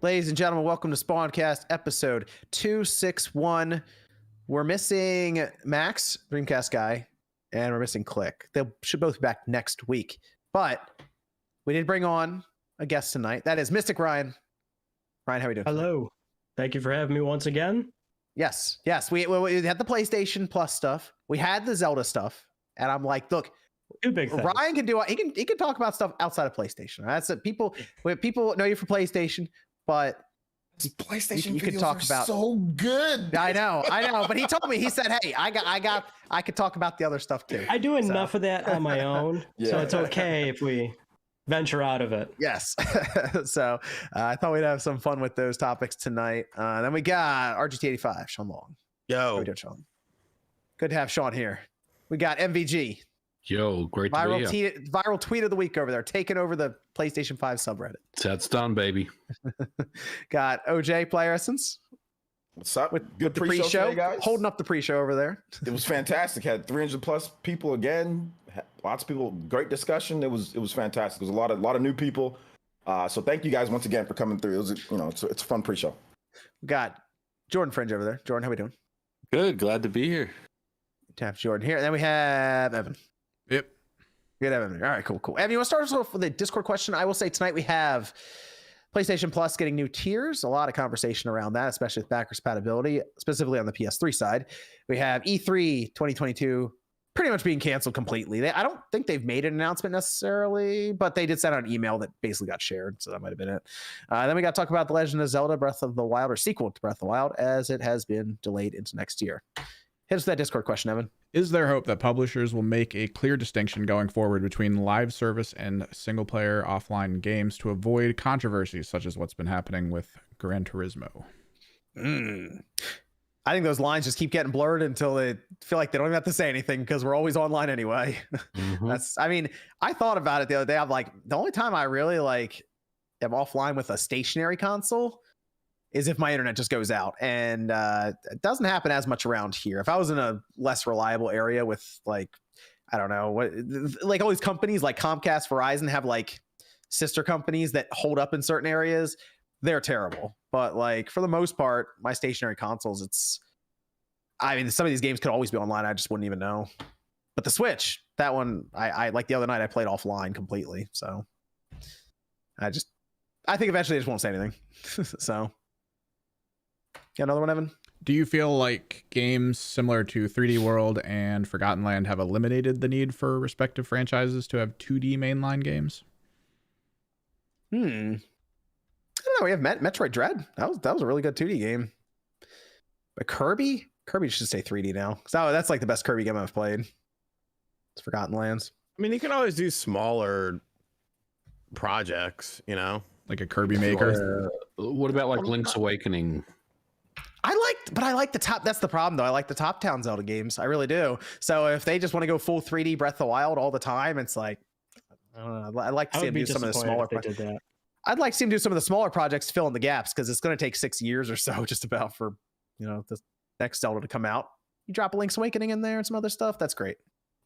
Ladies and gentlemen, welcome to Spawncast episode 261. We're missing Max, Dreamcast guy, and we're missing Click. They should both be back next week. But we did bring on a guest tonight. That is Mystic Ryan. Ryan, how are we doing? Hello. Thank you for having me once again. Yes. We had the PlayStation Plus stuff. We had the Zelda stuff. And I'm like, look, Two big things. Ryan can do he can talk about stuff outside of PlayStation. That's it. People know you for PlayStation, but PlayStation you videos could talk are about so good. I know. But he told me, he said, hey, I could talk about the other stuff too. I do enough of that on my own, so it's okay if we venture out of it. Yes. So I thought we'd have some fun with those topics tonight. Then we got RGT85, Sean Long. Yo. How we doing, Sean? Good to have Sean here. We got MVG. Yo, great to be here. Viral tweet of the week over there, taking over the PlayStation 5 subreddit. That's done, baby. Got OJ Player Essence. What's up? With Good the pre-show, pre-show, today, guys. holding up the pre-show over there. It was fantastic. Had 300 plus people again. Lots of people. Great discussion. It was fantastic. It was a lot of new people. So thank you guys once again for coming through. It was it's a fun pre-show. We got Jordan Fringe over there. Jordan, how we doing? Good. Glad to be here. To have Jordan here. And then we have Evan. Yep. Good, Evan. All right, cool. Evan, you want to start us off with a Discord question? I will say tonight we have PlayStation Plus getting new tiers. A lot of conversation around that, especially with backwards compatibility, specifically on the PS3 side. We have E3 2022 pretty much being canceled completely. I don't think they've made an announcement necessarily, but they did send out an email that basically got shared, so that might have been it. Then we got to talk about The Legend of Zelda Breath of the Wild, or sequel to Breath of the Wild, as it has been delayed into next year. Hit us with that Discord question, Evan. Is there hope that publishers will make a clear distinction going forward between live service and single-player offline games to avoid controversies such as what's been happening with Gran Turismo? I think those lines just keep getting blurred until they feel like they don't even have to say anything because we're always online anyway. Mm-hmm. I thought about it the other day. I'm like, the only time I really am offline with a stationary console is if my internet just goes out, and it doesn't happen as much around here. If I was in a less reliable area with I don't know what, all these companies like Comcast, Verizon have sister companies that hold up in certain areas, they're terrible. But for the most part, my stationary consoles, some of these games could always be online. I just wouldn't even know. But the Switch, that one, I like the other night I played offline completely. So I think eventually they just won't say anything. So. Got another one, Evan? Do you feel like games similar to 3D World and Forgotten Land have eliminated the need for respective franchises to have 2D mainline games? I don't know. We have Metroid Dread. That was a really good 2D game. But Kirby should say 3D now. That's the best Kirby game I've played. It's Forgotten Lands. I mean, you can always do smaller projects, like a Kirby Maker. What about Link's Awakening? I like the top. That's the problem, though. I like the top-down Zelda games. I really do. So if they just want to go full 3D Breath of the Wild all the time, it's I don't know. I'd like to see them do some of the smaller projects. I'd like to see them do some of the smaller projects to fill in the gaps, because it's going to take 6 years or so just about for the next Zelda to come out. You drop a Link's Awakening in there and some other stuff. That's great.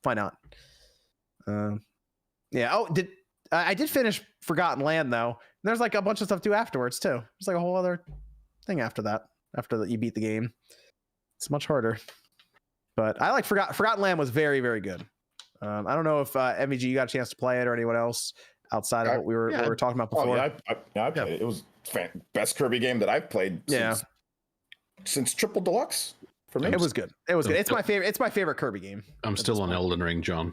Why not? Yeah. Oh, I did finish Forgotten Land though. And there's a bunch of stuff to do afterwards too. There's a whole other thing after that. After that you beat the game, it's much harder. But I like Forgotten Land was very, very good. I don't know if MVG you got a chance to play it or anyone else outside of what we were talking about before. I played it. It was best Kirby game that I've played since Triple Deluxe. For me, it was good. It was good. It's my favorite. It's my favorite Kirby game. I'm still on Elden Ring, John.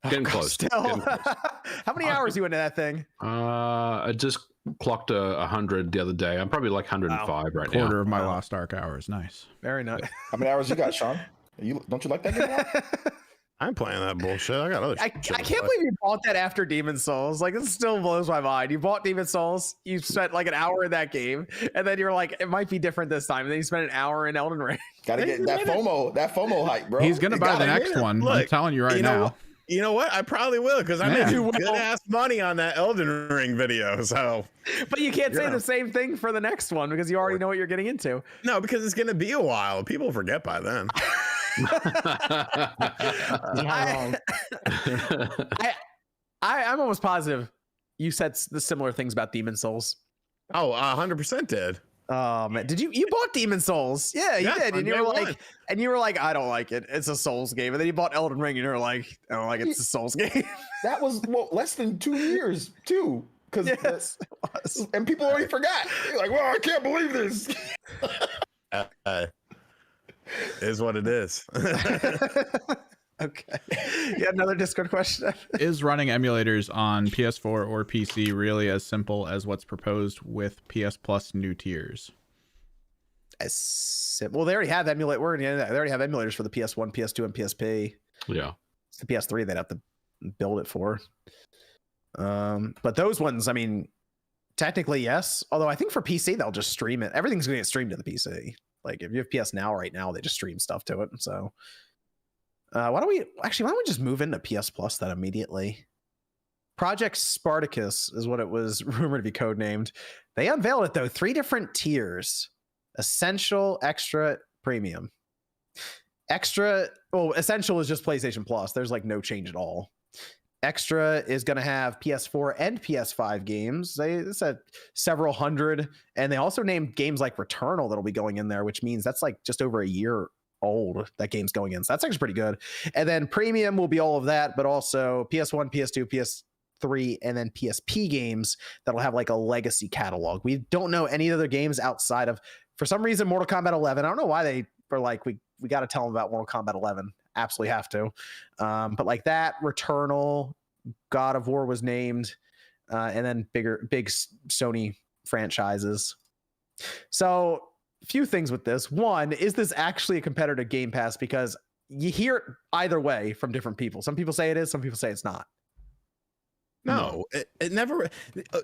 Getting close. How many hours you into that thing? I just clocked 100 the other day. I'm probably 105 right now. Quarter of my Lost Ark hours. Nice. Very nice. How many hours you got, Sean? Don't you like that game? I'm playing that bullshit. I got other. I can't believe you bought that after Demon Souls. It still blows my mind. You bought Demon Souls. You spent an hour in that game, and then you're it might be different this time. And then you spent an hour in Elden Ring. Gotta get that FOMO hype, bro. He's gonna buy the next one. Look, I'm telling you right now. You know what? I probably will, because I made good ass money on that Elden Ring video. So, but you can't say the same thing for the next one because you already know what you're getting into. No, because it's gonna be a while. People forget by then. I'm almost positive you said the similar things about Demon Souls. Oh, 100% did. Oh man, did you bought Demon Souls? Yeah, you did, and you were like, I don't like it. It's a Souls game. And then you bought Elden Ring, and you're like, I don't like it. It's a Souls game. That was less than 2 years too, because Yes, it was. and people already forgot. You're like, well, I can't believe this. Is what it is. Okay. Yeah, another Discord question. Is running emulators on PS4 or PC really as simple as what's proposed with PS Plus new tiers? Well, they already have They already have emulators for the PS1, PS2, and PSP. Yeah. It's the PS3 they'd have to build it for. But those ones, I mean, technically yes. Although I think for PC they'll just stream it. Everything's going to get streamed to the PC. Like if you have PS Now right now, they just stream stuff to it. So why don't we just move into PS Plus then immediately? Project Spartacus is what it was rumored to be codenamed. They unveiled it though, 3 different tiers: Essential, Extra, Premium. Essential is just PlayStation Plus. There's like no change at all. Extra is going to have PS4 and PS5 games. They said several hundred, and they also named games like Returnal that'll be going in there, which means that's like just over a year old that game's going in. So that's actually pretty good. And then Premium will be all of that, but also PS1, PS2, PS3, and then PSP games that'll have like a legacy catalog. We don't know any other games outside of, for some reason, Mortal Kombat 11. I don't know why they were like, we got to tell them about Mortal Kombat 11. Absolutely have to. But like that, Returnal, God of War was named, and then big Sony franchises. So few things with this. One, is this actually a competitor to Game Pass? Because you hear it either way from different people. Some people say it is, some people say it's not. No, it never.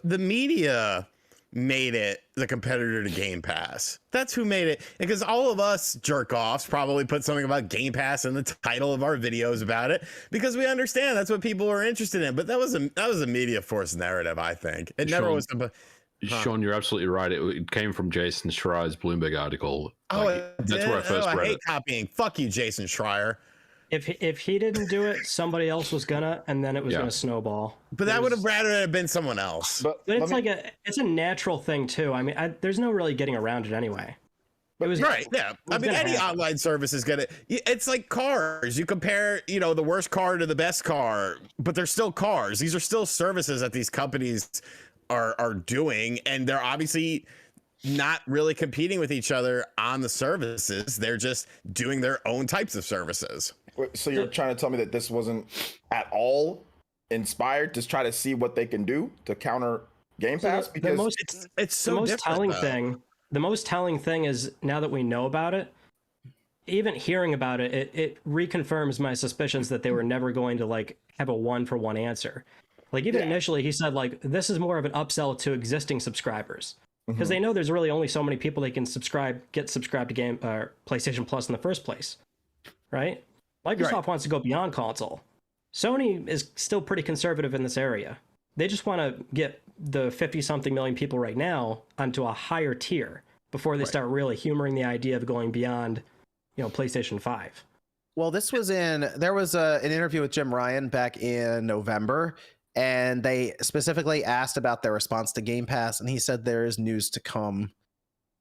The media made it the competitor to Game Pass. That's who made it. Because all of us jerk offs probably put something about Game Pass in the title of our videos about it, because we understand that's what people are interested in. But that was a media force narrative, I think. It never was. Sean, you're absolutely right. It came from Jason Schreier's Bloomberg article. That's where I first read it. I hate copying. Fuck you, Jason Schreier. If he didn't do it, somebody else was gonna, and then it was gonna snowball. But that would have rather have been someone else. But it's it's a natural thing too. I mean, there's no really getting around it anyway. It was right. Yeah. I mean, any online service is gonna. It's like cars. You compare, the worst car to the best car, but they're still cars. These are still services that these companies are doing, and they're obviously not really competing with each other on the services. They're just doing their own types of services. So you're trying to tell me that this wasn't at all inspired to try to see what they can do to counter Game Pass? Because it's so the most telling thing. The most telling thing is, now that we know about it, even hearing about it, it reconfirms my suspicions that they were never going to like have a 1-for-1 answer. Like even initially he said like, this is more of an upsell to existing subscribers, because they know there's really only so many people they can get subscribed to PlayStation Plus in the first place, right? Microsoft wants to go beyond console. Sony is still pretty conservative in this area. They just want to get the 50-something million people right now onto a higher tier before they start really humoring the idea of going beyond, PlayStation 5. Well, there was an interview with Jim Ryan back in November, and they specifically asked about their response to Game Pass, and he said there is news to come,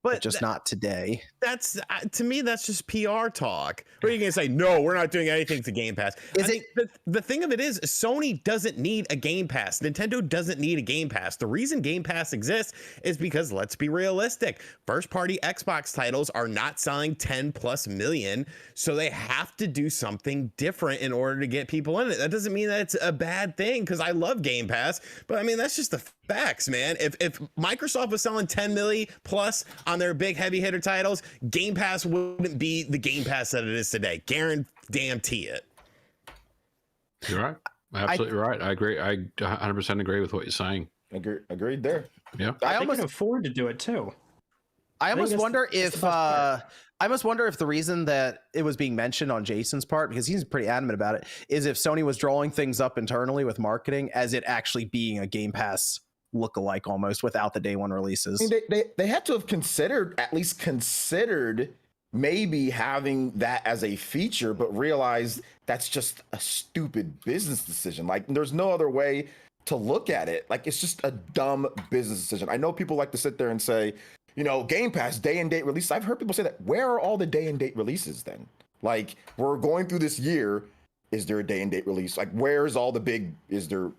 but just not today. That's to me, that's just PR talk. What are you going to say? No, we're not doing anything to Game Pass. The thing of it is, Sony doesn't need a Game Pass. Nintendo doesn't need a Game Pass. The reason Game Pass exists is because, let's be realistic, first-party Xbox titles are not selling 10+ million, so they have to do something different in order to get people in it. That doesn't mean that it's a bad thing, because I love Game Pass, but I mean, that's just the facts, man. If Microsoft was selling 10 million plus on their big heavy hitter titles, Game Pass wouldn't be the Game Pass that it is today. Guarantee it. You're right. Absolutely right. I agree. I 100% agree with what you're saying. Agreed there. Yeah. I almost can afford to do it too. I almost wonder if the reason that it was being mentioned on Jason's part, because he's pretty adamant about it, is if Sony was drawing things up internally with marketing as it actually being a Game Pass lookalike almost without the day one releases. I mean, they had to have at least considered maybe having that as a feature, but realized that's just a stupid business decision. Like, there's no other way to look at it. Like, it's just a dumb business decision. I know people like to sit there and say, you know, Game Pass day and date release. I've heard people say that. Where are all the day and date releases then? Like, we're going through this year. Is there a day and date release? Like, where's all the big? Is there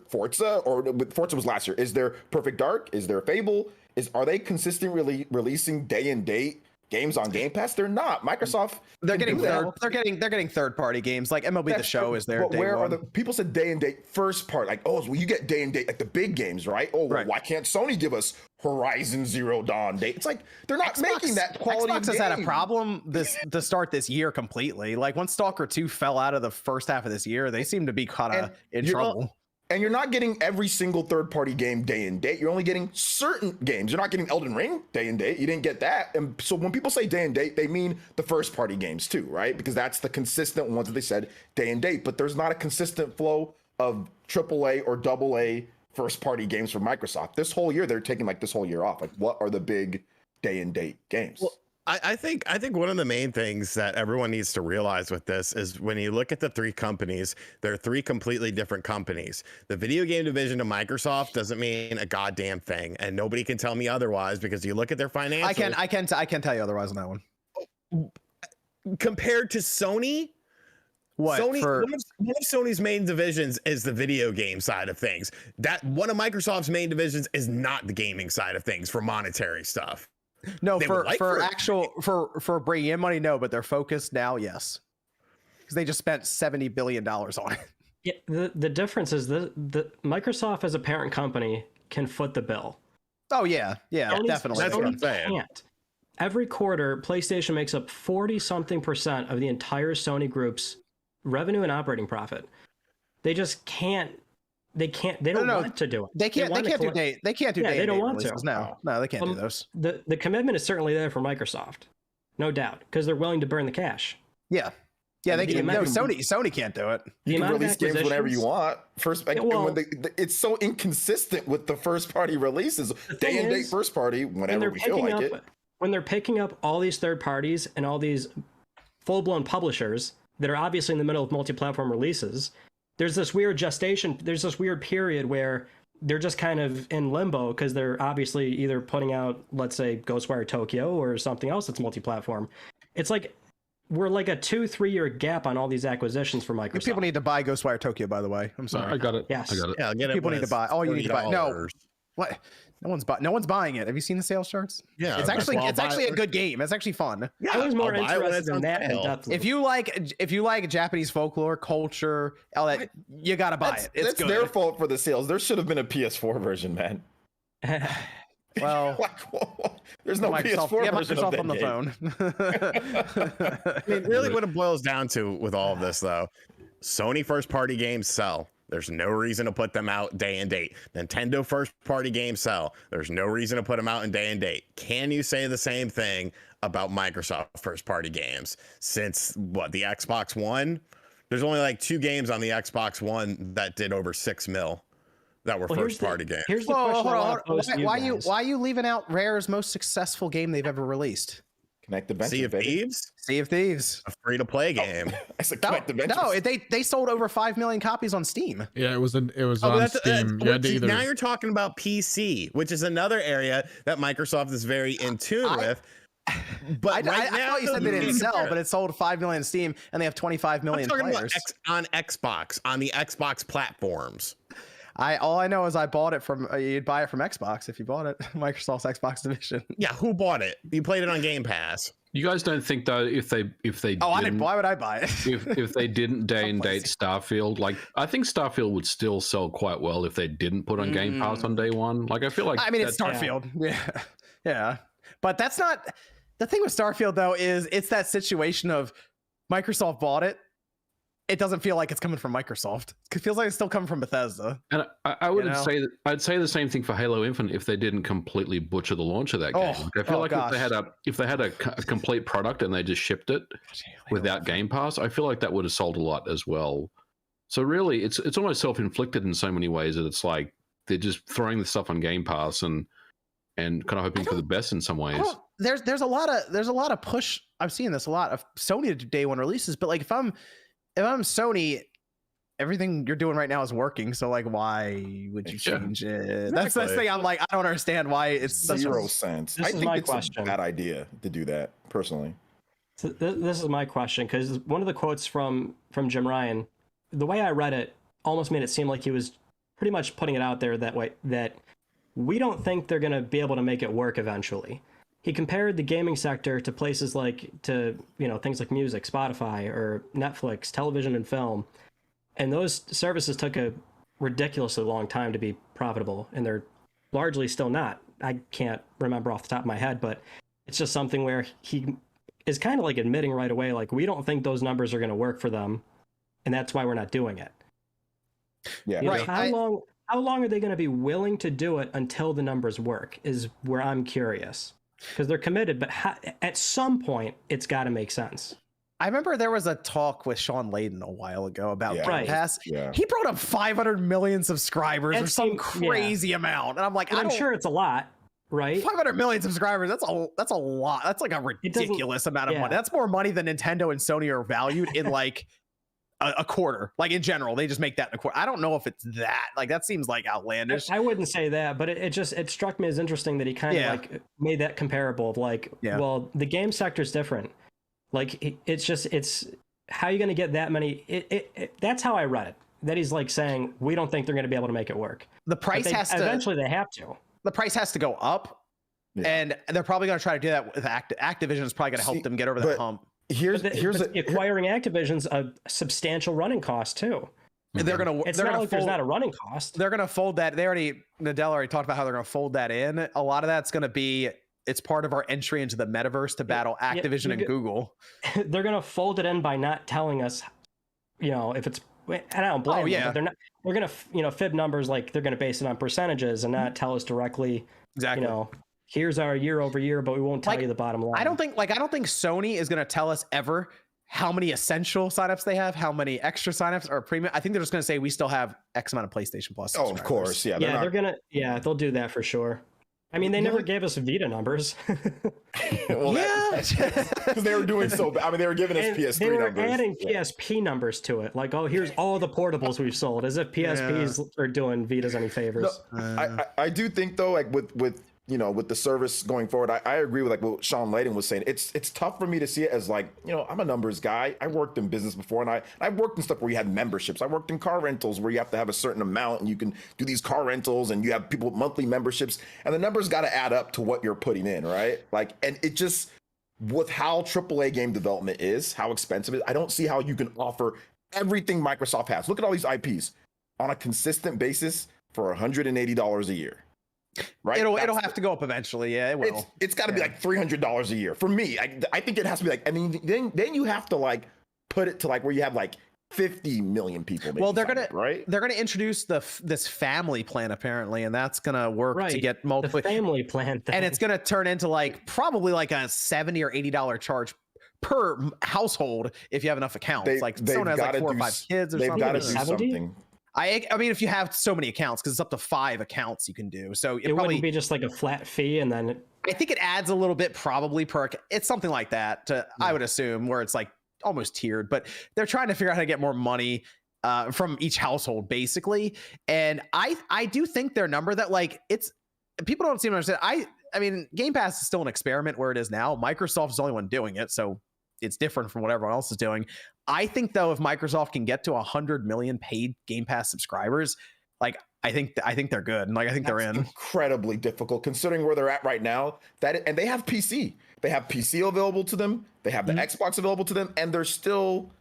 Forza, or Forza was last year? Is there Perfect Dark? Is there Fable? Are they consistently releasing day and date games on Game Pass? They're not. Microsoft. They're getting third party games like MLB The Show is there. But where are the people said day and date first part? Like, oh, well, you get day and date like the big games, right? Oh, well, why can't Sony give us Horizon Zero Dawn date? It's like they're not making that quality. Xbox has had a problem to start this year completely. Like, once Stalker 2 fell out of the first half of this year, they seem to be kind of in trouble. And you're not getting every single third-party game day and date. You're only getting certain games. You're not getting Elden Ring day and date. You didn't get that. And so when people say day and date, they mean the first-party games too, right? Because that's the consistent ones that they said day and date. But there's not a consistent flow of AAA or AA first-party games from Microsoft. This whole year, they're taking like this whole year off. Like, what are the big day and date games? Well, I think one of the main things that everyone needs to realize with this is when you look at the three companies, they're three completely different companies. The video game division of Microsoft doesn't mean a goddamn thing, and nobody can tell me otherwise because you look at their financials. I can tell you otherwise on that one. Compared to Sony, one of Sony's main divisions is the video game side of things. That one of Microsoft's main divisions is not the gaming side of things for monetary stuff. No, for bringing in money, no, but they're focused now, yes, because they just spent $70 billion on it. Yeah, the difference is the Microsoft as a parent company can foot the bill. Oh yeah, definitely. That's what I'm saying. Can't. Every quarter, PlayStation makes up 40-something% of the entire Sony group's revenue and operating profit. They just can't. They don't want to do it. They can't do day. They can't do day. They don't want releases. to. No, they can't do those. The commitment is certainly there for Microsoft, no doubt, because they're willing to burn the cash. Yeah, they can. No, Sony can't do it. You can release games whenever you want. It's so inconsistent with the first party releases. Day and date first party whenever we feel like it. When they're picking up all these third parties and all these full blown publishers that are obviously in the middle of multi-platform releases. There's this weird gestation. There's this weird period where they're just kind of in limbo because they're obviously either putting out, let's say, Ghostwire Tokyo or something else that's multi-platform. It's like we're like a 2-3 year gap on all these acquisitions for Microsoft. People need to buy Ghostwire Tokyo, by the way. I'm sorry. I got it. Yes. I got it. Yeah, I'll get it. People need to buy. Oh, you need to buy. No. What? No one's buying it. Have you seen the sales charts? Yeah, it's actually a good game. It's actually fun. Yeah, I was more interested in that. If you like Japanese folklore culture, all that, you gotta buy it. It's good. Their fault for the sales. There should have been a PS4 version, man. Well, there's no PS4 version Microsoft of that on the game. phone. I mean, really, what it boils down to with all of this, though, Sony first-party games sell. There's no reason to put them out day and date. Nintendo first-party games sell. There's no reason to put them out in day and date. Can you say the same thing about Microsoft first-party games? Since, the Xbox One? There's only like 2 games on the Xbox One that did over 6 mil that were first-party games. Here's the question. Why are you leaving out Rare's most successful game they've ever released? Connect Adventure, Sea of Thieves? Sea of Thieves. A free-to-play game. I said Connect Adventure. No, they sold over 5 million copies on Steam. Yeah, it was on Steam. Now you're talking about PC, which is another area that Microsoft is very in tune with. But I thought you said they didn't sell, but it sold 5 million on Steam, and they have 25 million players. On Xbox, on the Xbox platforms. All I know is I bought it from you'd buy it from Xbox if you bought it. Microsoft's Xbox division. Yeah, who bought it? You played it on Game Pass. You guys don't think though if they why would I buy it? if they didn't day and date Starfield, like I think Starfield would still sell quite well if they didn't put on Game Pass on day one. Like I feel like it's Starfield. Yeah. But that's not the thing with Starfield though, is it's that situation of Microsoft bought it. It doesn't feel like it's coming from Microsoft. It feels like it's still coming from Bethesda. And I wouldn't say that. I'd say the same thing for Halo Infinite if they didn't completely butcher the launch of that game. I feel like if they had a complete product and they just shipped it without Game Pass, I feel like that would have sold a lot as well. So really, it's almost self-inflicted in so many ways that it's like they're just throwing the stuff on Game Pass and kind of hoping for the best in some ways. There's a lot of push. I'm seeing this a lot of Sony to day one releases, but like if I'm Sony everything you're doing right now is working. So like, why would you change it? That's the thing. I'm like, I don't understand why it's such zero sense. I think it's a bad idea to do that personally. So this is my question, because one of the quotes from Jim Ryan, the way I read it, almost made it seem like he was pretty much putting it out there that way, that we don't think they're going to be able to make it work eventually. He compared the gaming sector to places like, things like music, Spotify, or Netflix, television and film. And those services took a ridiculously long time to be profitable, and they're largely still not. I can't remember off the top of my head, but it's just something where he is kind of like admitting right away, like, we don't think those numbers are going to work for them, and that's why we're not doing it. Yeah, right. How long are they going to be willing to do it until the numbers work is where I'm curious, because they're committed, but at some point it's got to make sense. I remember there was a talk with Sean Layden a while ago about Game Pass. Yeah. He brought up 500 million subscribers or some crazy amount, and I'm like, I'm sure it's a lot. Right, 500 million subscribers. That's a lot. That's like a ridiculous amount of money. That's more money than Nintendo and Sony are valued in like a quarter. Like in general, they just make that in a quarter. I don't know if it's that. Like that seems like outlandish. I wouldn't say that, but it struck me as interesting that he kind of like made that comparable of like, well, the game sector is different. Like it's how are you going to get that many? That's how I read it. That he's like saying we don't think they're going to be able to make it work. The price eventually they have to. The price has to go up, and they're probably going to try to do that with Activision. Is probably going to help them get over that hump. Acquiring Activision's a substantial running cost too. They're going to. It's not like there's not a running cost. They're going to fold that. Nadell already talked about how they're going to fold that in. A lot of that's going to be. It's part of our entry into the metaverse to battle Activision and Google. They're going to fold it in by not telling us, if it's. And I don't blame them. But they're not. They're going to, fib numbers, like they're going to base it on percentages and not tell us directly. Exactly. Here's our year over year, but we won't tell you the bottom line. I don't think Sony is going to tell us ever how many essential signups they have, how many extra signups are premium. I think they're just going to say we still have X amount of PlayStation Plus. Oh, of course, yeah. They'll do that for sure. I mean, they never gave us Vita numbers. Well, because they were doing so bad. I mean, they were giving us PS3 they were numbers. Adding PSP numbers to it. Like, here's all the portables we've sold, as if PSPs are doing Vitas any favors. No, I do think though, like with the service going forward, I agree with like what Sean Layden was saying. It's tough for me to see it as like, I'm a numbers guy. I worked in business before, and I worked in stuff where you had memberships. I worked in car rentals where you have to have a certain amount and you can do these car rentals and you have people with monthly memberships, and the numbers got to add up to what you're putting in, right? Like, and it just, with how AAA game development is, how expensive it is, I don't see how you can offer everything Microsoft has. Look at all these IPs on a consistent basis for $180 a year. Right, it'll have to go up eventually. Yeah, it will. It's got to be like $300 a year for me. I think it has to be like, and then you have to like put it to like where you have like 50 million people. Well, they're gonna introduce this family plan apparently, and that's gonna work to get multiple family plan thing. And it's gonna turn into like probably like a $70 or $80 charge per household if you have enough accounts. Like someone has like 4 or 5 kids or something. They've got to do something. I mean, if you have so many accounts, because it's up to 5 accounts you can do. So it probably wouldn't be just like a flat fee, and then I think it adds a little bit probably per. It's something like that. I would assume where it's like almost tiered, but they're trying to figure out how to get more money from each household, basically. And I do think their number that like it's people don't seem to understand. I mean, Game Pass is still an experiment where it is now. Microsoft is the only one doing it, so it's different from what everyone else is doing. I think though, if Microsoft can get to 100 million paid Game Pass subscribers, like I think they're good, and like I think they're in. Incredibly difficult considering where they're at right now. And they have PC. They have PC available to them. They have the Xbox available to them, and they're still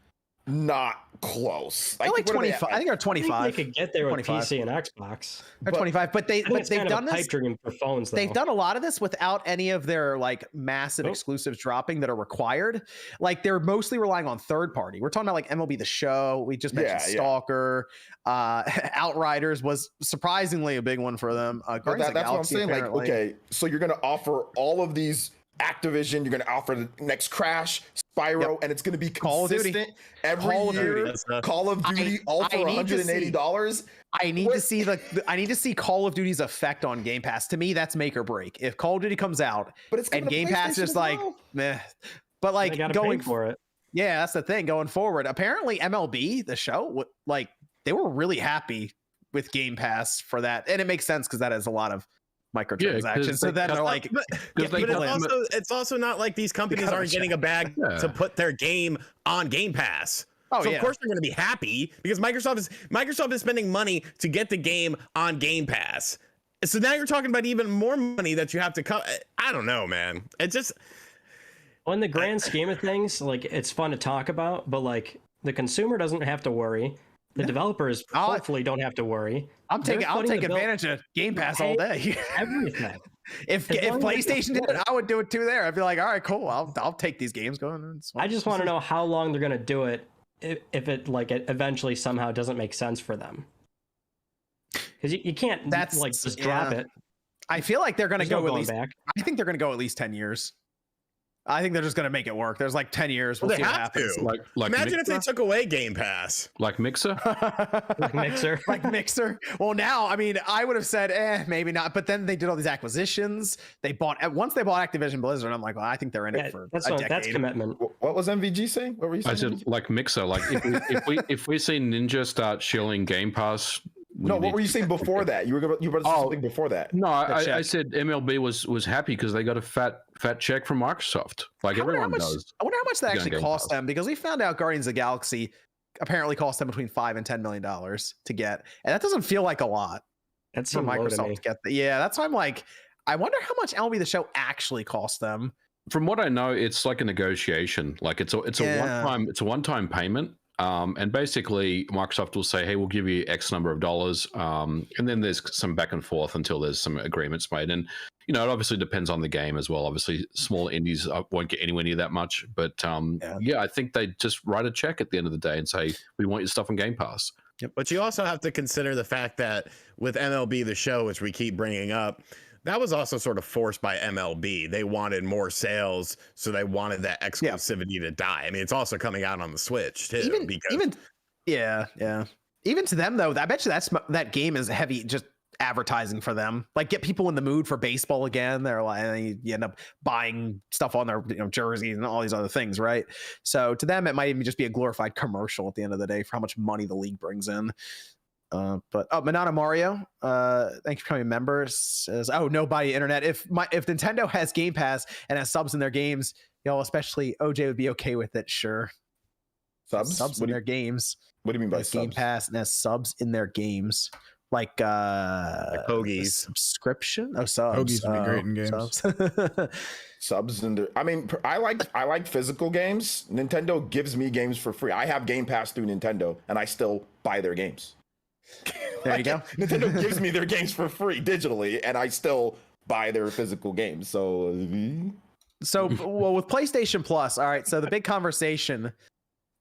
not close. Like 25. I think they're 25. I think they could get there with 25. PC and Xbox. They're 25, but they've done this. Pipe dream for phones, though. They've done a lot of this without any of their like massive exclusives dropping that are required. Like they're mostly relying on third party. We're talking about like MLB The Show. We just mentioned Stalker. Outriders was surprisingly a big one for them. That's what I'm saying. Apparently. Like, okay, so you're going to offer all of these Activision, you're going to offer the next Crash, Spyro, and it's going to be consistent every year. Call of Duty, all for $180. I need to see Call of Duty's effect on Game Pass. To me, that's make or break. If Call of Duty comes out and Game Pass is like, meh, but like going for it. Yeah, that's the thing going forward. Apparently, MLB The Show, like they were really happy with Game Pass for that, and it makes sense because that has a lot of microtransactions. So then they're like, but it's also not like these companies aren't getting a bag to put their game on Game Pass. Of course they're going to be happy because Microsoft is spending money to get the game on Game Pass. So now you're talking about even more money that you have to cut. I don't know, man. It just, well, in the grand scheme of things, like, it's fun to talk about, but like, the consumer doesn't have to worry. The developers hopefully don't have to worry. I'll take advantage of Game Pass all day. Everything. If PlayStation did it, I would do it too. There, I'd be like, all right, cool. I'll take these games going. I just want to know how long they're gonna do it if it eventually somehow doesn't make sense for them. Because you can't just drop it. I feel like they're gonna go at least. Back. I think they're gonna go at least 10 years. I think they're just gonna make it work. There's like 10 years. We'll see what happens. Like imagine if they took away Game Pass. Like Mixer? Like Mixer. Well, now, I mean, I would have said, maybe not. But then they did all these acquisitions. Once they bought Activision Blizzard, I'm like, well, I think they're in it for a decade. That's commitment. What was MVG saying? What were you saying? I said like Mixer. Like if we see Ninja start shilling Game Pass. No, what were you saying before that? You were about to say something before that. No, I said MLB was happy because they got a fat check from Microsoft, like everyone does. I wonder how much that actually cost them, because we found out Guardians of the Galaxy apparently cost them between $5 and $10 million to get, and that doesn't feel like a lot. That's for Microsoft to get that. Yeah, that's why I'm like, I wonder how much MLB The Show actually cost them. From what I know, it's like a negotiation. Like it's a one-time payment. And basically, Microsoft will say, "Hey, we'll give you X number of dollars," and then there's some back and forth until there's some agreements made. And it obviously depends on the game as well. Obviously, small indies won't get anywhere near that much, but I think they just write a check at the end of the day and say, "We want your stuff on Game Pass." Yep. But you also have to consider the fact that with MLB The Show, which we keep bringing up, that was also sort of forced by MLB. They wanted more sales, so they wanted that exclusivity to die. I mean, it's also coming out on the Switch too. Even to them though, I bet you that game is heavy just advertising for them. Like, get people in the mood for baseball again. They're like, you end up buying stuff on their jerseys and all these other things, right? So to them, it might even just be a glorified commercial at the end of the day for how much money the league brings in. Manana Mario, thank you for becoming a member. Says, no, buy internet. If Nintendo has Game Pass and has subs in their games, especially OJ would be okay with it. Sure, subs in their games. What do you mean by Game Pass and has subs in their games? Like Hoagies subscription. Subs. Hoagies would be great in games. Subs in there. I mean, I like physical games. Nintendo gives me games for free. I have Game Pass through Nintendo, and I still buy their games. There you go. Nintendo gives me their games for free digitally, and I still buy their physical games. So well, with PlayStation Plus, all right. So the big conversation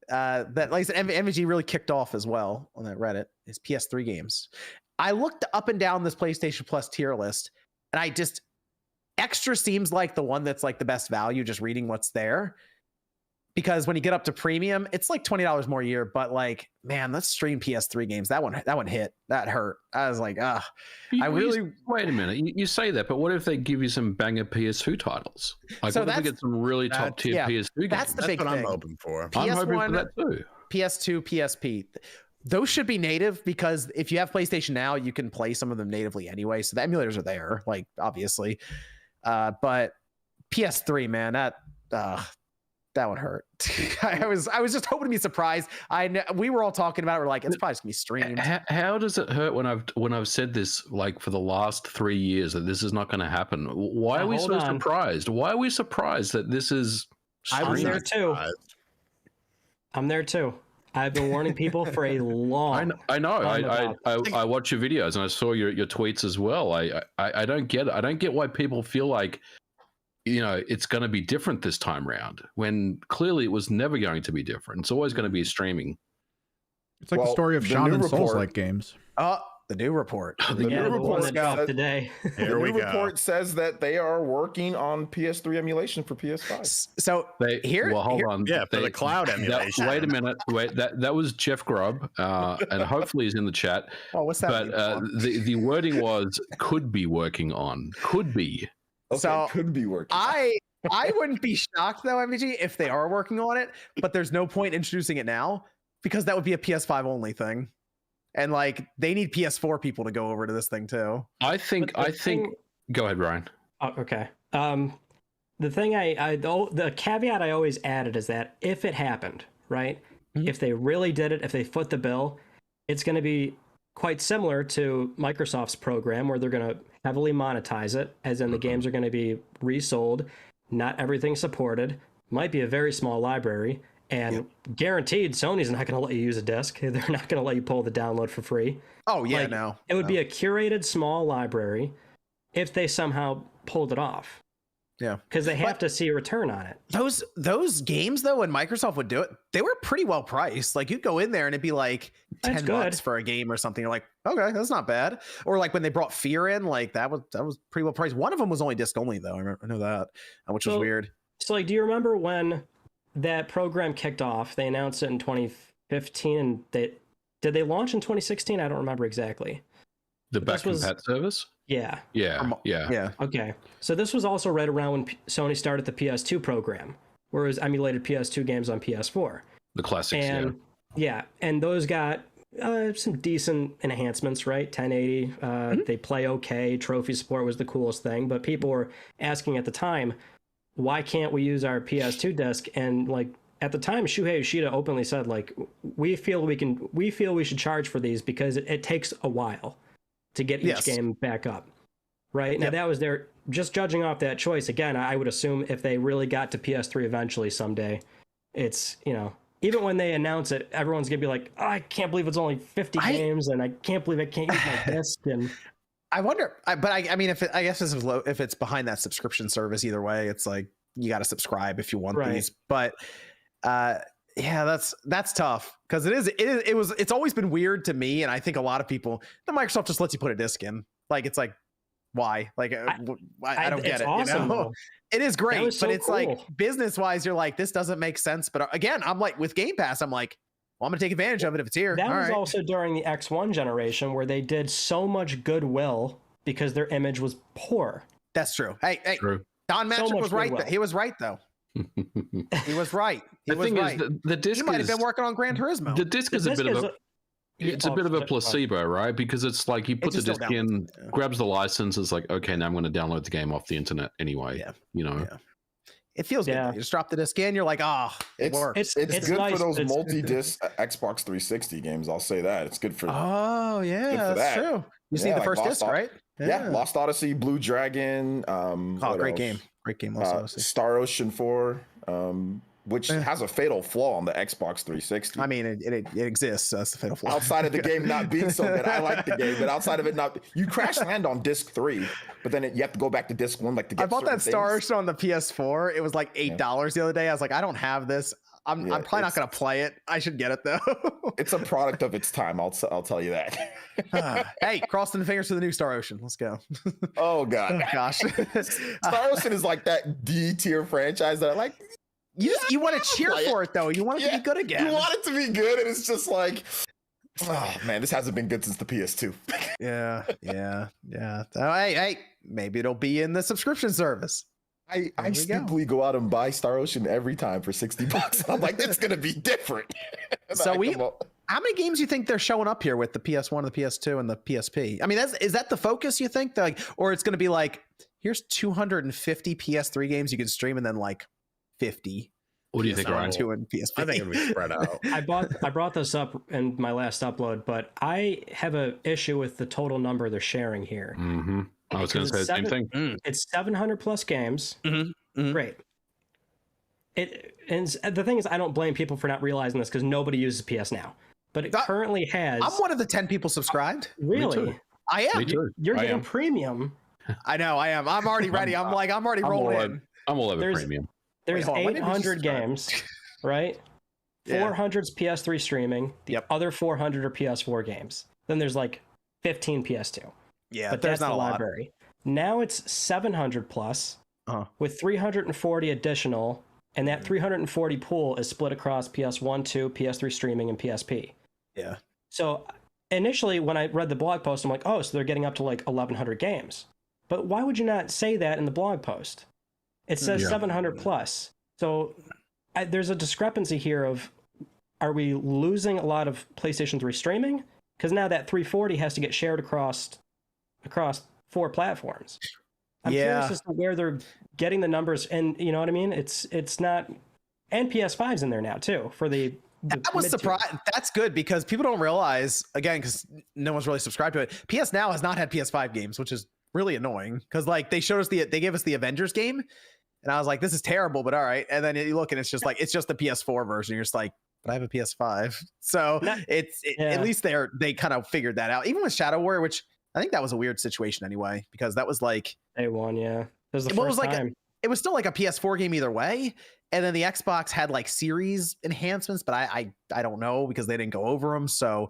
that, like I said, MVG really kicked off as well on that Reddit is PS3 games. I looked up and down this PlayStation Plus tier list, and I just extra seems like the one that's like the best value. Just reading what's there. Because when you get up to premium, it's like $20 more a year. But like, man, let's stream PS3 games. That one hit. That hurt. I was like, wait a minute. You say that, but what if they give you some banger PS2 titles? Like, what if they get some really top tier PS2 games? That's the big thing. I'm hoping for. PS1, I'm hoping for that too. PS2, PSP. Those should be native, because if you have PlayStation Now, you can play some of them natively anyway. So the emulators are there, like, obviously. But PS3, man, that one hurt. I was just hoping to be surprised. We were all talking about it. We're like, it's probably just gonna be streamed. How does it hurt when I've said this like for the last 3 years that this is not going to happen? Why are we so surprised? Why are we surprised that this is streamed? I'm there too. I'm there too. I've been warning people for a long. I know. I watch your videos and I saw your tweets as well. I don't get it. I don't get why people feel like, it's going to be different this time round, when clearly it was never going to be different. It's always going to be streaming. It's like the story of Shaman and Souls-like games. The new report. The new report today. The new report says that they are working on PS3 emulation for PS5. So hold on. Yeah, for the cloud emulation. Wait a minute. That was Jeff Grubb, and hopefully he's in the chat. Oh, what's that? But the wording was could be working on. Could be. Okay, so could be working. I wouldn't be shocked though, MVG, if they are working on it, but there's no point introducing it now, because that would be a PS5 only thing. and like they need PS4 people to go over to this thing too. I think. Go ahead, Ryan. Oh, okay. The thing the caveat I always added is that if it happened, right? If they really did it, if they foot the bill, it's going to be quite similar to Microsoft's program where they're going to heavily monetize it, as in the games are going to be resold, not everything supported, might be a very small library, and guaranteed Sony's not going to let you use a disc. They're not going to let you pull the download for free. Oh, yeah, like, it would be a curated small library if they somehow pulled it off. Yeah, because they have to see a return on it. Those games though, when Microsoft would do it, they were pretty well priced. Like you'd go in there and it'd be like $10 for a game or something. You're like, okay, that's not bad. Or like when they brought Fear in, like that was pretty well priced. One of them was only disc only though. I know that, which was weird. So like, do you remember when that program kicked off? They announced it in 2015, and did they launch in 2016? I don't remember exactly. The back compat service? Yeah. Yeah. Okay. So this was also right around when Sony started the PS2 program, where it was emulated PS2 games on PS4. The classics, and those got some decent enhancements, right? 1080. They play okay. Trophy support was the coolest thing, but people were asking at the time, why can't we use our PS2 disc? And like at the time, Shuhei Yoshida openly said, like, we feel we should charge for these because it takes a while to get each game back up, right? Now that was just judging off that choice. Again, I would assume if they really got to PS3 eventually someday, it's, even when they announce it, everyone's gonna be like, oh, I can't believe it's only 50 games, and I can't believe I can't use my disc. And I wonder, I mean, I guess if it's behind that subscription service, either way, it's like you got to subscribe if you want these. But yeah, that's tough because it's always been weird to me, and I think a lot of people, the Microsoft just lets you put a disc in. Like it's like, why? Like I don't get it. Awesome, it is great, but so it's cool. Like business wise, you're like, this doesn't make sense. But again, I'm like with Game Pass, I'm like, well, I'm gonna take advantage of it if it's here. That was also during the X1 generation where they did so much goodwill because their image was poor. That's true. Hey, true. Don Matrick was right. He was right though. He was right. The thing is, the disc you might have been working on Gran Turismo. The disc is a bit of a it's a bit of a placebo, right? Because it's like you put the disc in, grabs the license, it's like, okay, now I'm going to download the game off the internet anyway. It feels good. You just drop the disc in, you're like, it works. It's good nice, for those multi-disc Xbox 360 games. I'll say that. It's good for that's true. You see the first disc, right? Yeah, Lost Odyssey, Blue Dragon. Great game. Lost Odyssey. Star Ocean 4, which has a fatal flaw on the Xbox 360. I mean, it exists. That's the fatal flaw. Outside of the game not being so good, I like the game, but outside of it not, you crash land on disc 3, but then you have to go back to disc 1. Like to get I bought that Star things. Ocean on the PS4. It was like $8 the other day. I was like, I don't have this. I'm probably not going to play it. I should get it though. It's a product of its time. I'll tell you that. Hey, crossing the fingers for the new Star Ocean. Let's go. Oh God. Oh, gosh. Star Ocean is like that D tier franchise that I like. You want to cheer for it though. You want it to be good again. You want it to be good, and it's just like, oh man, this hasn't been good since the PS2. Yeah. So, hey, maybe it'll be in the subscription service. I simply go out and buy Star Ocean every time for $60. I'm like, it's gonna be different. So how many games do you think they're showing up here with the PS1, the PS2, and the PSP? I mean, is that the focus you think? Like, or it's gonna be like, here's 250 PS3 games you can stream, and then like 50. What do you think, Ryan? And PSP. I think it'll be spread out. I brought this up in my last upload, but I have an issue with the total number they're sharing here. Mm-hmm. I was going to say the same thing. It's 700 plus games. Great. And the thing is, I don't blame people for not realizing this because nobody uses PS Now. But it currently has. I'm one of the 10 people subscribed. Really? I am. You're getting premium. I know. I am. I'm already ready. I'm already rolling in. I'm all over premium. There's 800 games, right? 400's PS3 streaming. The other 400 are PS4 games. Then there's like 15 PS2. Yeah, but there's that's not the a library. Now it's 700 plus with 340 additional, and that 340 pool is split across PS1, 2, PS3 streaming, and PSP. Yeah. So initially, when I read the blog post, I'm like, oh, so they're getting up to like 1,100 games. But why would you not say that in the blog post? It says 700 plus. So there's a discrepancy here of, are we losing a lot of PlayStation 3 streaming? because now that 340 has to get shared across 4 platforms. I'm curious as to where they're getting the numbers, and you know what I mean. It's not, and PS5's in there now too for the. That was surprising. That's good because people don't realize, again, because no one's really subscribed to it. PS Now has not had PS5 games, which is really annoying because like they gave us the Avengers game, and I was like, this is terrible, but all right. And then you look and it's just the PS4 version. You're just like, but I have a PS5, so at least they kind of figured that out. Even with Shadow Warrior, which I think that was a weird situation anyway, because that was like day one, yeah. It was the first time. It was still like a PS4 game either way. And then the Xbox had like series enhancements, but I don't know because they didn't go over them. So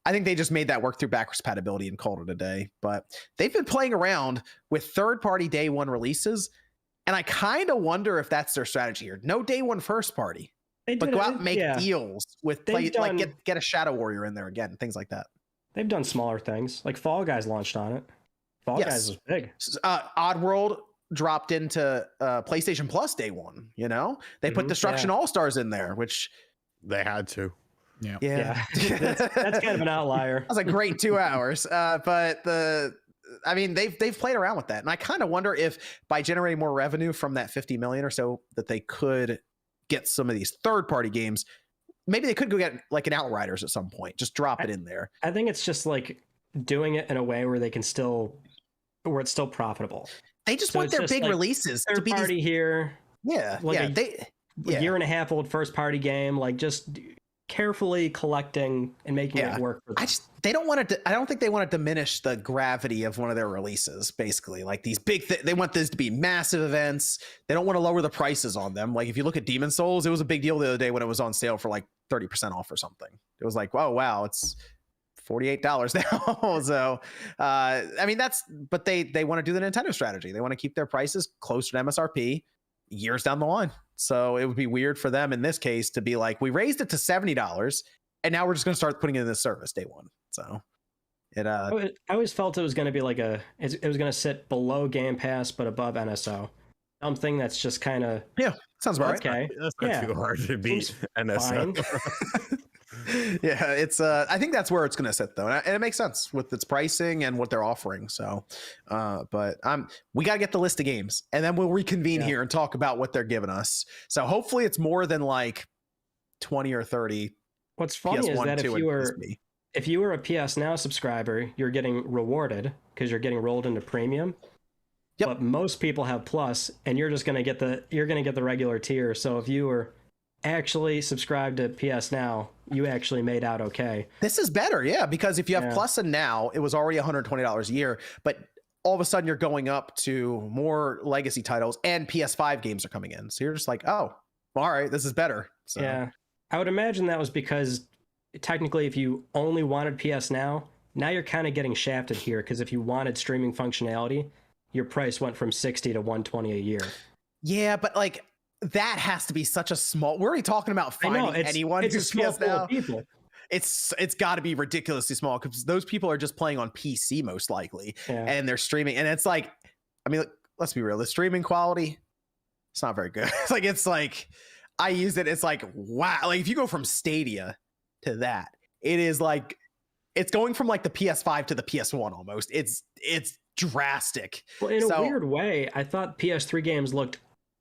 I think they just made that work through backwards compatibility and called it a day. But they've been playing around with third-party day one releases, and I kind of wonder if that's their strategy here. No day one first party, but go out and make deals with get a Shadow Warrior in there again, things like that. They've done smaller things, like Fall Guys launched on it. Fall Guys was big. Oddworld dropped into PlayStation Plus day one. You know, they put Destruction All-Stars in there, which they had to. Yeah. That's kind of an outlier. That was a great 2 hours. But they've played around with that, and I kind of wonder if by generating more revenue from that 50 million or so, that they could get some of these third-party games. Maybe they could go get like an Outriders at some point. Just drop it in there. I think it's just like doing it in a way where it's still profitable. They just want their big releases to be party here. Yeah, a year and a half old first party game, like just carefully collecting and making it work for them. They don't want to. I don't think they want to diminish the gravity of one of their releases. Basically, like these big. They want this to be massive events. They don't want to lower the prices on them. Like if you look at Demon Souls, it was a big deal the other day when it was on sale for like 30% off or something. It was like, oh wow, it's $48 now. So but they want to do the Nintendo strategy. They want to keep their prices closer to MSRP years down the line. So it would be weird for them in this case to be like, we raised it to $70 and now we're just going to start putting it in this service day one. So I always felt it was going to be like it was going to sit below Game Pass but above NSO, something that's just kind of sounds about okay. That's not too hard to beat NSO. Yeah, it's I think that's where it's going to sit though, and it makes sense with its pricing and what they're offering. So but we got to get the list of games and then we'll reconvene here and talk about what they're giving us. So hopefully it's more than like 20 or 30. What's funny is that if you were a PS Now subscriber, you're getting rewarded because you're getting rolled into premium. Yep. But most people have Plus, and you're just going to get the regular tier. So if you were actually subscribed to PS Now, you actually made out okay. This is better, because if you have Plus and Now, it was already $120 a year, but all of a sudden you're going up to more legacy titles and PS5 games are coming in. So you're just like, oh, all right, this is better. So. Yeah, I would imagine that was because technically if you only wanted PS Now you're kind of getting shafted here, because if you wanted streaming functionality, your price went from 60 to $120 a year. Yeah, but like that has to be such a small. We're already talking about finding anyone who's PS Now. People. It's got to be ridiculously small because those people are just playing on PC most likely, and they're streaming. And it's like, I mean, let's be real. The streaming quality, it's not very good. It's like I used it. It's like wow. Like if you go from Stadia to that, it is like it's going from like the PS5 to the PS1 almost. It's drastic. Well, in a weird way, I thought PS3 games looked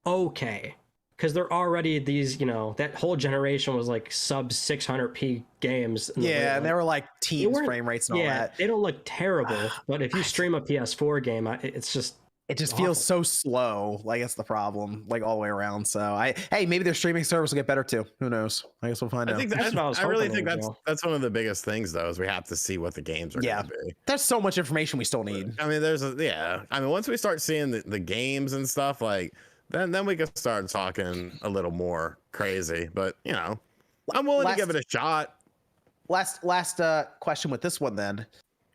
okay because they're already these, that whole generation was like sub 600p games. And they were like teens frame rates and all that. They don't look terrible, but if you stream a PS4 game, it just feels so slow. Like that's the problem, like all the way around. So maybe their streaming service will get better too. Who knows? I guess we'll find out. I really think that's one of the biggest things though, is we have to see what the games are going to be. There's so much information we still need. I mean, once we start seeing the games and stuff, like then we can start talking a little more crazy. But I'm willing to give it a shot. Last question with this one then.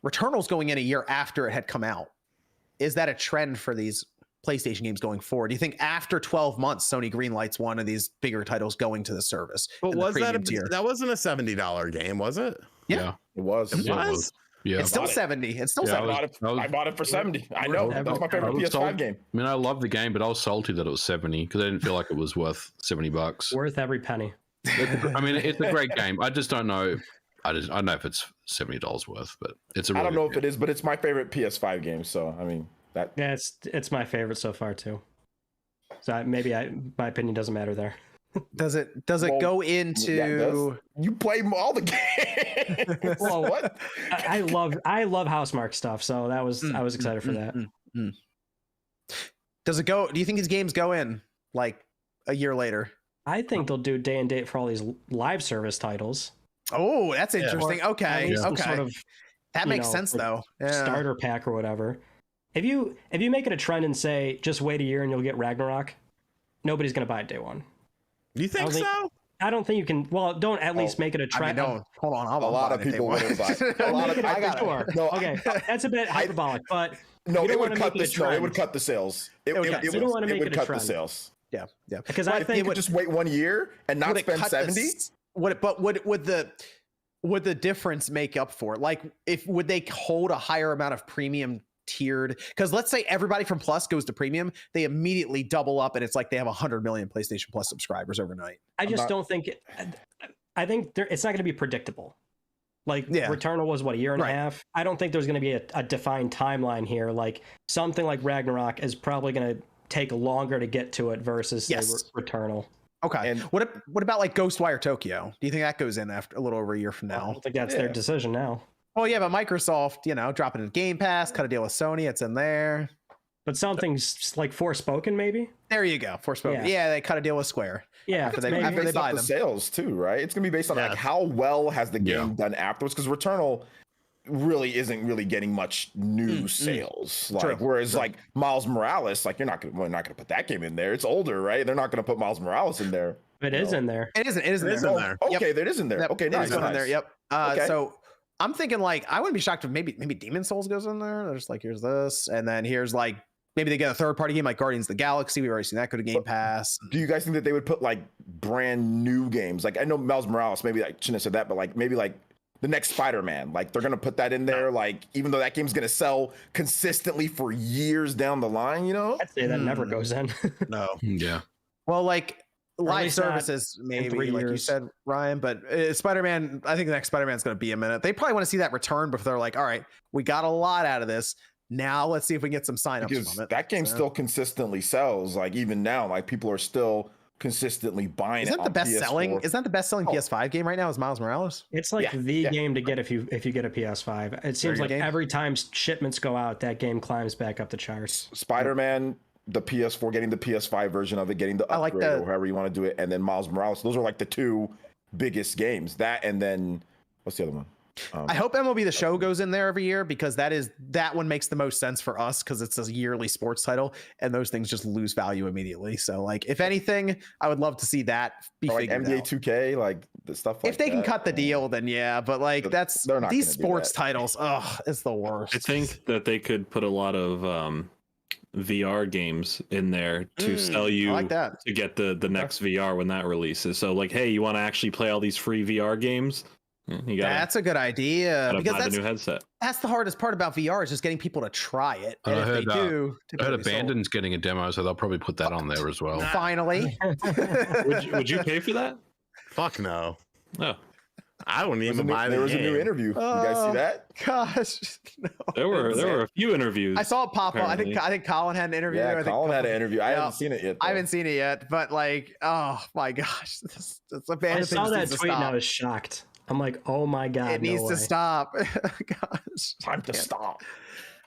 Returnal's going in a year after it had come out. Is that a trend for these PlayStation games going forward? Do you think after 12 months, Sony greenlights one of these bigger titles going to the service? But was that wasn't a $70 game, was it? Yeah. It was. It was? Yeah. It's still 70. It's still 70. I bought it for 70. I know. That's my favorite PS5 game. I mean, I love the game, but I was salty that it was 70 because I didn't feel like it was worth $70. Worth every penny. I mean, it's a great game. I just don't know. I don't know if it's $70 worth, but it's a really I don't know if good it is, but it's my favorite PS5 game. So I mean that. Yeah, it's my favorite so far too. So my opinion doesn't matter there. Does it go into? You play all the games. Well, what? I love Housemarque stuff, so I was excited for that. Does it go? Do you think these games go in like a year later? I think they'll do day and date for all these live service titles. Oh, that's interesting. Okay, Some okay, sort of, that makes sense like though. Starter pack or whatever. If you make it a trend and say just wait a year and you'll get Ragnarok, nobody's gonna buy it day one. You think so? I don't think you can. Well, don't at least make it a trend. I mean, hold on. A lot of people wouldn't buy it. A lot of I got sure. No, okay, that's a bit hyperbolic, but no, it would cut the it would cut the sales. It would cut the sales. Yeah. Because I think it would just wait 1 year and not spend 70. Would the difference make up for it? Like, would they hold a higher amount of premium tiered? Because let's say everybody from Plus goes to premium, they immediately double up, and it's like they have 100 million PlayStation Plus subscribers overnight. I don't think. I think it's not going to be predictable. Like Returnal was a year and a half. I don't think there's going to be a defined timeline here. Like something like Ragnarok is probably going to take longer to get to it versus say, Returnal. Okay. And what about like Ghostwire Tokyo? Do you think that goes in after a little over a year from now? I don't think that's their decision now. Well, yeah, but Microsoft, dropping in Game Pass, cut a deal with Sony, it's in there. But something's like Forspoken, maybe. There you go, Forspoken. Yeah, they cut a deal with Square. Yeah, after they buy them. The sales too, right? It's gonna be based on like how well has the game done afterwards. Because Returnal really isn't really getting much new sales. Like whereas like Miles Morales, like we're not gonna put that game in there. It's older, right? They're not gonna put Miles Morales in there. It is in there. It is in there. Okay, that is in there. Okay, nice. In there. Yep. So I'm thinking like I wouldn't be shocked if maybe Demon Souls goes in there. There's like here's this, and then here's like maybe they get a third party game like Guardians of the Galaxy. We've already seen that go to Game Pass. Do you guys think that they would put like brand new games? Like I know Miles Morales, maybe I shouldn't have said that, but like maybe like the next Spider-Man, like they're gonna put that in there. Like even though that game's gonna sell consistently for years down the line, I'd say that never goes in. No. Yeah. Well, like live services maybe like you said, Ryan, but Spider-Man, I think the next Spider-Man's going to be a minute. They probably want to see that return before they're like, all right, we got a lot out of this, now let's see if we can get some signups from it. That game still consistently sells, like even now, like people are still consistently buying Isn't that the best selling PS5 game right now is Miles Morales? It's like the game to get if you get a PS5. It seems like every time shipments go out, that game climbs back up the charts. Spider-Man, the PS4, getting the PS5 version of it, getting the upgrade or however you want to do it, and then Miles Morales. Those are like the two biggest games. That and then what's the other one? I hope MLB The Show goes in there every year because that one makes the most sense for us because it's a yearly sports title and those things just lose value immediately. So like if anything, I would love to see that be like NBA 2K, like the stuff. Like if they can cut the deal, then yeah. But like they're not these sports titles. It's the worst. I think that they could put a lot of VR games in there to sell you like that. To get the next VR when that releases. So like, hey, you want to actually play all these free VR games? That's a good idea because that's the new headset. That's the hardest part about VR is just getting people to try it. And I heard Abandon's getting a demo, so they'll probably put that on there as well. Finally. would you pay for that? Fuck no. Oh. I wouldn't even buy There was a new interview. You guys see that? Gosh, no. There were a few interviews. I saw it pop up. I think Colin had an interview. Yeah, Colin had an interview. I haven't seen it yet. I haven't seen it yet, but like, oh my gosh, it's a bad thing. I saw that tweet and I was shocked. I'm like, oh my god, it needs to stop. Gosh, time to stop.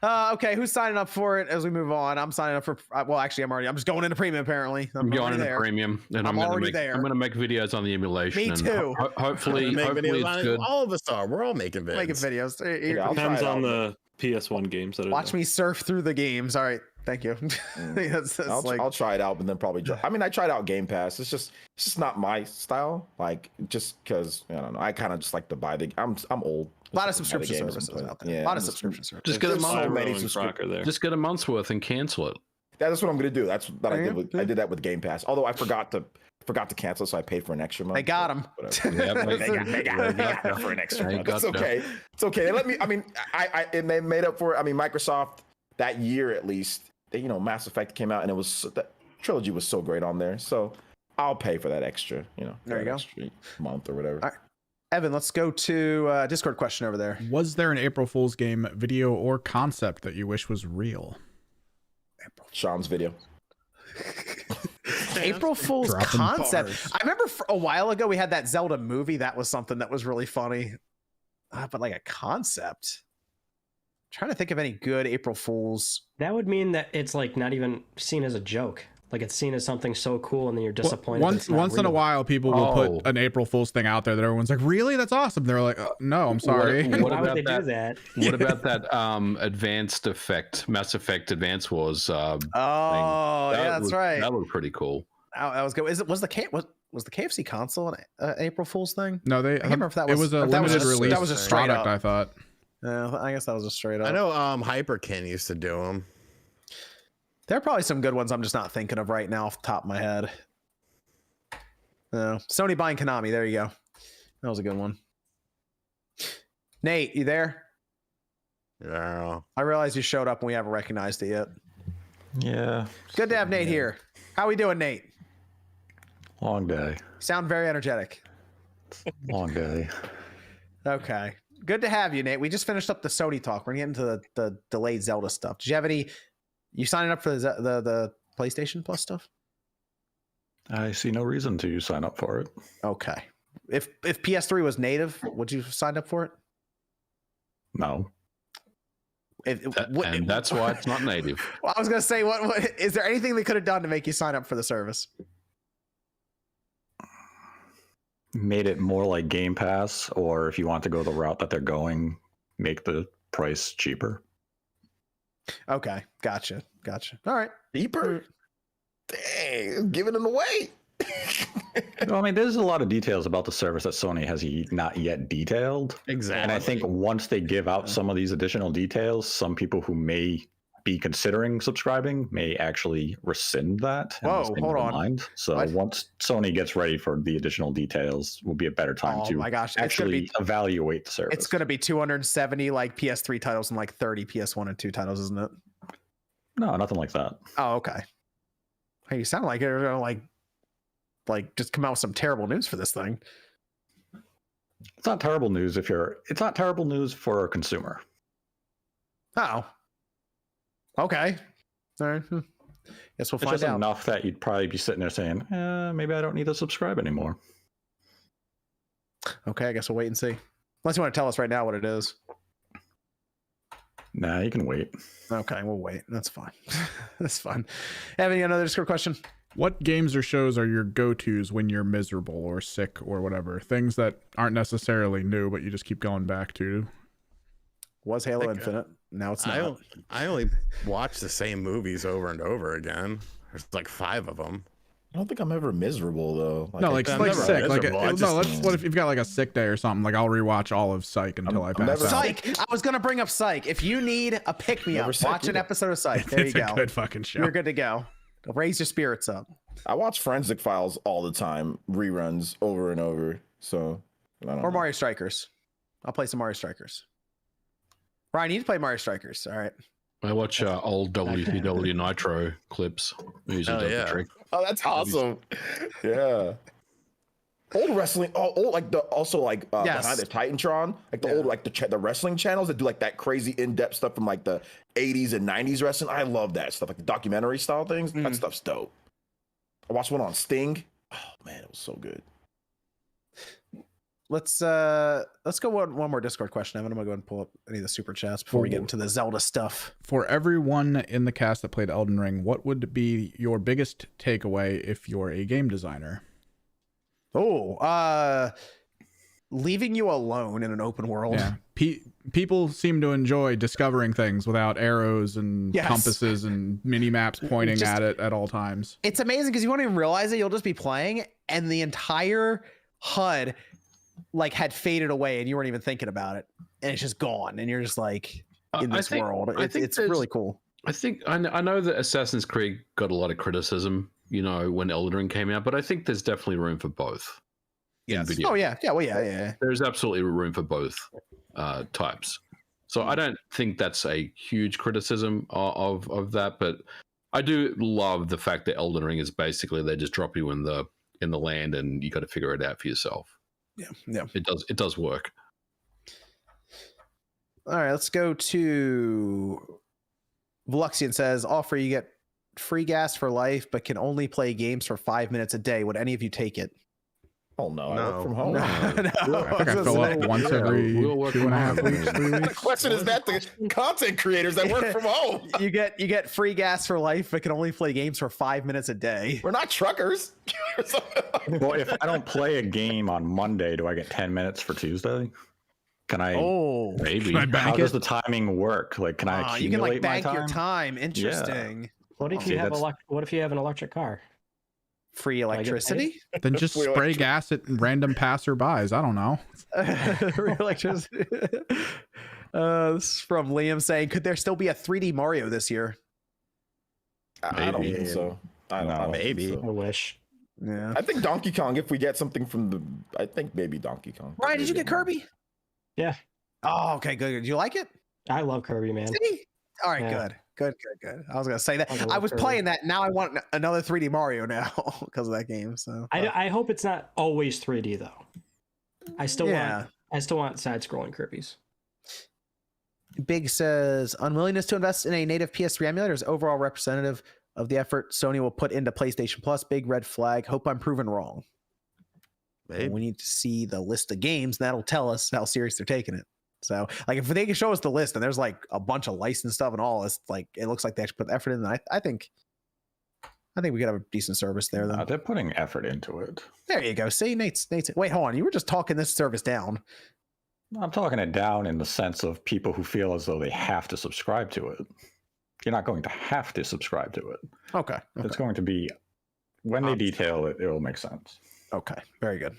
Okay, who's signing up for it as we move on? I'm signing up for. Well, actually, I'm just going into premium. Apparently, I'm going into premium, and I'm going to make videos on the emulation. Me too. And hopefully it's good. All of us are. We're all making videos. Depends on the PS1 games. Watch me surf through the games. All right, thank you. I'll try it out, but then probably. I mean, I tried out Game Pass. It's just not my style. Like just because I don't know. I kind of just like to buy the. I'm old. A lot of subscription services out there. Yeah, a lot of subscription services. Just get a month's worth and cancel it. That's what I'm gonna do. That's what I did. I did that with Game Pass. Although I forgot to cancel, so I paid for an extra month. They got him. They got for an extra month. It's okay. It's okay. They let me. I mean, and they made up for it. I mean, Microsoft that year at least. Mass Effect came out, and that trilogy was so great on there. So I'll pay for that extra. There you go. Month or whatever. All right. Evan, let's go to Discord question over there. Was there an April Fool's game video or concept that you wish was real? Sean's video. April Fool's Dropping concept. bars. I remember a while ago we had that Zelda movie. That was something that was really funny. But like a concept. I'm trying to think of any good April Fools. That would mean that it's like not even seen as a joke. Like it's seen as something so cool, and then you're disappointed. Once in a while, people will put an April Fool's thing out there that everyone's like, "Really? That's awesome." They're like, "No, I'm sorry." Why would they do that? What about that Advanced Effect, Mass Effect Advance Wars? Yeah, that's right. That was pretty cool. That was good. Was the KFC console an April Fool's thing? No, they. I can't remember if that it was was a limited release. That was a straight product, up. I thought. Yeah, I guess that was a straight up. I know Hyperkin used to do them. There are probably some good ones I'm just not thinking of right now off the top of my head. Sony buying Konami. There you go. That was a good one. Nate, you there? Yeah. I realize you showed up and we haven't recognized it yet. Yeah. Good to have Nate here. How we doing, Nate? Long day. Sound very energetic. Long day. Okay. Good to have you, Nate. We just finished up the Sony talk. We're getting into the delayed Zelda stuff. Did you have any... You signing up for the PlayStation Plus stuff? I see no reason to sign up for it. Okay. If PS3 was native, would you sign up for it? No. And that's why it's not native. Well, I was going to say, what is there anything they could have done to make you sign up for the service? Made it more like Game Pass, or if you want to go the route that they're going, make the price cheaper. Okay, gotcha. All right, Cheaper? Dang, giving it away. Well, I mean, there's a lot of details about the service that Sony has not yet detailed. Exactly. And I think once they give out some of these additional details, some people who may be considering subscribing may actually rescind that. Whoa, hold on. Mind. So What? once Sony gets ready for the additional details, will be a better time to my gosh, actually evaluate the service. it's going to be 270 like PS3 titles and like 30 PS1 and 2 titles, isn't it? No, nothing like that. Oh, okay. Hey, you sound like you're gonna like just come out with some terrible news for this thing. It's not terrible news it's not terrible news for a consumer. Oh. Okay. All right. Guess we'll It's find just out. enough that you'd probably be sitting there saying, maybe I don't need to subscribe anymore. Okay, I guess we'll wait and see. Unless you want to tell us right now what it is. Nah, you can wait. Okay, we'll wait. That's fine. That's fine. Evan, you got another Discord question? What games or shows are your go-tos when you're miserable or sick or whatever? Things that aren't necessarily new, but you just keep going back to. Was Halo Infinite? Now it's not. I only watch the same movies over and over again. There's like 5 of them. I don't think I'm ever miserable though. No, like I'm never sick. Like miserable. what if you've got like a sick day or something? Like I'll rewatch all of Psych until I pass out. Psych. I was gonna bring up Psych. If you need a pick me up, Never Psych watch an either. episode of Psych. There It's you a go. good fucking show. You're good to go. Raise your spirits up. I watch Forensic Files all the time, reruns over and over. So I don't Or know. Mario Strikers. I'll play some Mario Strikers. Ryan, you need to play Mario Strikers. All right. I watch old WCW Nitro clips. Usually does the trick. Oh, that's awesome. Yeah. Old wrestling, old like the also like Yes. behind the Titantron, like the old like the wrestling channels that do like that crazy in-depth stuff from like the 80s and 90s wrestling. I love that stuff, like the documentary style things. That stuff's dope. I watched one on Sting. Oh man, it was so good. Let's go one more Discord question. I'm gonna go ahead and pull up any of the super chats before we get into the Zelda stuff. For everyone in the cast that played Elden Ring, what would be your biggest takeaway if you're a game designer? Leaving you alone in an open world. Yeah. People seem to enjoy discovering things without arrows and compasses and mini maps pointing at it at all times. It's amazing because you won't even realize it. You'll just be playing and the entire HUD like had faded away and you weren't even thinking about it. And it's just gone. And you're just like in this world. It's really cool. I think I know that Assassin's Creed got a lot of criticism, you know, when Elden Ring came out, but I think there's definitely room for both. Yes. Oh yeah. Yeah. Well, yeah. There's absolutely room for both types. So I don't think that's a huge criticism of that, but I do love the fact that Elden Ring is basically they just drop you in the land and you got to figure it out for yourself. Yeah. It does work. All right, let's go to Veluxian says, offer you get free gas for life, but can only play games for 5 minutes a day. Would any of you take it? Oh no, I No. work from home. No. I think I fill up once every we'll work 2.5 from weeks, home. 3 The weeks. question is that the content creators that work from home. You get free gas for life, but can only play games for 5 minutes a day. We're not truckers. Well, if I don't play a game on Monday, do I get 10 minutes for Tuesday? Can I? Oh, Maybe. Can I bank How it? does the timing work? Like, can I you can like accumulate my bank time? your time. Interesting. What if See, you have that's- what if you have an electric car? Free electricity. Then just Free spray gas at random passerbys. I don't know. Free electricity. This is from Liam saying, could there still be a 3D Mario this year? I don't Maybe. think so. I don't think Maybe. so. I wish. Yeah. I think Donkey Kong. If we get something from the, I think maybe Donkey Kong. Ryan, did you get Kirby? Yeah. Oh, okay, good. Did you like it? I love Kirby, man. Did he? All right, Yeah. good. I was gonna say that. I love I was Kirby. playing that. Now I want another 3D Mario now because of that game. So I hope it's not always 3D though. I still Yeah. want side-scrolling Kirby's. Big says unwillingness to invest in a native PS3 emulator is overall representative of the effort Sony will put into PlayStation Plus. Big red flag. Hope I'm proven wrong. Maybe. We need to see the list of games. That'll tell us how serious they're taking it. So, like, if they can show us the list and there's like a bunch of licensed stuff and all, it's like it looks like they actually put effort in. I think we could have a decent service there. Then They're putting effort into it. there you go. See, Nate's. Wait, hold on. You were just talking this service down. I'm talking it down in the sense of people who feel as though they have to subscribe to it. You're not going to have to subscribe to it. Okay. It's going to be, when they detail it, it will make sense. Okay. Very good.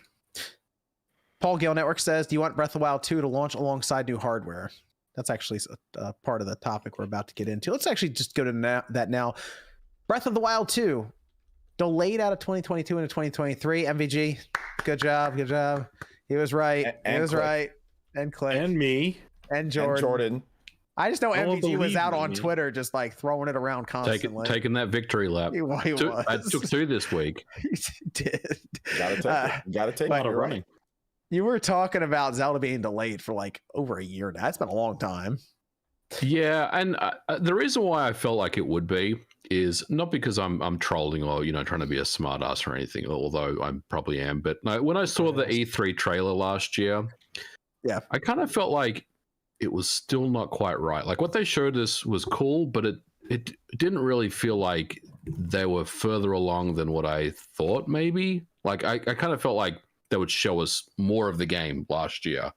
Paul Gale Network says, do you want Breath of the Wild 2 to launch alongside new hardware? That's actually a part of the topic we're about to get into. Let's actually just go to that now. Breath of the Wild 2, delayed out of 2022 into 2023. MVG, good job. He was right. And Click. Right. And Click. And me. And Jordan. And Jordan. I just know No one MVG was believed out in on me. Twitter just like throwing it around constantly. Taking that victory lap. He was. I took 2 this week. He did. Gotta take it. Gotta take A lot it. of You're running. You were talking about Zelda being delayed for like over a year now. It's been a long time. Yeah, and the reason why I felt like it would be is not because I'm trolling or trying to be a smartass or anything, although I probably am. But no, when I saw the E3 trailer last year, yeah, I kind of felt like it was still not quite right. Like what they showed us was cool, but it didn't really feel like they were further along than what I thought. Maybe like I kind of felt like they would show us more of the game last year.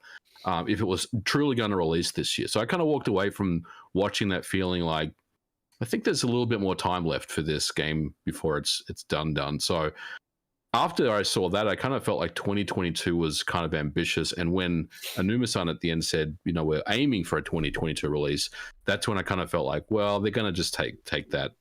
If it was truly going to release this year. So I kind of walked away from watching that feeling like, I think there's a little bit more time left for this game before it's done. So after I saw that, I kind of felt like 2022 was kind of ambitious. And when Anuma-san at the end said, we're aiming for a 2022 release, that's when I kind of felt like, well, they're going to just take that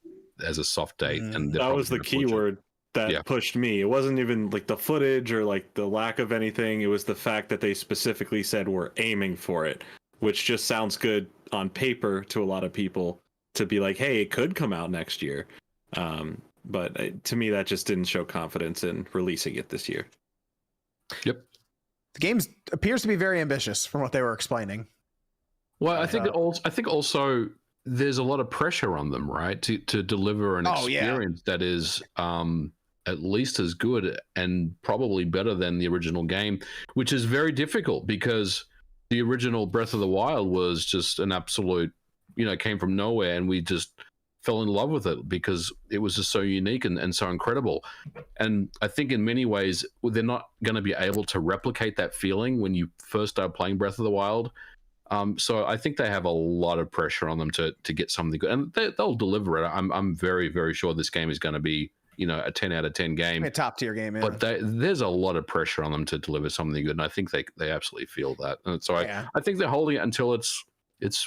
as a soft date. And That was the key word that pushed me. It wasn't even like the footage or like the lack of anything. It was the fact that they specifically said we're aiming for it, which just sounds good on paper to a lot of people to be like, hey, it could come out next year. But to me, that just didn't show confidence in releasing it this year. Yep. The game appears to be very ambitious from what they were explaining. Well, I think also there's a lot of pressure on them, right, to deliver an experience that is at least as good and probably better than the original game, which is very difficult because the original Breath of the Wild was just an absolute, came from nowhere, and we just fell in love with it because it was just so unique and so incredible. And I think in many ways, they're not going to be able to replicate that feeling when you first start playing Breath of the Wild. So I think they have a lot of pressure on them to get something good, and they'll deliver it. I'm very, very sure this game is going to be, a 10 out of 10 game, a top tier game. Yeah. But there's a lot of pressure on them to deliver something good, and I think they absolutely feel that. And so I think they're holding it until it's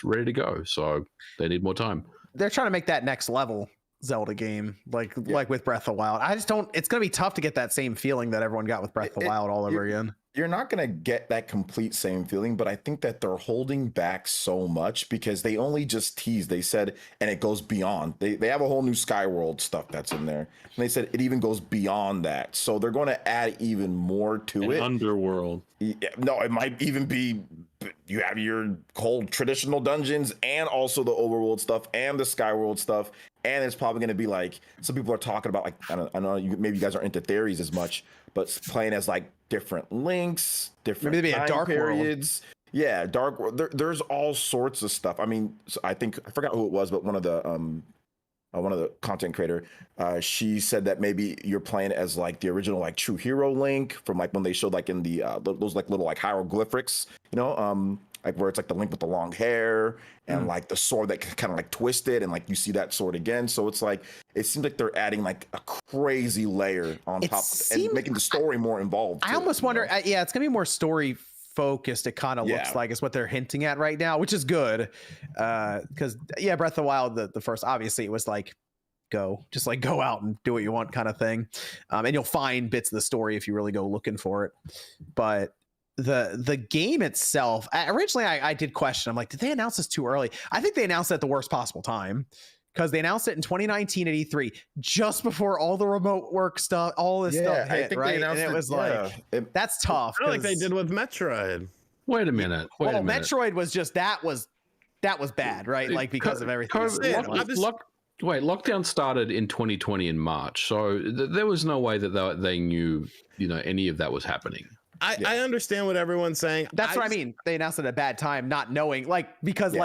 ready to go. So they need more time. They're trying to make that next level Zelda game, like with Breath of the Wild. I just don't. It's gonna be tough to get that same feeling that everyone got with Breath of the Wild all over again. You're not going to get that complete same feeling, but I think that they're holding back so much because they only just teased. They said, and it goes beyond. They have a whole new Skyworld stuff that's in there. And they said it even goes beyond that. So they're going to add even more to it. Underworld. Yeah, no, it might even be you have your cold traditional dungeons and also the overworld stuff and the Skyworld stuff. And it's probably going to be like, some people are talking about, like, I know maybe you guys aren't into theories as much, but playing as like different links, different maybe time a dark periods. World. Yeah, dark world. There's all sorts of stuff. I mean, so I forgot who it was, but one of the content creator, she said that maybe you're playing as like the original like True Hero Link from like when they showed like in the those like little like hieroglyphics, you know, like where it's like the Link with the long hair and like the sword that kind of like twisted and like you see that sword again. So it's like it seems like they're adding like a crazy layer on top and making the story more involved. I almost wonder, yeah, it's gonna be more story focused. It kind of looks like is what they're hinting at right now, which is good. Because Breath of the Wild, the first, obviously it was like go out and do what you want kind of thing, and you'll find bits of the story if you really go looking for it. But the game itself, originally I did question, I'm like, did they announce this too early? I think they announced it at the worst possible time, because they announced it in 2019 at E3, just before all the remote work stuff, all this stuff hit, right? And it was that's tough. Like they did with Metroid. Wait a minute. Metroid was just that was bad, right? Like because of everything. Lockdown started in 2020 in March, so there was no way that they knew, any of that was happening. I understand what everyone's saying. That's what I mean. They announced it at a bad time, not knowing, because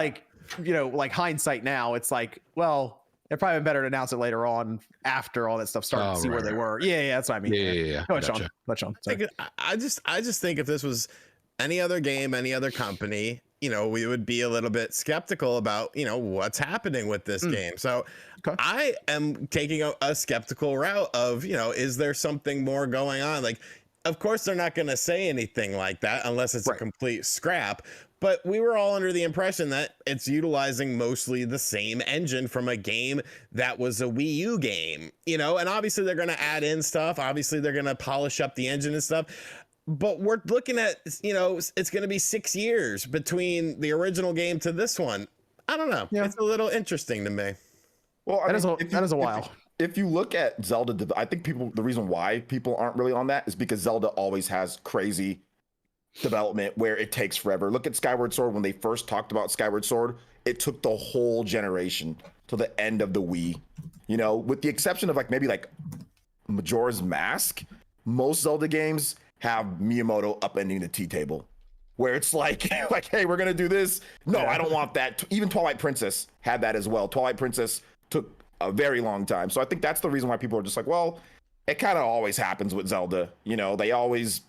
hindsight now, it's like, well, it probably been better to announce it later on after all that stuff started to see where they were. Yeah, that's what I mean. Yeah. Go ahead, Sean. I just think if this was any other game, any other company, we would be a little bit skeptical about, what's happening with this game. So I am taking a skeptical route of, is there something more going on? Like, of course, they're not going to say anything like that unless it's a complete scrap. But we were all under the impression that it's utilizing mostly the same engine from a game that was a Wii U game, and obviously they're going to add in stuff. Obviously, they're going to polish up the engine and stuff. But we're looking at, it's going to be 6 years between the original game to this one. I don't know. Yeah. It's a little interesting to me. Well, that is a while. If you look at Zelda, I think the reason why people aren't really on that is because Zelda always has crazy development where it takes forever. Look at Skyward Sword. When they first talked about Skyward Sword, it took the whole generation to the end of the Wii. With the exception of maybe Majora's Mask, most Zelda games have Miyamoto upending the tea table, where it's like, hey, we're gonna do this. No, I don't want that. Even Twilight Princess had that as well. Twilight Princess took a very long time. So I think that's the reason why people are just like, well, it kind of always happens with Zelda. They always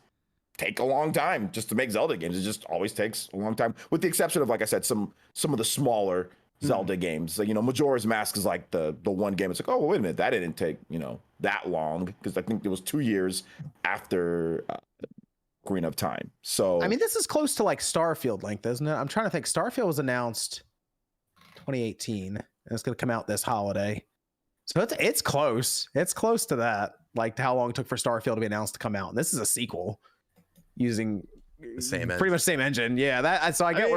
take a long time just to make Zelda games. It just always takes a long time, with the exception of, like I said, some of the smaller Zelda games. So, Majora's Mask is like the one game. It's like, oh, well, wait a minute, that didn't take that long, because I think it was 2 years after Ocarina of Time. So I mean, this is close to like Starfield length, isn't it? I'm trying to think. Starfield was announced 2018, and it's going to come out this holiday. So it's close. It's close to that, like how long it took for Starfield to be announced to come out. And this is a sequel using pretty much same engine. Yeah, so I get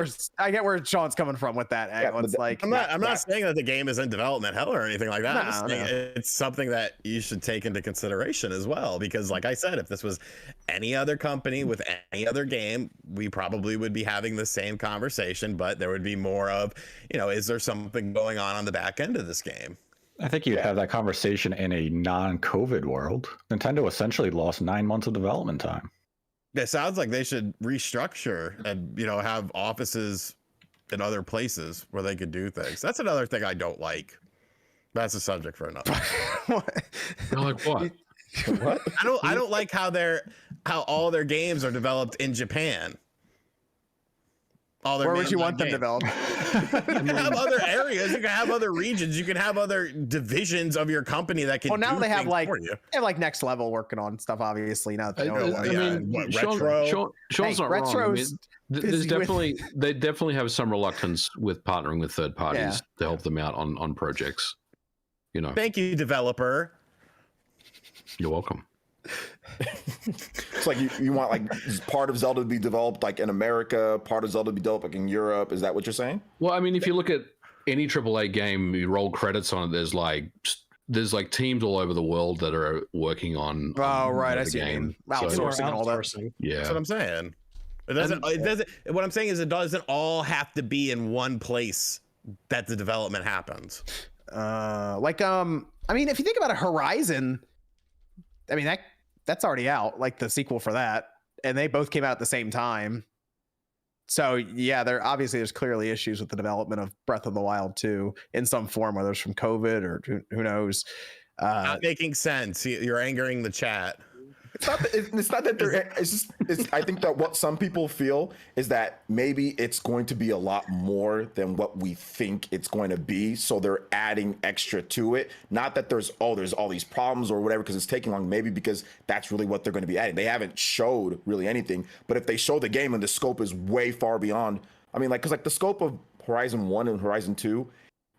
where Sean's coming from with that angle. It's like I'm not saying that the game is in development hell or anything like that. I'm just saying it's something that you should take into consideration as well, because like I said, if this was any other company with any other game, we probably would be having the same conversation, but there would be more of, is there something going on the back end of this game? I think you'd have that conversation in a non-COVID world. Nintendo essentially lost 9 months of development time. It sounds like they should restructure and, have offices in other places where they could do things. That's another thing I don't like. That's a subject for another. Like what? What? I don't like how all their games are developed in Japan. Where would you want them developed? You can have other areas. You can have other regions. You can have other divisions of your company that can. Well, now do they have things like Next Level working on stuff. Obviously, now that Sean's not wrong. There's they definitely have some reluctance with partnering with third parties to help them out on projects. You know. Thank you, developer. You're welcome. It's like you want like part of Zelda to be developed like in America, part of Zelda to be developed like in Europe. Is that what you're saying? Well, I mean, if you look at any AAA game, you roll credits on it. There's like teams all over the world that are working on. Oh, right, I see. Game. Outsourcing and all that. Yeah, That's what I'm saying. It doesn't. What I'm saying is, it doesn't all have to be in one place that the development happens. I mean, if you think about a Horizon, I mean that's already out, like the sequel for that, and they both came out at the same time. So yeah, there's clearly issues with the development of Breath of the Wild 2 in some form, whether it's from COVID or who knows. Not making sense. You're angering the chat. It's not that they're. I think that what some people feel is that maybe it's going to be a lot more than what we think it's going to be. So they're adding extra to it. Not that there's all these problems or whatever because it's taking long. Maybe because that's really what they're going to be adding. They haven't showed really anything. But if they show the game and the scope is way far beyond. I mean, because the scope of Horizon 1 and Horizon 2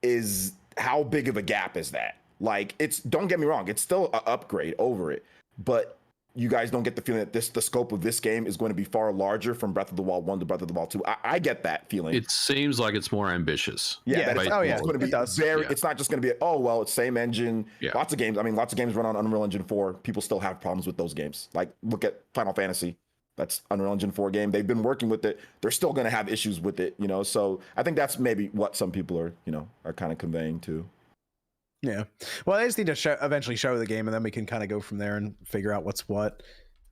is how big of a gap is that? Like, don't get me wrong, it's still an upgrade over it, but you guys don't get the feeling that the scope of this game is going to be far larger from Breath of the Wild 1 to Breath of the Wild 2. I get that feeling. It seems like it's more ambitious. Yeah. It's going to be very. It's not just going to be it's same engine. Yeah. Lots of games. I mean, lots of games run on Unreal Engine 4. People still have problems with those games. Like look at Final Fantasy. That's Unreal Engine 4 game. They've been working with it. They're still going to have issues with it. So I think that's maybe what some people are kind of conveying too. Yeah. Well, they just need to eventually show the game, and then we can kind of go from there and figure out what's what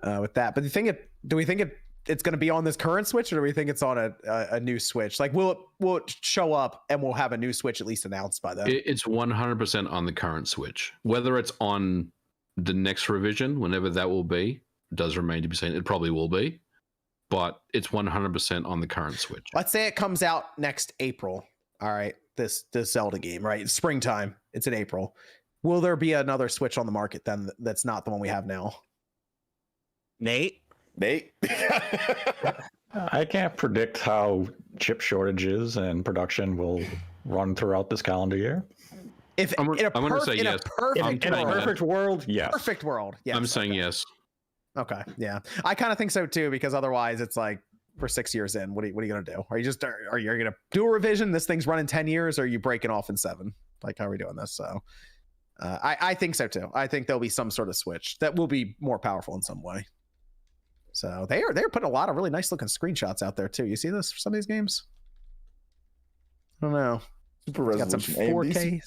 with that. But do we think it's going to be on this current Switch, or do we think it's on a new Switch? Like, will it show up and we'll have a new Switch at least announced by then? It's 100% on the current Switch. Whether it's on the next revision, whenever that will be, does remain to be seen. It probably will be, but it's 100% on the current Switch. Let's say it comes out next April. All right. This Zelda game, right? It's springtime. It's in April. Will there be another Switch on the market then that's not the one we have now? Nate? I can't predict how chip shortages and production will run throughout this calendar year. I'm going to say yes. In a perfect world, yes. Perfect world, yes. I'm saying yes. Okay, yeah. I kind of think so too, because otherwise it's like, we're 6 years in. What are you going to do? Are you going to do a revision? This thing's running 10 years, or are you breaking off in 7? Like, how are we doing this? So I think so too. I think there'll be some sort of Switch that will be more powerful in some way. So they're putting a lot of really nice looking screenshots out there too. You see this for some of these games? I don't know. Super resolution. Got some 4K.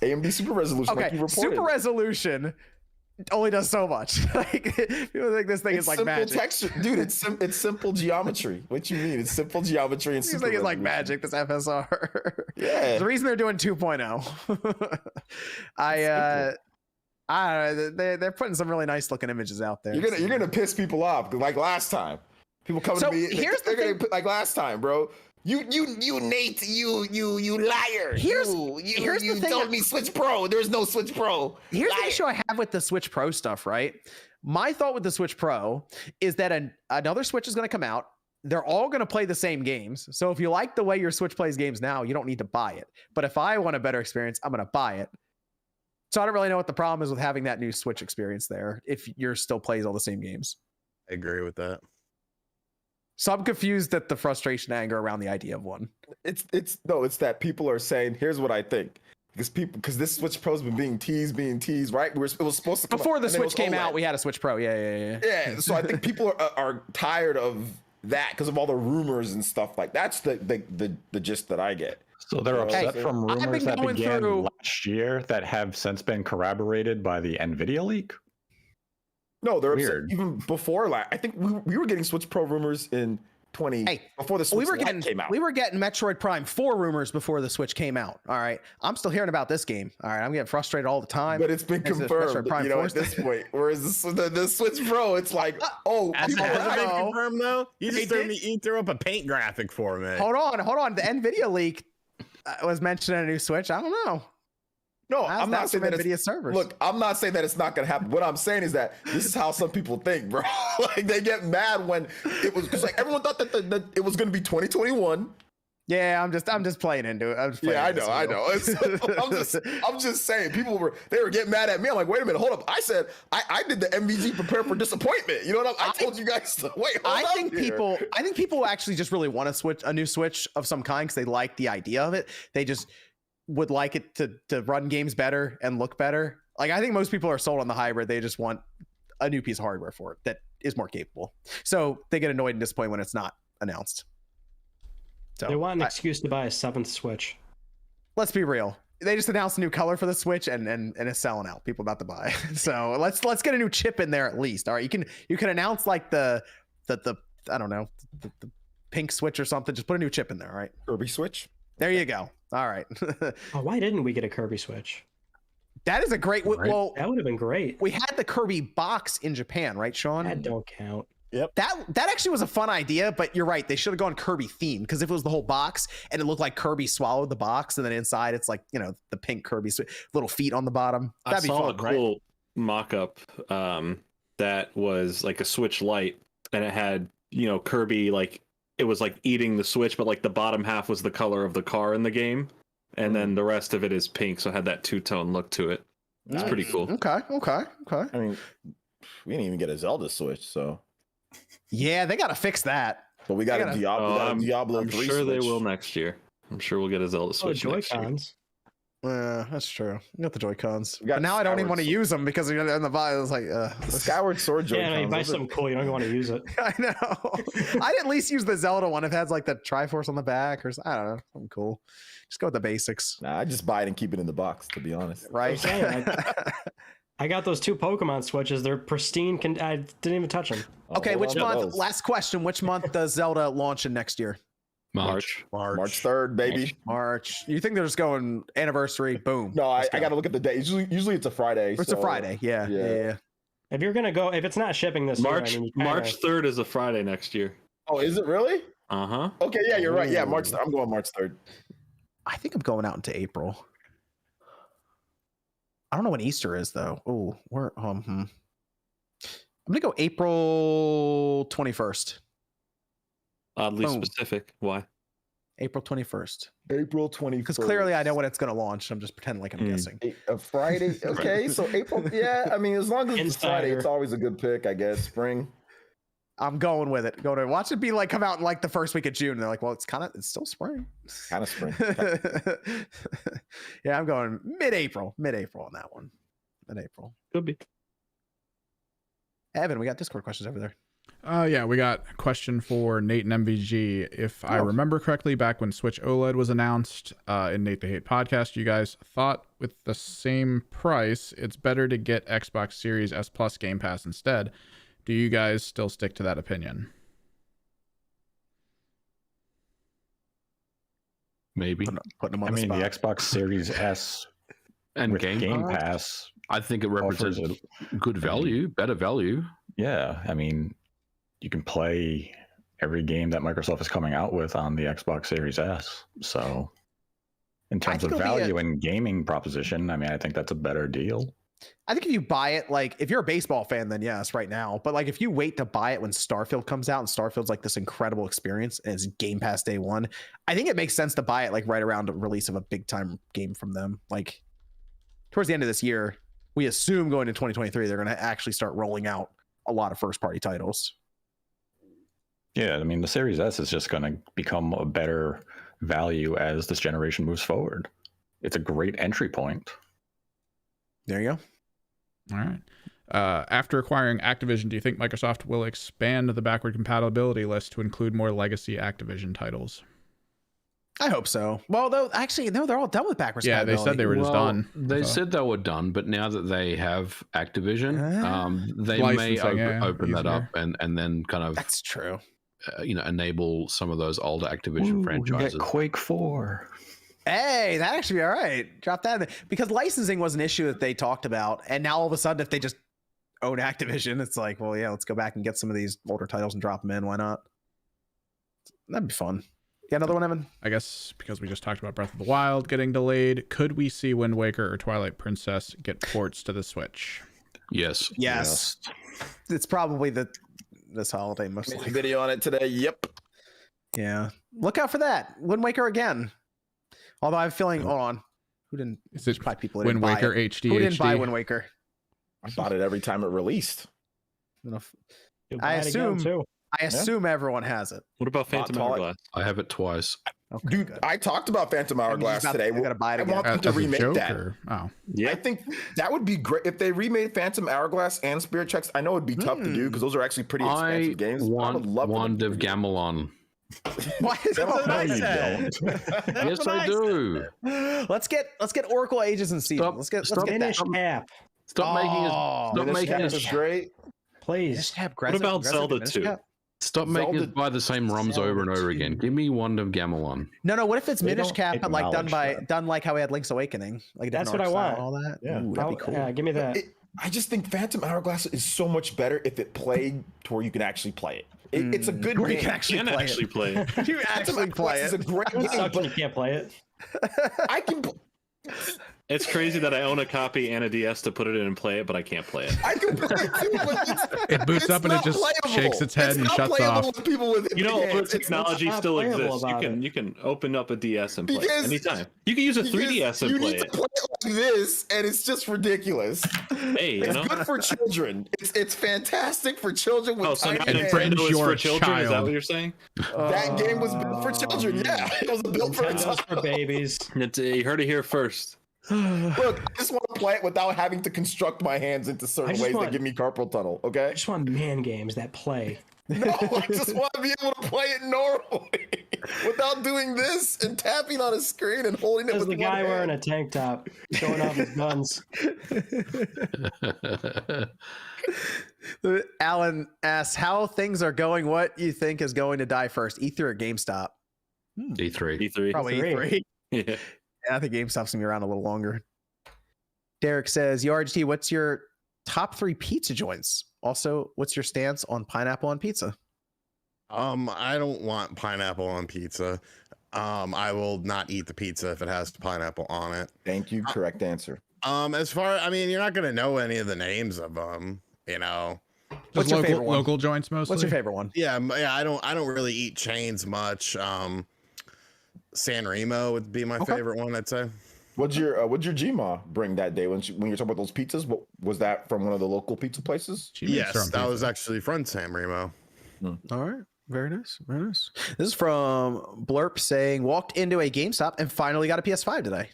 AMD super resolution. Okay, like super resolution only does so much. Like, people think this thing is like simple magic. Texture. Dude, it's simple geometry. What you mean? It's simple geometry and This super thing is like resolution. magic, this FSR. Yeah. The reason they're doing 2.0. I don't know. They're putting some really nice looking images out there. You're gonna piss people off like last time. People come to me. Here's the thing. Like last time, bro. You Nate, you liar. Here's the thing. Told me Switch Pro. There's no Switch Pro. Here's liar. the issue I have with the Switch Pro stuff, right? My thought with the Switch Pro is that another Switch is going to come out. They're all going to play the same games. So if you like the way your Switch plays games now, you don't need to buy it. But if I want a better experience, I'm going to buy it. So I don't really know what the problem is with having that new Switch experience there if you're still plays all the same games. I agree with that. So I'm confused at the frustration, anger around the idea of one. It's that people are saying, here's what I think. Because this Switch Pro's been being teased, right? It was supposed to come before out, the Switch came OLED. out. We had a Switch Pro. Yeah. Yeah. So I think people are tired of that because of all the rumors and stuff like that's the gist that I get. So they're upset from rumors that began last year that have since been corroborated by the NVIDIA leak. No, they're upset even before. I think we were getting Switch Pro rumors in before the Switch came out. We were getting Metroid Prime 4 rumors before the Switch came out. All right, I'm still hearing about this game. All right, I'm getting frustrated all the time. But it's been confirmed, at this point. Whereas the Switch Pro, it's like, Has it been confirmed though? You threw up a paint graphic for me. Hold on. The NVIDIA leak was mentioning a new Switch. I don't know. No, I'm not saying that NVIDIA servers. Look, I'm not saying that it's not going to happen. What I'm saying is that this is how some people think, bro. Like they get mad when it was because like everyone thought that it was going to be 2021. Yeah, I'm just playing into it. I know. I'm just saying, they were getting mad at me. I'm like, wait a minute, hold up. I said I did the MVG prepare for disappointment. You know what I told you guys to wait. I think people actually just really want a new Switch of some kind because they like the idea of it. They just would like it to run games better and look better. Like I think most people are sold on the hybrid. They just want a new piece of hardware for it that is more capable. So they get annoyed and disappointed when it's not announced. So they want an excuse to buy a 7th Switch. Let's be real. They just announced a new color for the Switch and it's selling out. People about to buy. So let's get a new chip in there at least. All right. You can announce like the I don't know, the pink Switch or something. Just put a new chip in there. All right. Kirby Switch. There you go. All right. Why didn't we get a Kirby Switch? That is a great. Well, that would have been great. We had the Kirby box in Japan, right, Sean? That don't count. Yep. That actually was a fun idea, but you're right. They should have gone Kirby theme because if it was the whole box and it looked like Kirby swallowed the box and then inside it's like, you know, the pink Kirby little feet on the bottom. That'd be fun, a cool mock-up that was like a Switch Lite and it had, you know, Kirby like it was like eating the Switch, but like the bottom half was the color of the car in the game, and then the rest of it is pink, so it had that two-tone look to it. It's pretty cool. Okay. I mean, we didn't even get a Zelda Switch, so. Yeah, they got to fix that. But we got a Diablo 3 sure Switch. they will next year. I'm sure we'll get a Zelda Switch next year. Joy-Cons. That's true. You got the Joy-Cons. But now I don't even want to use them because in the vibe it's like the Skyward Sword Joy-Cons. Yeah, no, you buy something cool, you don't even want to use it. I know. I'd at least use the Zelda one. It has like the Triforce on the back or I don't know, something cool. Just go with the basics. Nah, I just buy it and keep it in the box, to be honest. Right. I got those 2 Pokemon Switches. They're pristine. I didn't even touch them. Okay, which month? Last question. Which month does Zelda launch in next year? March 3rd, baby. March. You think they're just going anniversary? Boom. No, I got to look at the date. Usually it's a Friday. It's a Friday. Yeah. If you're gonna go, if it's not shipping this year, March 3rd is a Friday next year. Oh, is it really? Okay, yeah, you're right. Yeah, March. I'm going March 3rd. I think I'm going out into April. I don't know when Easter is though. Oh, we're I'm gonna go April 21st. Oddly specific. Why? April 21st. April 21st. Because clearly I know when it's gonna launch. I'm just pretending like I'm guessing. A Friday. Okay, so April. Yeah, I mean, as long as it's Friday, it's always a good pick, I guess. Spring. I'm going with it. Go to watch it be like come out in like the first week of June. And they're like, well, it's still spring. Kind of spring. Yeah, I'm going mid-April on that one. Mid-April. Could be. Evan, we got Discord questions over there. Yeah, we got a question for Nate and MVG. If I remember correctly, back when Switch OLED was announced in Nate the Hate podcast, you guys thought with the same price, it's better to get Xbox Series S Plus Game Pass instead. Do you guys still stick to that opinion? Maybe. Putting them on the Xbox Series S and with Game Pass, I think it represents good value, better value. Yeah, I mean, you can play every game that Microsoft is coming out with on the Xbox Series S. So, in terms of value and gaming proposition, I mean, I think that's a better deal. I think if you buy it, like if you're a baseball fan, then yes, right now. But like if you wait to buy it when Starfield comes out and Starfield's like this incredible experience and it's Game Pass day one, I think it makes sense to buy it like right around the release of a big time game from them. Like towards the end of this year, we assume going to 2023, they're going to actually start rolling out a lot of first party titles. Yeah, I mean, the Series S is just going to become a better value as this generation moves forward. It's a great entry point. There you go. All right. After acquiring Activision, do you think Microsoft will expand the backward compatibility list to include more legacy Activision titles? I hope so. Well, though, actually, no, they're all done with backwards compatibility. Yeah, they said they were just done. They said they were done, but now that they have Activision, they may open that up and then kind of... That's true. Enable some of those older Activision franchises. Get Quake 4. Hey, that'd actually be all right. Drop that in there. Because licensing was an issue that they talked about. And now all of a sudden, if they just own Activision, it's like, well, yeah, let's go back and get some of these older titles and drop them in. Why not? That'd be fun. Yeah, another one, Evan? I guess because we just talked about Breath of the Wild getting delayed, could we see Wind Waker or Twilight Princess get ports to the Switch? Yes. It's probably this holiday, most likely. Video on it today. Yep. Yeah. look out for that. Wind Waker again. Although I'm feeling, hold on. Who didn't? Is it probably people Wind Waker HD? Who didn't buy Wind Waker? I bought it every time it released. I assume everyone has it. What about Phantom Hourglass? I have it twice. Okay, Dude, good. I talked about Phantom Hourglass today. I gotta buy it again. I want them to As a remake joke, that. Oh, Yeah. I think that would be great if they remade Phantom Hourglass and Spirit Tracks. I know it'd be tough to do because those are actually pretty expensive games. I would want love Wand of Gamelon. Why is it That's what I you said. Yes, I do. Let's get Oracle Ages and Seasons. Let's get that. Finish cap, Stop making This is great. please. What about Zelda 2? Stop making Zelda- us buy the same ROMs over and over again. Give me Wand of Gamelon. No. What if it's They Minish don't Cap, but like done acknowledge done like how we had Link's Awakening? Like That's different what I art style want. and all that. Yeah. Ooh, that'd be cool. Yeah, give me that. I just think Phantom Hourglass is so much better if it played to where you can actually play it. It's a good Where you game. can actually play it. play it. You Phantom actually play Hourglass is a it. great It game, sucks when but you can't play it. I can. It's crazy that I own a copy and a DS to put it in and play it, but I can't play it. I can play it too, but it boots it's up and it not just playable. shakes its head It's and not shuts playable off. with people with You know, hands. but It's technology not still playable exists. about You can open up a DS and play it Because- anytime. You can use a 3DS and you play need to it. play it like this, and it's just ridiculous. Hey, you It's know. good for children. It's fantastic for children with Oh, so now tiny hands. friend Nintendo is your for children? Is that child. what you're saying? That game was built for children. Yeah, it was built for a Nintendo's child. for babies. You heard it here first. Look, I just want to play it without having to construct my hands into certain just ways want- that give me carpal tunnel. I Okay? just want man games that play. No, I just want to be able to play it normally without doing this and tapping on a screen and holding it There's with the one guy wearing a hand. tank top, showing off his guns. Alan asks how things are going. What you think is going to die first, E3 or GameStop? E3. E3. Probably E3. E3. Yeah. I think GameStop's gonna be around a little longer. Derek says, "YRGT, what's your top 3 pizza joints? Also, what's your stance on pineapple on pizza?" I don't want pineapple on pizza. I will not eat the pizza if it has pineapple on it. Thank you. Correct answer. As far, I mean, you're not gonna know any of the names of them, you know. What's Just your favorite one? local joints mostly. What's your favorite one? Yeah, I don't really eat chains much. San Remo would be my favorite one, I'd say. What'd your Gma bring that day when you're talking about those pizzas? What was that from one of the local pizza places? She makes her Yes, own that pizza. was actually from San Remo. All right. Very nice. Very nice. This is from Blurp saying, walked into a GameStop and finally got a PS5 today.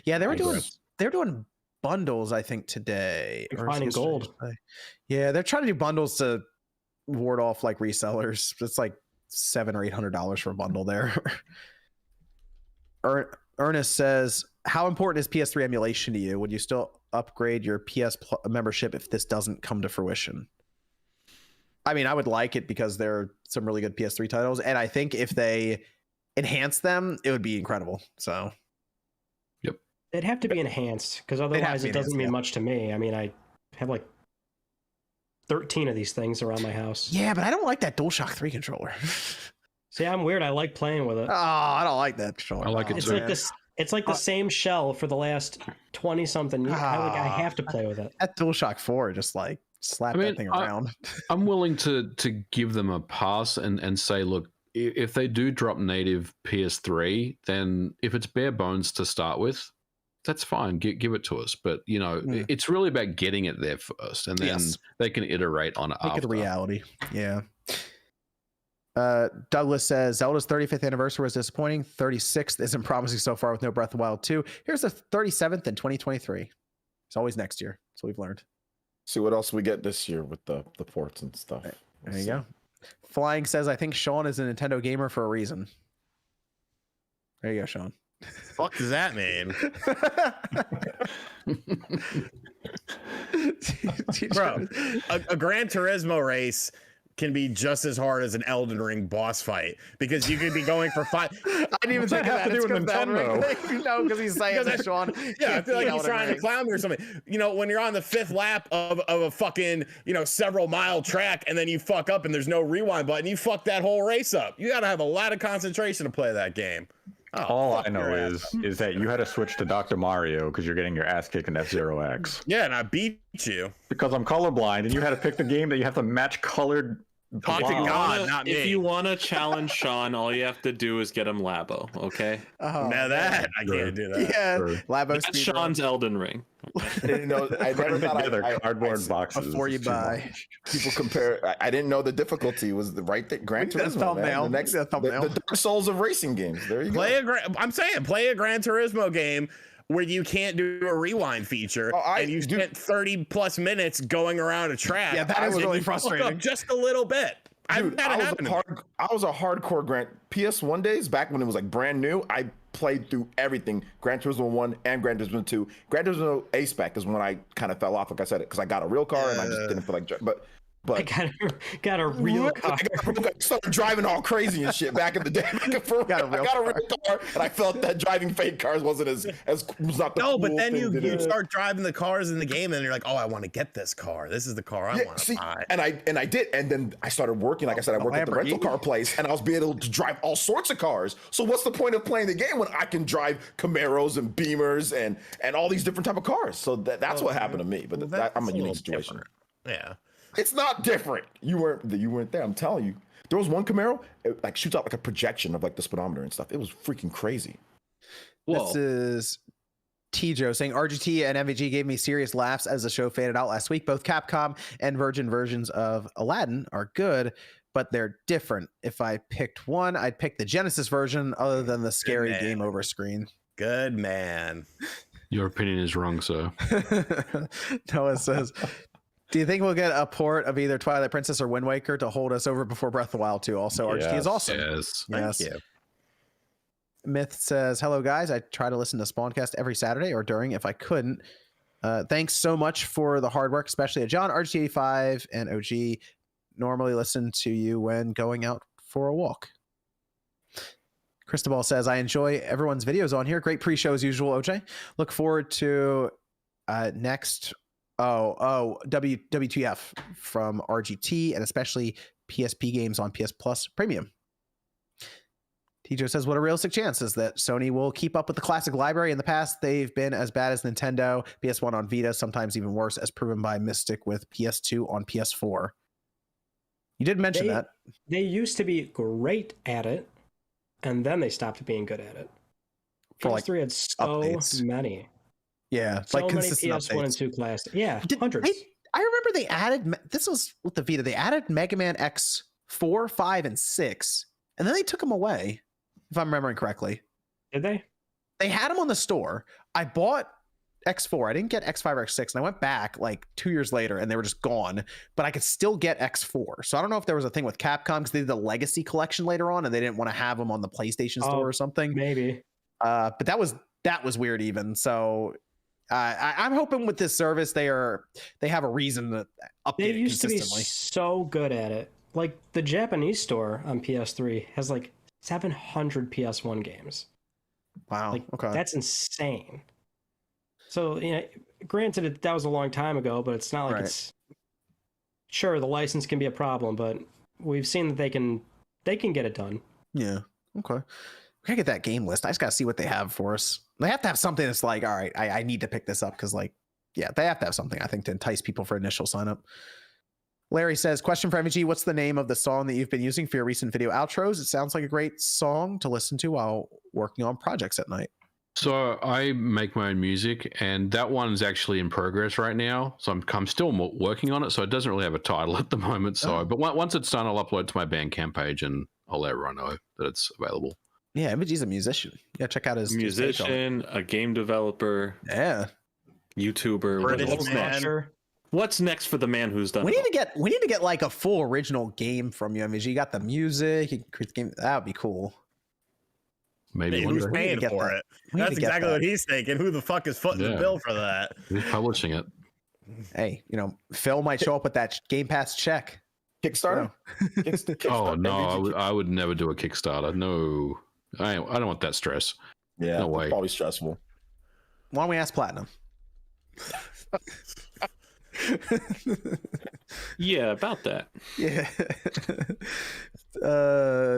Yeah, they were doing bundles, I think, today. You're or finding yesterday. gold. Yeah, they're trying to do bundles to ward off like resellers. It's like $700 or $800 for a bundle there. Ernest says, how important is PS3 emulation to you? Would you still upgrade your membership if this doesn't come to fruition? I mean, I would like it because there are some really good PS3 titles, and I think if they enhance them, it would be incredible. So, They'd have to be enhanced because otherwise be it doesn't enhanced, mean yeah. much to me. I mean, I have like 13 of these things around my house. yeah, but I don't like that DualShock 3 controller. See, I'm weird. I like playing with it. Oh, I don't like that controller. I like it It's too. like this. It's like the same shell for the last 20 something years. I have to play with it. That DualShock 4 just like slap that thing around. I'm willing to give them a pass and say, look, if they do drop native PS3, then if it's bare bones to start with, that's fine. Give it to us. But you know, it's really about getting it there first, and then they can iterate on it Make after. it a reality. Yeah. Douglas says Zelda's 35th anniversary was disappointing. 36th isn't promising so far with no Breath of the Wild 2. Here's the 37th in 2023. It's always next year. That's what we've learned. See what else we get this year with the ports and stuff. There you go. Flying says, I think Sean is a Nintendo gamer for a reason. There you go, Sean. Fuck does that mean? Bro, a Gran Turismo race can be just as hard as an Elden Ring boss fight because you could be going for 5. I didn't even think of that. It's because Nintendo. No, because he's saying that, Sean. Yeah, I feel like he's trying to clown me or something. You know, when you're on the 5th lap of a fucking, several mile track and then you fuck up and there's no rewind button, you fuck that whole race up. You got to have a lot of concentration to play that game. All I know is that you had to switch to Dr. Mario because you're getting your ass kicked in F-Zero X. Yeah, and I beat you. Because I'm colorblind, and you had to pick the game that you have to match colored Talk to God, not me. If you want to challenge Sean, all you have to do is get him Labo, okay? Oh, now that I can't do that. Yeah, Labo. That's Sean's Elden Ring. I didn't know. I never thought together cardboard boxes before you buy. People compare. I didn't know the difficulty was the right thing. Gran Turismo, man. The Dark Souls of racing games. There you go. I'm saying play a Gran Turismo game where you can't do a rewind feature, and you spent 30 plus minutes going around a track. Yeah, that is really frustrating. Just a little bit. Dude, I was a hardcore PS1 days back when it was like brand new. I played through everything, Gran Turismo 1 and Gran Turismo 2. Gran Turismo A-Spec is when I kind of fell off, like I said, because I got a real car and I just didn't feel like but I got a real car. I started driving all crazy and shit back in the day. I got a real car, and I felt that driving fake cars wasn't as was not the no, cool but then thing you start driving the cars in the game, and you're like, oh, I want to get this car. This is the car I want to buy. And I did, and then I started working. Like I said, I worked at the rental car place, and I was being able to drive all sorts of cars. So what's the point of playing the game when I can drive Camaros and Beamers and all these different type of cars? So that's what happened to me. But I'm a unique situation. Yeah. It's not different. You weren't there. I'm telling you. There was one Camaro, it like shoots out like a projection of like the speedometer and stuff. It was freaking crazy. Whoa. This is T-Joe saying RGT and MVG gave me serious laughs as the show faded out last week. Both Capcom and Virgin versions of Aladdin are good, but they're different. If I picked one, I'd pick the Genesis version other than the scary game over screen. Good man. Your opinion is wrong, sir. Noah says, do you think we'll get a port of either Twilight Princess or Wind Waker to hold us over before Breath of the Wild 2? Also, RGT is awesome. Yes. Thank you. Myth says, hello, guys. I try to listen to Spawncast every Saturday or during if I couldn't. Thanks so much for the hard work, especially at John, RGT85, and OG. Normally listen to you when going out for a walk. Cristobal says, I enjoy everyone's videos on here. Great pre-show as usual, OJ. Look forward to next... WTF from RGT and especially PSP games on PS Plus Premium. T-Joe says, what a realistic chance is that Sony will keep up with the classic library. In the past, they've been as bad as Nintendo, PS1 on Vita, sometimes even worse, as proven by Mystic with PS2 on PS4. You did mention that. They used to be great at it, and then they stopped being good at it. For PS3 had so updates. Many. Yeah, so like many consistent PS1 updates. and 2 class. Yeah, hundreds. I remember they added, this was with the Vita, they added Mega Man X4, 5, and 6, and then they took them away, if I'm remembering correctly. Did they? They had them on the store. I bought X4. I didn't get X5 or X6, and I went back like 2 years later, and they were just gone, but I could still get X4. So I don't know if there was a thing with Capcom, because they did the Legacy Collection later on, and they didn't want to have them on the PlayStation Store or something. Maybe. But that was weird even, so... I'm hoping with this service they have a reason to update They it used to be consistently. so good at it. Like the Japanese store on PS3 has like 700 PS1 games. Wow. Like, okay. That's insane. So, granted that was a long time ago, but it's not like it's sure the license can be a problem, but we've seen that they can get it done. Yeah. Okay. We gotta get that game list. I just gotta see what they have for us. They have to have something that's like, all right, I need to pick this up because, like, yeah, they have to have something, I think, to entice people for initial sign up. Larry says, question for MVG, what's the name of the song that you've been using for your recent video outros? It sounds like a great song to listen to while working on projects at night. So I make my own music, and that one's actually in progress right now. So I'm still working on it, so it doesn't really have a title at the moment. So, but once it's done, I'll upload it to my Bandcamp page, and I'll let everyone know that it's available. Yeah, MVG's a musician. Yeah, check out his musician, a game developer, YouTuber. What's next for the man who's done? We need to get like a full original game from you, MVG. You got the music, you can create the game. That would be cool. Maybe who's paying for it? That's exactly what he's thinking. Who the fuck is footing the bill for that? Who's publishing it? Hey, Phil might show up with that Game Pass check. Kickstarter? Oh no, I would never do a Kickstarter. No. I don't want that stress. Yeah, no way. Probably stressful. Why don't we ask Platinum? Yeah, about that. Yeah.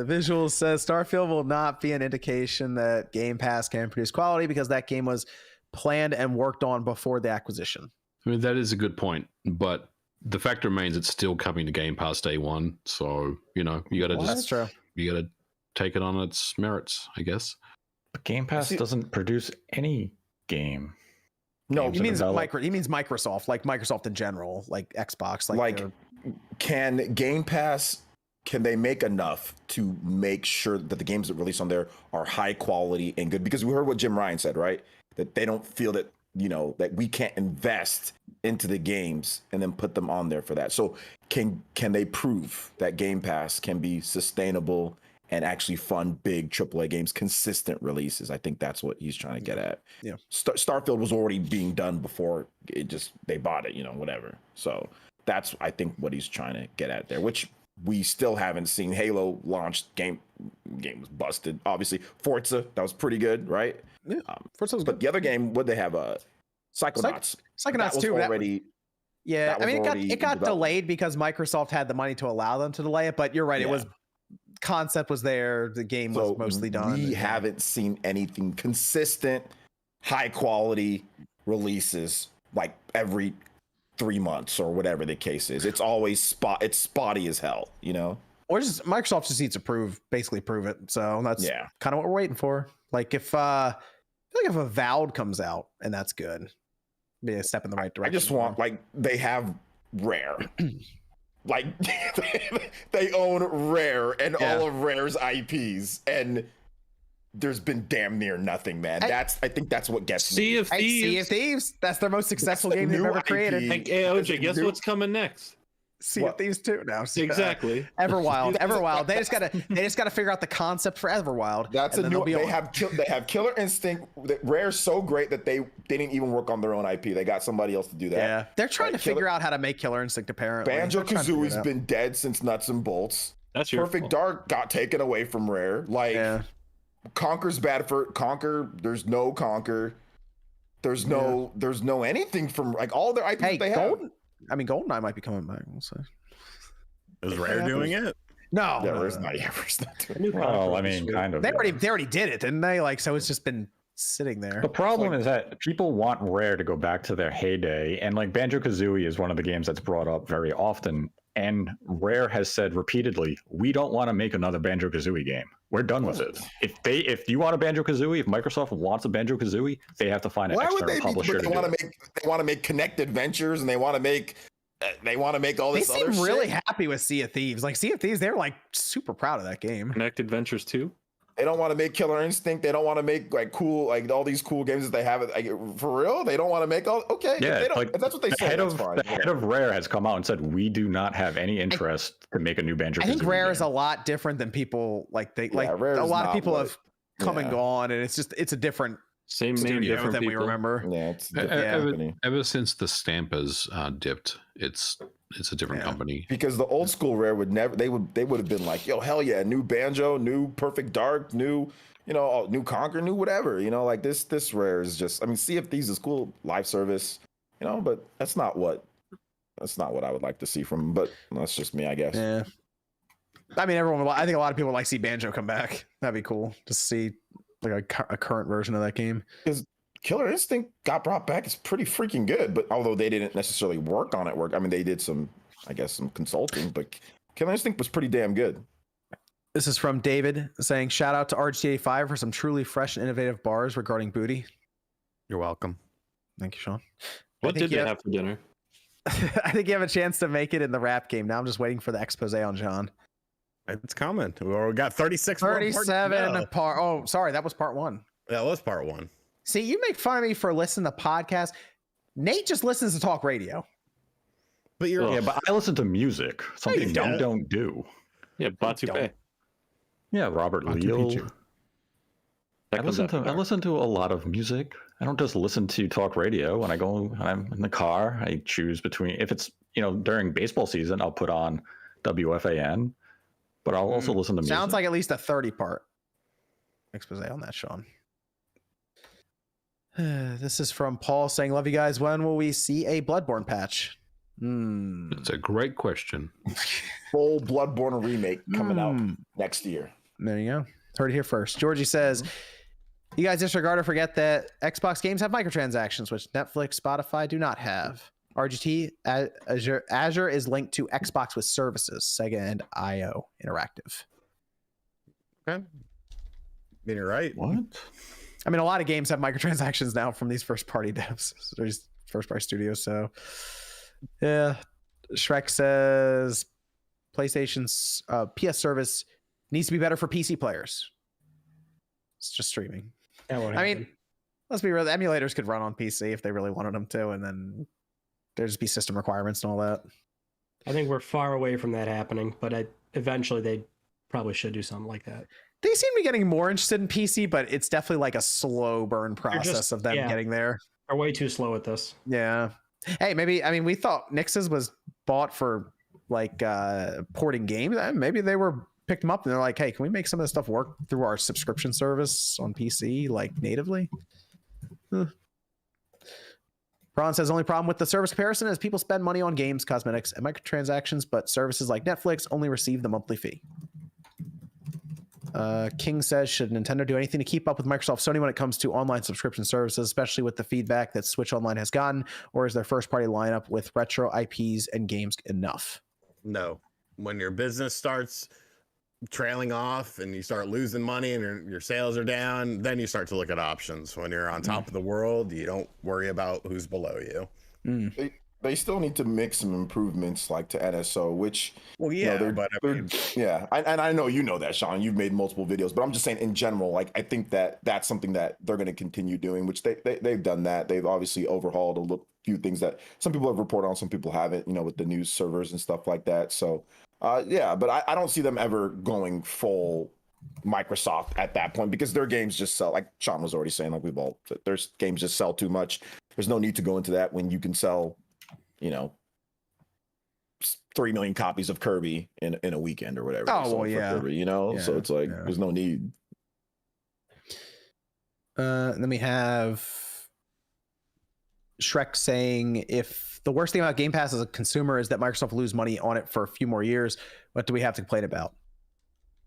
Visual says Starfield will not be an indication that Game Pass can produce quality because that game was planned and worked on before the acquisition. I mean, that is a good point, but the fact remains it's still coming to Game Pass day one. So, you know, you got to That's true. You got to take it on its merits, I guess. But Game Pass doesn't produce any game. No, he means Microsoft, like Microsoft in general, like Xbox, like can Game Pass, can they make enough to make sure that the games that release on there are high quality and good? Because we heard what Jim Ryan said, right? That they don't feel that, you know, that we can't invest into the games and then put them on there for that. So can they prove that Game Pass can be sustainable and actually fund big AAA games, consistent releases? I think that's what he's trying to get at. Yeah. Starfield was already being done before they bought it, you know, whatever. So that's, I think, what he's trying to get at there, which we still haven't seen. Halo launched, game was busted. Obviously, Forza, that was pretty good, right? Yeah, Forza was good. But the other game, what they have, Psychonauts. Psychonauts 2 already. Yeah, I mean, it got delayed because Microsoft had the money to allow them to delay it. But you're right, it was, concept was there, the game was mostly done. We haven't seen anything consistent, high quality releases like every 3 months or whatever the case is. It's always it's spotty as hell, you know. Or just Microsoft just needs to basically prove it. So that's kind of what we're waiting for. Like if I feel like if Avowed comes out and that's good, it'd be a step in the right direction. I just want, like, they have Rare. Like they own Rare and all of Rare's IPs, and there's been damn near nothing, man. I think that's what gets me. Sea of Thieves. Sea of Thieves. That's their most successful game they've ever created. Hey, OJ, guess what's coming next? Sea of Thieves 2 now. Exactly. Everwild. They just gotta figure out the concept for Everwild. That's a new. They have Killer Instinct. Rare's so great that they didn't even work on their own IP. They got somebody else to do that. Yeah, they're trying to figure out how to make Killer Instinct. Apparently, Banjo-Kazooie's been dead since Nuts and Bolts. That's your Perfect Dark got taken away from Rare. Like Conker's bad for Conker. There's no Conker. There's no anything from, like, all their IPs that they have. GoldenEye might be coming back. We'll see. Is Rare doing it? No, Rare's not doing it. Well, I mean, kind of. They already did it, didn't they? Like, so it's just been sitting there. The problem is that people want Rare to go back to their heyday, and like Banjo-Kazooie is one of the games that's brought up very often. And Rare has said repeatedly, we don't want to make another Banjo-Kazooie game. We're done with it. If you want a Banjo-Kazooie, if Microsoft wants a Banjo-Kazooie, they have to find an external publisher. They want to make Connected Ventures, and they want to make all this other shit. They seem really happy with Sea of Thieves. Like Sea of Thieves, they're like super proud of that game. Connected Ventures 2. They don't want to make Killer Instinct. They don't want to make all these cool games that they have. Like, for real, they don't want to make all. Okay, yeah. If that's what they say. The head of Rare has come out and said we do not have any interest to make a new Banjo-Kazooie. I think Rare game. is a lot different than people like. A lot of people have come and gone, and it's a different same name, different than people. we remember. Yeah, it's ever since the Stampers dipped, it's a different company. Because the old school Rare would never. They would have been like, yo, hell yeah, new Banjo, new Perfect Dark, new, new Conker, new whatever. Like this Rare is just. I mean, Sea of Thieves is cool, live service, but that's not what I would like to see from. But that's just me, I guess. Yeah. I mean, I think a lot of people would like to see Banjo come back. That'd be cool to see, like a current version of that game. Because Killer Instinct got brought back. It's pretty freaking good. But although they didn't necessarily work on it, I mean, they did some consulting. But Killer Instinct was pretty damn good. This is from David saying, shout out to RGA5 for some truly fresh and innovative bars regarding booty. You're welcome. Thank you, Sean. What did they have for dinner? I think you have a chance to make it in the rap game. Now I'm just waiting for the expose on John. It's coming. We got 36 37 part. Oh, sorry, that was part 1. That was part 1. See, you make fun of me for listening to podcasts. Nate just listens to talk radio. But but I listen to music. Something don't do. Yeah, Batu Bay. Yeah, Robert Leal. I listen to a lot of music. I don't just listen to talk radio. When I'm in the car, I choose between, if it's, during baseball season, I'll put on WFAN, but I'll also listen to music. Sounds like at least a 30-part expose on that, Sean. This is from Paul saying, love you guys. When will we see a Bloodborne patch? That's a great question. Full Bloodborne remake coming out next year. There you go. Heard it here first. Georgie says, you guys disregard or forget that Xbox games have microtransactions, which Netflix, Spotify do not have. RGT, Azure is linked to Xbox with services, Sega and IO Interactive. Okay. You're right. What? I mean, a lot of games have microtransactions now from these first-party devs. There's first-party studios, so yeah. Shrek says PlayStation's PS service needs to be better for PC players. It's just streaming. I mean, let's be real. The emulators could run on PC if they really wanted them to, and then there'd just be system requirements and all that. I think we're far away from that happening, but eventually they probably should do something like that. They seem to be getting more interested in PC, but it's definitely like a slow burn process of them getting there. They're way too slow at this. Yeah. Hey, maybe, I mean, we thought Nix's was bought for like porting games. Maybe they picked them up and they're like, hey, can we make some of this stuff work through our subscription service on PC, like natively? Ron says, only problem with the service comparison is people spend money on games, cosmetics, and microtransactions, but services like Netflix only receive the monthly fee. King says, should Nintendo do anything to keep up with Microsoft Sony when it comes to online subscription services, especially with the feedback that Switch Online has gotten, or is their first party lineup with retro IPs and games enough? No. When your business starts trailing off and you start losing money and your sales are down, then you start to look at options. When you're on top of the world, you don't worry about who's below you. They still need to make some improvements like to NSO, which I know you know that, Sean. You've made multiple videos, but I'm just saying in general, like I think that's something that they're going to continue doing, which they've done that. They've obviously overhauled a few things that some people have reported on, some people haven't, with the news servers and stuff like that. So but I don't see them ever going full Microsoft at that point, because their games just sell, like Sean was already saying, like their games just sell too much. There's no need to go into that when you can sell 3 million copies of Kirby in a weekend or whatever. Oh, well, yeah. Kirby, so it's like there's no need. Then we have Shrek saying, if the worst thing about Game Pass as a consumer is that Microsoft will lose money on it for a few more years, what do we have to complain about?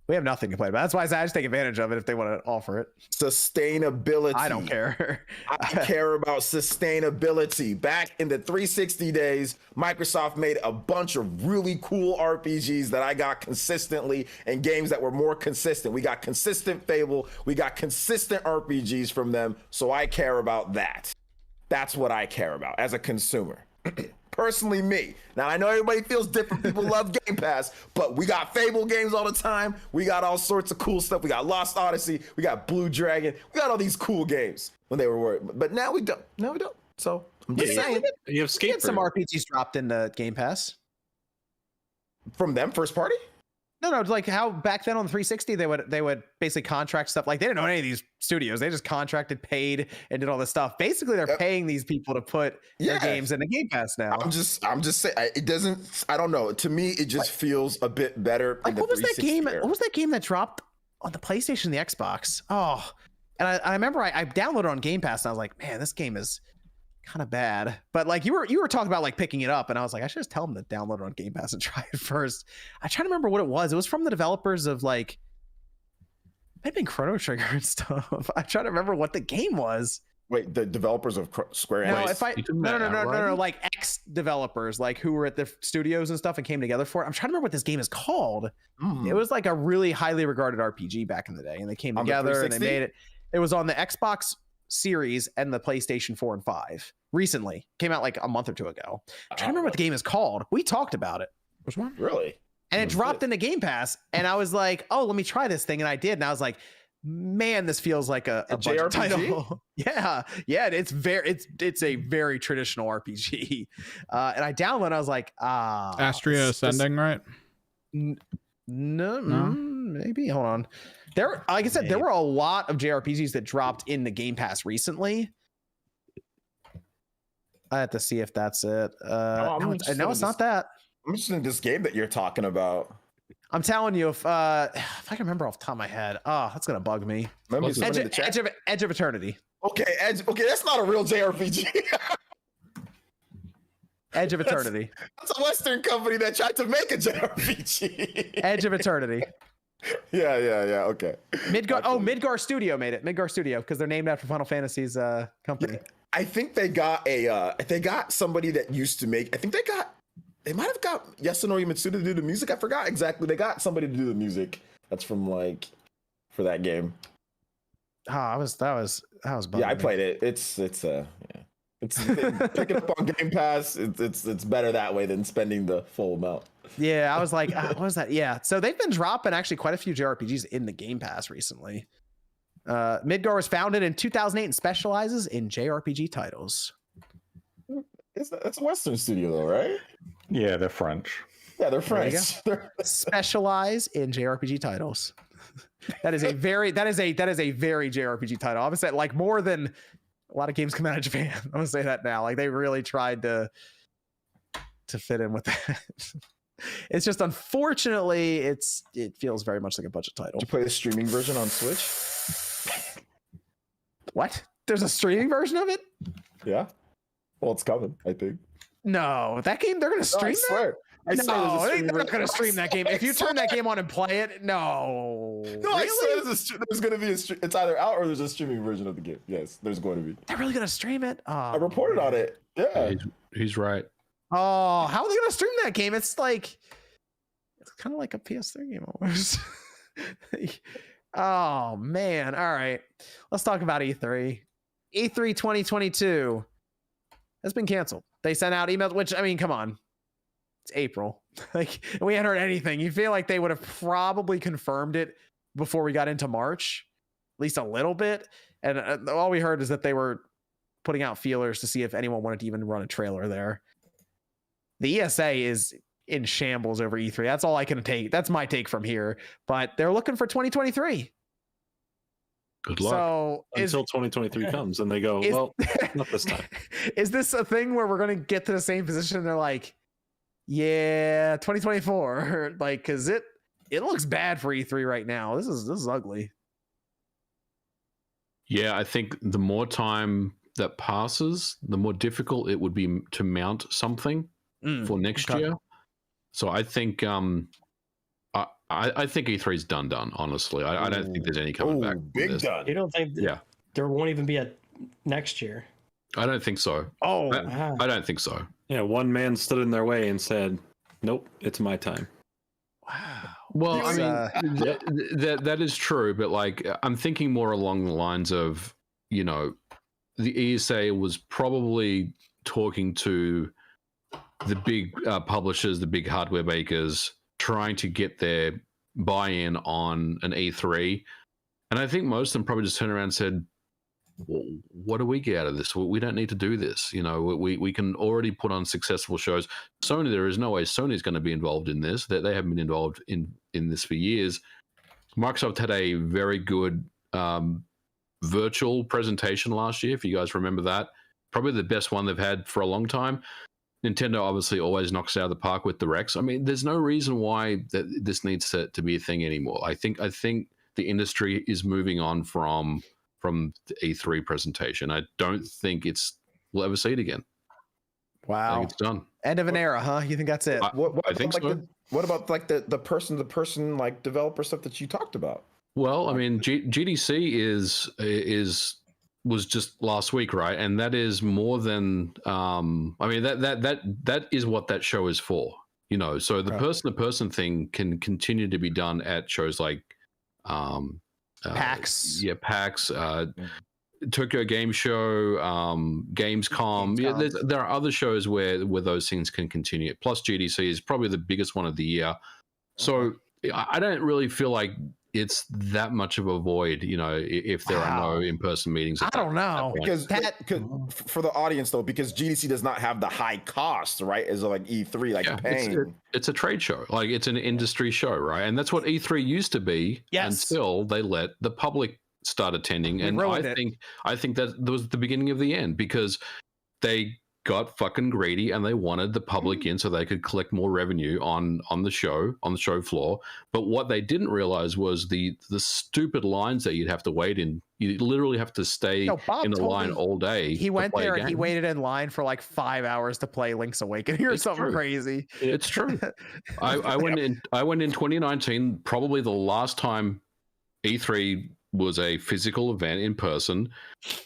We have nothing to complain about. That's why I just take advantage of it if they want to offer it. Sustainability. I don't care. I care about sustainability. Back in the 360 days, Microsoft made a bunch of really cool RPGs that I got consistently, and games that were more consistent. We got consistent Fable. We got consistent RPGs from them. So I care about that. That's what I care about as a consumer. Personally, me. Now, I know everybody feels different. People love Game Pass, but we got Fable games all the time. We got all sorts of cool stuff. We got Lost Odyssey. We got Blue Dragon. We got all these cool games when they were worried. But now we don't. So I'm just saying. You have Skate. Some RPGs dropped into Game Pass. From them, first party? No, like how back then on the 360 they would basically contract stuff. Like they didn't know any of these studios. They just contracted, paid, and did all this stuff. Basically, they're paying these people to put their games in the Game Pass now. I'm just saying it doesn't. I don't know. To me, it just feels a bit better. Like what was that game? What was that game that dropped on the PlayStation, and the Xbox? Oh, and I remember I downloaded on Game Pass and I was like, man, this game is kind of bad. But like you were talking about like picking it up, and I was like, I should just tell them to download it on Game Pass and try it first. I try to remember what it was. It was from the developers of like, it might have been Chrono Trigger and stuff. I try to remember what the game was. Wait, the developers of Square Enix? No, like ex developers, like who were at the studios and stuff and came together for it. I'm trying to remember what this game is called. It was like a really highly regarded RPG back in the day, and they came together and they made it. It was on the Xbox Series and the PlayStation 4 and 5 recently. Came out like a month or two ago. I'm trying to remember what the game is called. We talked about it. Which one? Really? And it dropped into Game Pass, and I was like, oh, let me try this thing. And I did, and I was like, man, this feels like a JRPG title. yeah, it's a very traditional RPG. And I downloaded, and I was like, Astria Ascending, right? No, maybe. Hold on. There, like I said, there were a lot of JRPGs that dropped in the Game Pass recently. I have to see if that's it. No, it's not that. I'm interested in this game that you're talking about. I'm telling you, if I can remember off the top of my head, that's gonna bug me. Edge of Eternity. Okay, Okay, that's not a real JRPG. Edge of Eternity. That's a Western company that tried to make a JRPG. Edge of Eternity. Yeah. Okay. Midgar Studio made it. Midgar Studio, because they're named after Final Fantasy's company. I think they got they got somebody that used to make. I think they might have got Yasunori Mitsuda to do the music. I forgot exactly. They got somebody to do the music. That's from like for that game. Oh, that was yeah. I played it. It's pick it up on Game Pass. It's better that way than spending the full amount. Yeah, I was like, what was that? Yeah, so they've been dropping actually quite a few JRPGs in the Game Pass recently. Midgar was founded in 2008 and specializes in JRPG titles. That's a Western studio though, right? Yeah, they're French. Yeah, they're French. Specialize in JRPG titles. That is a very JRPG title. I'm gonna say like more than a lot of games come out of Japan. I'm gonna say that now. Like they really tried to fit in with that. It's just unfortunately it feels very much like a budget title. Did you play the streaming version on Switch? What? There's a streaming version of it? Yeah. Well, it's coming, I think. No, that game they're gonna stream that? I swear they're not gonna stream that game. If you turn that game on and play it, no. No, really? I swear there's gonna be it's either out or there's a streaming version of the game. Yes, there's going to be. They're really gonna stream it? Oh, I reported on it. Yeah. He's right. Oh, how are they gonna stream that game? It's kind of like a PS3 game almost. Oh man. All right. Let's talk about E3. E3 2022 has been canceled. They sent out emails, which I mean, come on. It's April. Like we hadn't heard anything. You feel like they would have probably confirmed it before we got into March, at least a little bit. And all we heard is that they were putting out feelers to see if anyone wanted to even run a trailer there. The ESA is in shambles over E3. That's all I can take. That's my take from here. But they're looking for 2023. Good luck. So until 2023 comes and they go, well, not this time. Is this a thing where we're going to get to the same position? And they're like, yeah, 2024. Like, cause it looks bad for E3 right now. This is ugly. Yeah, I think the more time that passes, the more difficult it would be to mount something for next year. So I think I think E3 is done. Honestly, I don't think there's any coming back. Big done. You don't think? Yeah. There won't even be a next year. I don't think so. Oh, I don't think so. Yeah, one man stood in their way and said, "Nope, it's my time." wow. Well, I mean, that is true, but like I'm thinking more along the lines of, you know, the ESA was probably talking to the big publishers, the big hardware makers, trying to get their buy-in on an E3. And I think most of them probably just turned around and said, well, what do we get out of this? We don't need to do this. You know, we can already put on successful shows. Sony, there is no way Sony's going to be involved in this. They haven't been involved in this for years. Microsoft had a very good virtual presentation last year, if you guys remember that. Probably the best one they've had for a long time. Nintendo obviously always knocks it out of the park with directs. I mean, there's no reason why this needs to be a thing anymore. I think the industry is moving on from the E3 presentation. I don't think we'll ever see it again. Wow. I think it's done. End of an era, huh? You think that's it? What I think so. What about like the person like developer stuff that you talked about? Well, I mean, GDC was just last week, right? And that is more than I mean that is what that show is for, you know. So the person-to-person thing can continue to be done at shows like PAX. PAX, Tokyo Game Show, Gamescom. Yeah, there are other shows where those things can continue. Plus, GDC is probably the biggest one of the year. So I don't really feel like it's that much of a void, you know, if there are no in-person meetings. I don't know. Because for the audience though, because GDC does not have the high cost, right? As like E3, like paying. It's a trade show, like it's an industry show, right? And that's what E3 used to be until they let the public start attending. And I think that was the beginning of the end, because they got fucking greedy and they wanted the public in so they could collect more revenue on the show floor. But what they didn't realize was the stupid lines that you'd have to wait in. You literally have to stay in the line all day. He went there and he waited in line for like 5 hours to play Link's Awakening or something crazy. It's true. I went in 2019, probably the last time E3 was a physical event in person,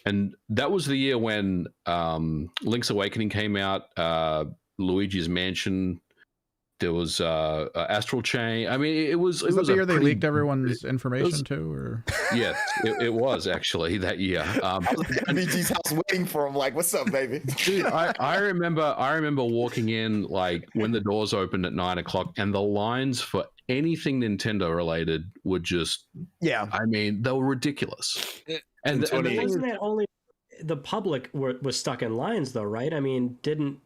and that was the year when Link's Awakening came out, Luigi's Mansion. There was Astral Chain. I mean, it was the year they leaked everyone's information too, or yes, it was actually that year. I was at MVG's house waiting for him, like, "What's up, baby?" Dude, I remember walking in like when the doors opened at 9:00, and the lines for anything Nintendo related were just I mean, they were ridiculous. And wasn't that only the public was stuck in lines though, right? I mean, didn't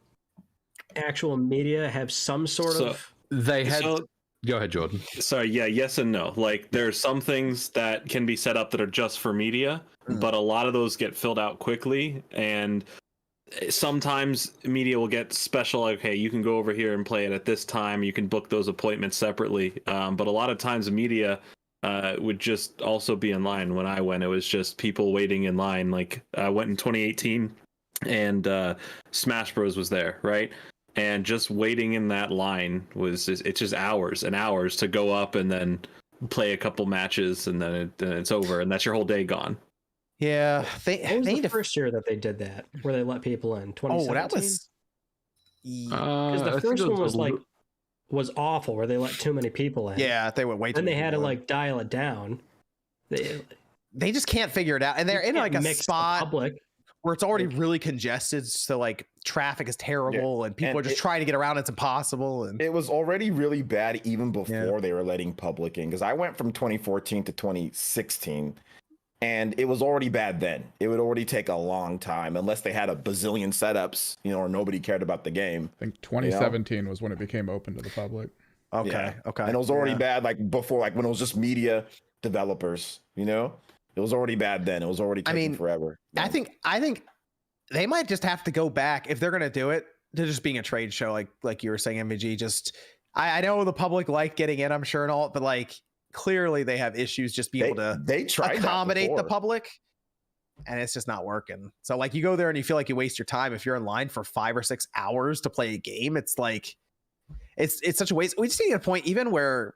actual media have some sort of they had go ahead, Jordan. Sorry, yeah, yes and no. Like there's some things that can be set up that are just for media, but a lot of those get filled out quickly, and sometimes media will get special, okay, you can go over here and play it at this time, you can book those appointments separately, but a lot of times the media would just also be in line. When I went, it was just people waiting in line. Like I went in 2018 and Smash Bros was there, right? And just waiting in that line it's just hours and hours to go up and then play a couple matches, and then it's over, and that's your whole day gone. Yeah, what was the first year that they did that, where they let people in? 2017? Oh, that was because the first one was awful, where they let too many people in. Yeah, they went way too. Then they had to like dial it down. They just can't figure it out, and they're in like a spot public where it's already really congested, so like traffic is terrible, and people are just trying to get around. It's impossible, and it was already really bad even before they were letting public in. Because I went from 2014 to 2016, and it was already bad then. It would already take a long time, unless they had a bazillion setups, or nobody cared about the game. I think 2017 was when it became open to the public. Okay. And it was already bad, like before, like when it was just media developers. It was already bad then. It was already taking forever. I think they might just have to go back, if they're gonna do it, to just being a trade show, like you were saying, MVG. Just I know the public like getting in, I'm sure, and all, but like clearly they have issues just being able to accommodate the public, and it's just not working. So like you go there and you feel like you waste your time if you're in line for 5 or 6 hours to play a game. It's like it's such a waste. We just need a point even where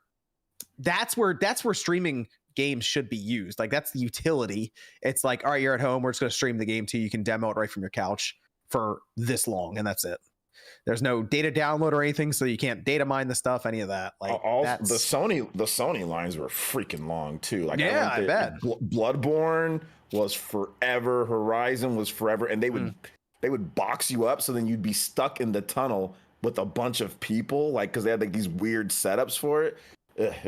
that's where streaming games should be used. Like that's the utility. It's like, all right, you're at home, we're just going to stream the game to you. You can demo it right from your couch for this long, and that's it. There's no data download or anything, so you can't data mine the stuff, any of that. Like the Sony lines were freaking long too. Like I bet Bloodborne was forever, Horizon was forever, and they would box you up, so then you'd be stuck in the tunnel with a bunch of people, like because they had like these weird setups for it. It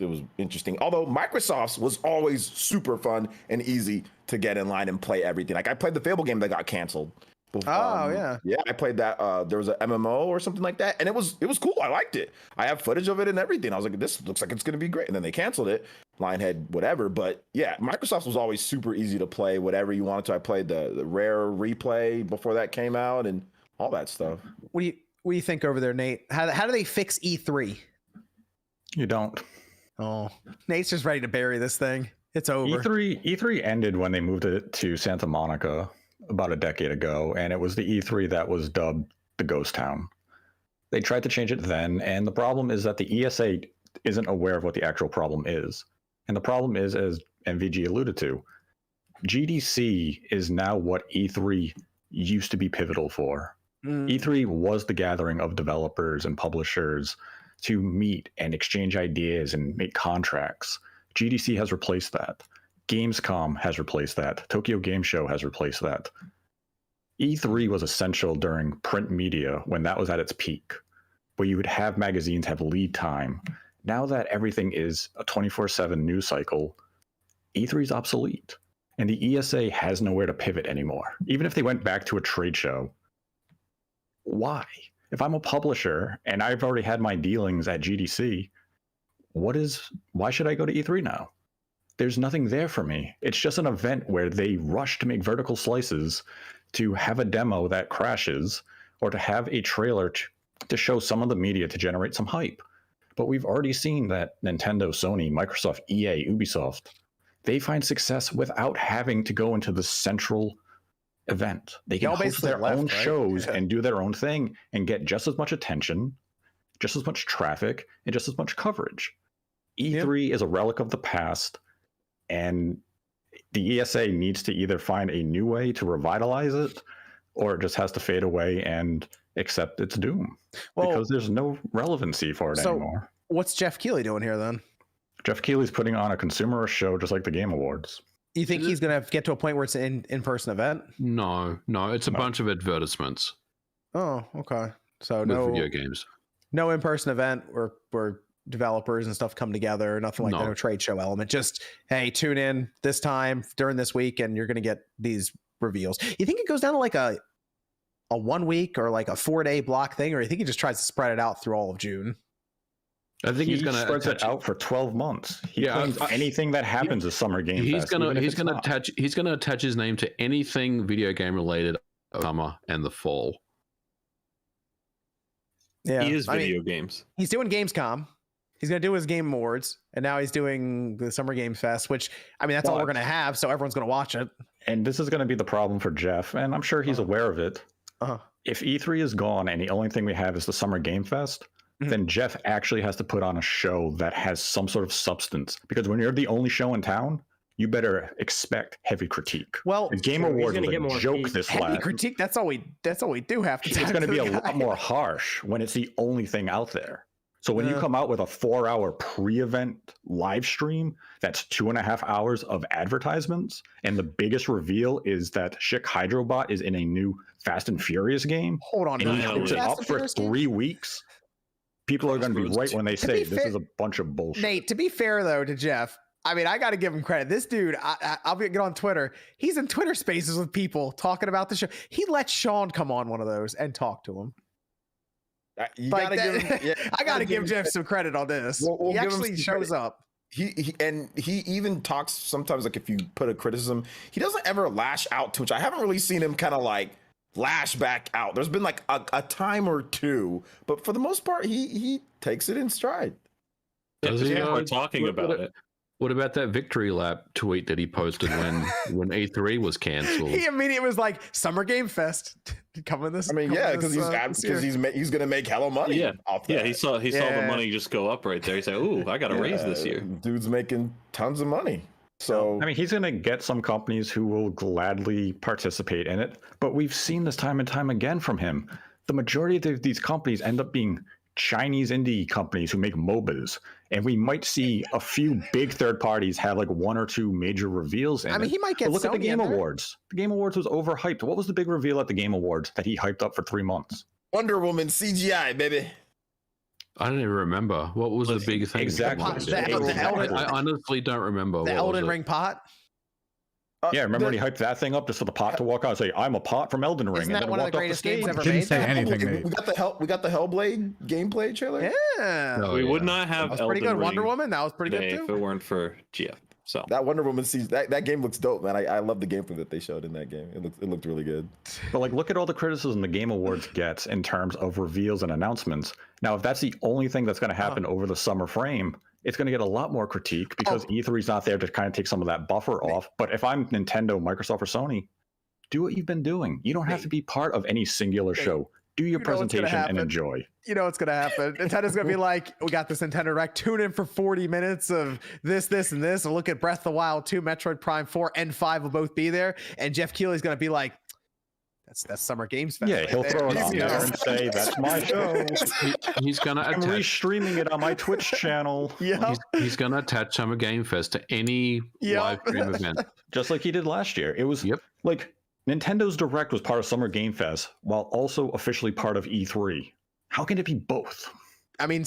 was interesting. Although Microsoft's was always super fun and easy to get in line and play everything. Like I played the Fable game that got canceled. Yeah, I played that. There was an MMO or something like that, and it was cool. I liked it. I have footage of it and everything. I was like, this looks like it's gonna be great. And then they canceled it. Lionhead, whatever. But yeah, Microsoft's was always super easy to play whatever you wanted to. I played the Rare Replay before that came out and all that stuff. What do you think over there, Nate? How do they fix E3? You don't. Oh, Nate's just ready to bury this thing. It's over. E3 ended when they moved it to Santa Monica about a decade ago, and it was the E3 that was dubbed the Ghost Town. They tried to change it then, and the problem is that the ESA isn't aware of what the actual problem is. And the problem is, as MVG alluded to, GDC is now what E3 used to be pivotal for. E3 was the gathering of developers and publishers to meet and exchange ideas and make contracts. GDC has replaced that. Gamescom has replaced that. Tokyo Game Show has replaced that. E3 was essential during print media when that was at its peak, where you would have magazines have lead time. Now that everything is a 24/7 news cycle, E3 is obsolete. And the ESA has nowhere to pivot anymore. Even if they went back to a trade show, why? If I'm a publisher and I've already had my dealings at GDC, why should I go to E3 now? There's nothing there for me. It's just an event where they rush to make vertical slices, to have a demo that crashes, or to have a trailer to show some of the media to generate some hype. But we've already seen that Nintendo, Sony, Microsoft, EA, Ubisoft, they find success without having to go into the central event. They can host their own shows and do their own thing and get just as much attention, just as much traffic, and just as much coverage. E3 is a relic of the past. and the ESA needs to either find a new way to revitalize it, or it just has to fade away and accept its doom, because there's no relevancy for it anymore. What's Jeff Keighley doing here then? Jeff Keighley's putting on a consumer show just like the Game Awards. You think he's going to get to a point where it's an in-person event? No, it's a bunch of advertisements. Oh, okay. So with no video games. No in-person event where developers and stuff come together, nothing like that, no trade show element. Just, hey, tune in this time during this week and you're going to get these reveals. You think it goes down to like a 1 week or like a 4-day block thing, or you think he just tries to spread it out through all of June? I think he's going to spread it out for 12 months. Anything that happens is Summer Game Fest. He's going to attach his name to anything video game related summer and the fall. Yeah, he is video games. He's doing Gamescom. He's going to do his Game Awards, and now he's doing the Summer Games Fest, which, I mean, that's all we're going to have, so everyone's going to watch it. And this is going to be the problem for Jeff, and I'm sure he's aware of it. If E3 is gone and the only thing we have is the Summer Game Fest, then Jeff actually has to put on a show that has some sort of substance. Because when you're the only show in town, you better expect heavy critique. Well, the Game Awards was a joke this last. Heavy critique. That's all we do have to. It's going to be a lot more harsh when it's the only thing out there. So when you come out with a 4-hour pre-event live stream, that's 2.5 hours of advertisements, and the biggest reveal is that Schick Hydrobot is in a new Fast and Furious game. Hold on, and he puts it up for 3 weeks. People are going to be right when they say this is a bunch of bullshit. Nate, to be fair though to Jeff, I mean, I got to give him credit. This dude, I'll get on Twitter. He's in Twitter spaces with people talking about the show. He let Sean come on one of those and talk to him. You gotta give him, I got to give Jeff some credit on this. We'll he actually shows up. He even talks sometimes, like if you put a criticism, he doesn't ever lash out too much. I haven't really seen him kind of like lash back out. There's been like a time or two, but for the most part, he takes it in stride. We're talking about it. What about that victory lap tweet that he posted when E3 was canceled? He immediately was like, "Summer Game Fest coming this." I mean, because he's gonna make hella money. Yeah, off that. He saw the money just go up right there. He said, "Ooh, I got a raise this year." Dude's making tons of money. So I mean, he's gonna get some companies who will gladly participate in it. But we've seen this time and time again from him. The majority of these companies end up being Chinese indie companies who make MOBAs, and we might see a few big third parties have like 1 or 2 major reveals. I mean, he might get. But look at the Sony Game Awards. The Game Awards was overhyped. What was the big reveal at the Game Awards that he hyped up for 3 months? Wonder Woman CGI, baby. I don't even remember. What was the big thing? Exactly. I honestly don't remember. The Elden Ring pot. Yeah, remember when he hyped that thing up just for the pot to walk out and say, "I'm a pot from Elden Ring," Isn't that and then one of walked the off the greatest stage. games ever Didn't made? say anything, Nate. We got the Hellblade gameplay trailer. Yeah, We would not have. that was pretty good. Wonder Woman, that was pretty good too. If it weren't for GF. So that Wonder Woman that game looks dope, man. I love the gameplay that they showed in that game. It looked really good. But like, look at all the criticism the Game Awards gets in terms of reveals and announcements. Now, if that's the only thing that's going to happen over the summer frame, it's going to get a lot more critique because E3's not there to kind of take some of that buffer off. But if I'm Nintendo, Microsoft, or Sony, do what you've been doing. You don't have to be part of any singular show. Do your presentation and enjoy. You know what's going to happen. Nintendo's going to be like, we got this Nintendo Direct. Tune in for 40 minutes of this, and this. And look at Breath of the Wild 2, Metroid Prime 4, and 5 will both be there. And Jeff Keighley's going to be like, that's Summer Games Fest. Yeah, he'll throw it on there and say, "That's my show." He's gonna. I'm restreaming it on my Twitch channel. Yeah, he's gonna attach Summer Game Fest to any live stream event, just like he did last year. It was like Nintendo's Direct was part of Summer Game Fest while also officially part of E3. How can it be both? I mean,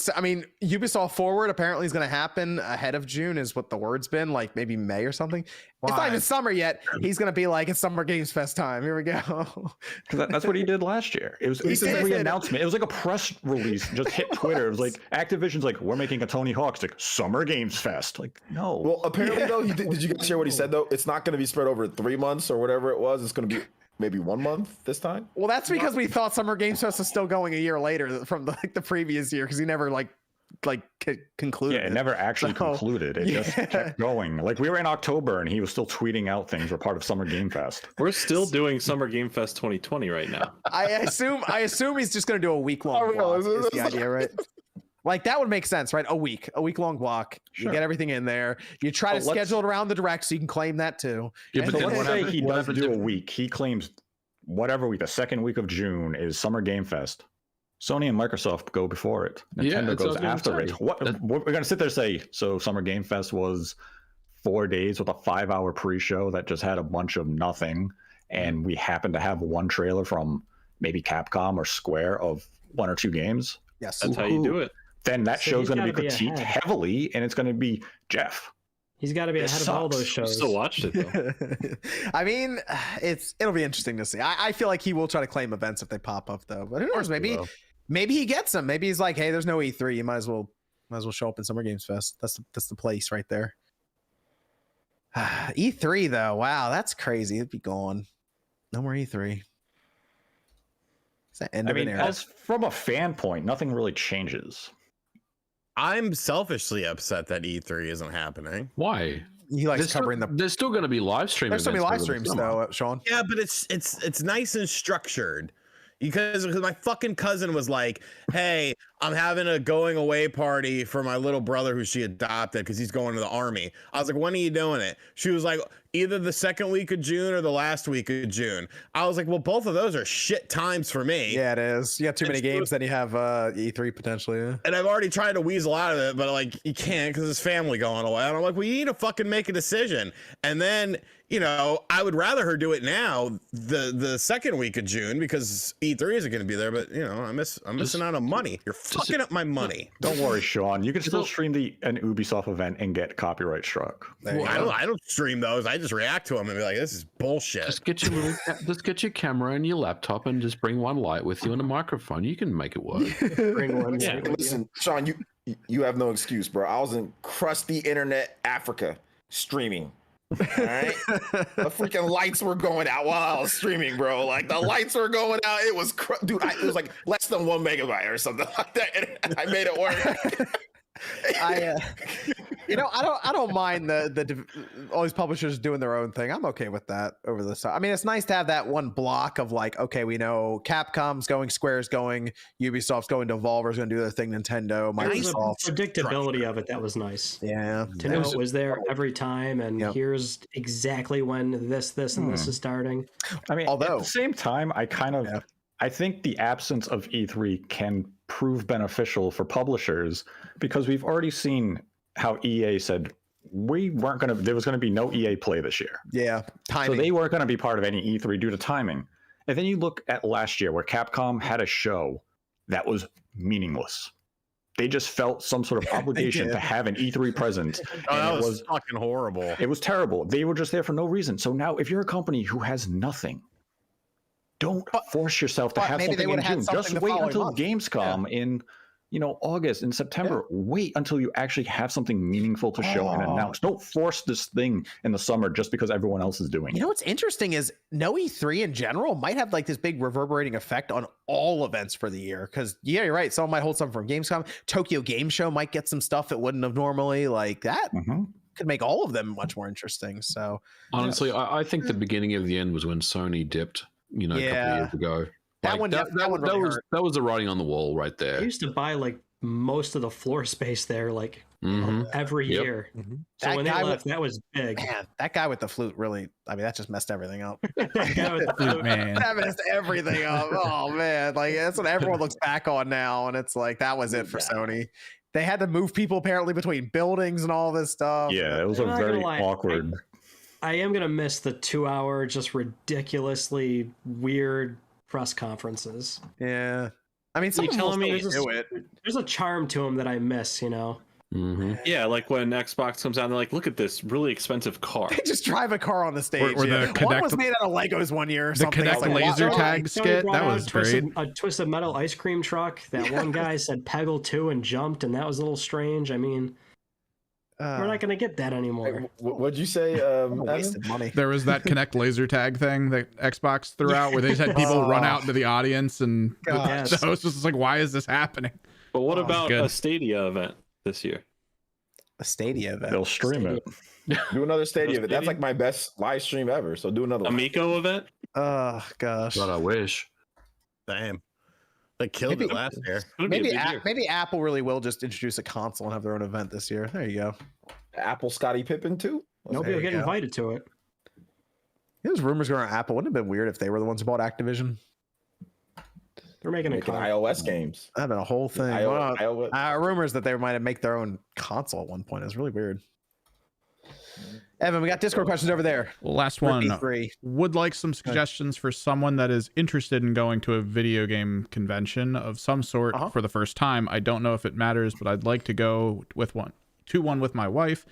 Ubisoft Forward apparently is going to happen ahead of June, is what the word's been, like maybe May or something. Why? It's not even summer yet. He's going to be like, it's Summer Games Fest time. Here we go. That's what he did last year. It was an announcement. It was like a press release. Just hit Twitter. It was like Activision's like, we're making a Tony Hawk stick. Summer Games Fest. Like, no. Well, apparently though, did you guys hear what he said though? It's not going to be spread over 3 months or whatever it was. It's going to be maybe 1 month this time. Well, that's because we thought Summer Games Fest was still going a year later from the previous year, because he never concluded. Yeah, it never actually concluded. It just kept going. Like, we were in October and he was still tweeting out things were part of Summer Game Fest. We're still doing Summer Game Fest 2020 right now. I assume he's just going to do a week long. Is the idea, right? Like that would make sense, right? A week long block. Sure. You get everything in there. You try to schedule it around the direct so you can claim that too. Yeah, but let's say he does do a week. He claims whatever week, the second week of June is Summer Game Fest. Sony and Microsoft go before it. Nintendo goes after it. What we're gonna sit there and say? So Summer Game Fest was 4 days with a 5-hour pre-show that just had a bunch of nothing, and we happen to have one trailer from maybe Capcom or Square of 1 or 2 games. Yes, that's how you do it. Then that show's going to be critiqued heavily, and it's going to be Jeff. He's got to be ahead of all those shows. I still watched it though. I mean, it'll be interesting to see. I feel like he will try to claim events if they pop up though. But who knows? Maybe he gets them. Maybe he's like, hey, there's no E3. You might as well show up in Summer Games Fest. That's the place right there. E3 though, wow, that's crazy. It'd be gone. No more E3. It's the end of an era. As from a fan point, nothing really changes. I'm selfishly upset that E3 isn't happening. Why? He likes covering There's still going to be live streaming. There's going to be live streams though, Sean. Yeah, but it's nice and structured. Because my fucking cousin was like, hey, I'm having a going away party for my little brother who she adopted because he's going to the army. I was like, when are you doing it? She was like, either the second week of June or the last week of June. I was like, well, both of those are shit times for me. Yeah, it is. You got too many games, then you have E3 potentially. Yeah. And I've already tried to weasel out of it, but like, you can't because his family going away. And I'm like, well, you need to fucking make a decision. And then, I would rather her do it now, the second week of June, because E3 isn't going to be there. But I'm missing out on money. You're fucking up my money. Don't worry, Sean. You can still stream an Ubisoft event and get copyright struck. Well, I don't stream those. I just react to them and be like, this is bullshit. Just get your camera and your laptop and just bring one light with you and a microphone. You can make it work. Bring one. Yeah. Listen, Sean, you have no excuse, bro. I was in crusty internet Africa streaming. All right, the freaking lights were going out while I was streaming, bro. Like the lights were going out. It was, dude. It was like less than 1 megabyte or something like that. And I made it work. I don't mind all these publishers doing their own thing. I'm okay with that over the summer. I mean, it's nice to have that one block of like, okay, we know Capcom's going, Square's going, Ubisoft's going, Devolver's going to do their thing, Nintendo, Microsoft. The predictability of it, that was nice. Yeah, to know it was there every time, and here's exactly when this and this is starting. I mean, although at the same time, I think the absence of E3 can prove beneficial for publishers because we've already seen how EA said there was going to be no EA Play this year. Yeah, timing. So they weren't going to be part of any E3 due to timing. And then you look at last year where Capcom had a show that was meaningless. They just felt some sort of obligation to have an E3 present. That was fucking horrible. It was terrible. They were just there for no reason. So now if you're a company who has nothing, don't force yourself to have something in June. Just wait until Gamescom in August, in September. Wait until you actually have something meaningful to show and announce. Don't force this thing in the summer just because everyone else is doing it. You know what's interesting is no E3 in general might have like this big reverberating effect on all events for the year. Because you're right, someone might hold something from Gamescom. Tokyo Game Show might get some stuff it wouldn't have normally. Like that could make all of them much more interesting. So honestly, I think the beginning of the end was when Sony dipped. A couple of years ago. That was the writing on the wall right there. I used to buy like most of the floor space there, like every year. Mm-hmm. So when they left, that was big. Man, that guy with the flute really, that just messed everything up. That guy with the flute, man. That messed everything up. Oh man, like that's what everyone looks back on now, and it's like that was it for Sony. They had to move people apparently between buildings and all this stuff. Yeah, it was a very awkward. I am going to miss the 2-hour, just ridiculously weird press conferences. Yeah. I mean, some telling me there's a charm to them that I miss, Mm-hmm. Yeah, like when Xbox comes out and they're like, look at this really expensive car. They just drive a car on the stage. Or one was made out of Legos one year or something. The Connect laser tag skit, that was great. A Twisted Metal ice cream truck. That one guy said Peggle 2 and jumped, and that was a little strange. I mean... we're not going to get that anymore. What'd you say? Wasted money. There was that Connect laser tag thing that Xbox threw out where they just had people run out into the audience and I was just like, why is this happening? But what about a Stadia event this year? A Stadia event? They'll stream it. Do another Stadia event. That's like my best live stream ever. So do another Amico event? Oh, gosh. God, I wish. Damn. They killed it last year. Maybe Apple really will just introduce a console and have their own event this year. There you go. Apple Scottie Pippen too. Nobody will get invited to it. There's rumors going on Apple. Wouldn't it have been weird if they were the ones who bought Activision? They're making iOS games. That'd been a whole thing. Rumors that they might have make their own console at one point. It's really weird. Evan, we got Discord questions over there. Last one. Would like some suggestions for someone that is interested in going to a video game convention of some sort for the first time. I don't know if it matters, but I'd like to go with one with my wife.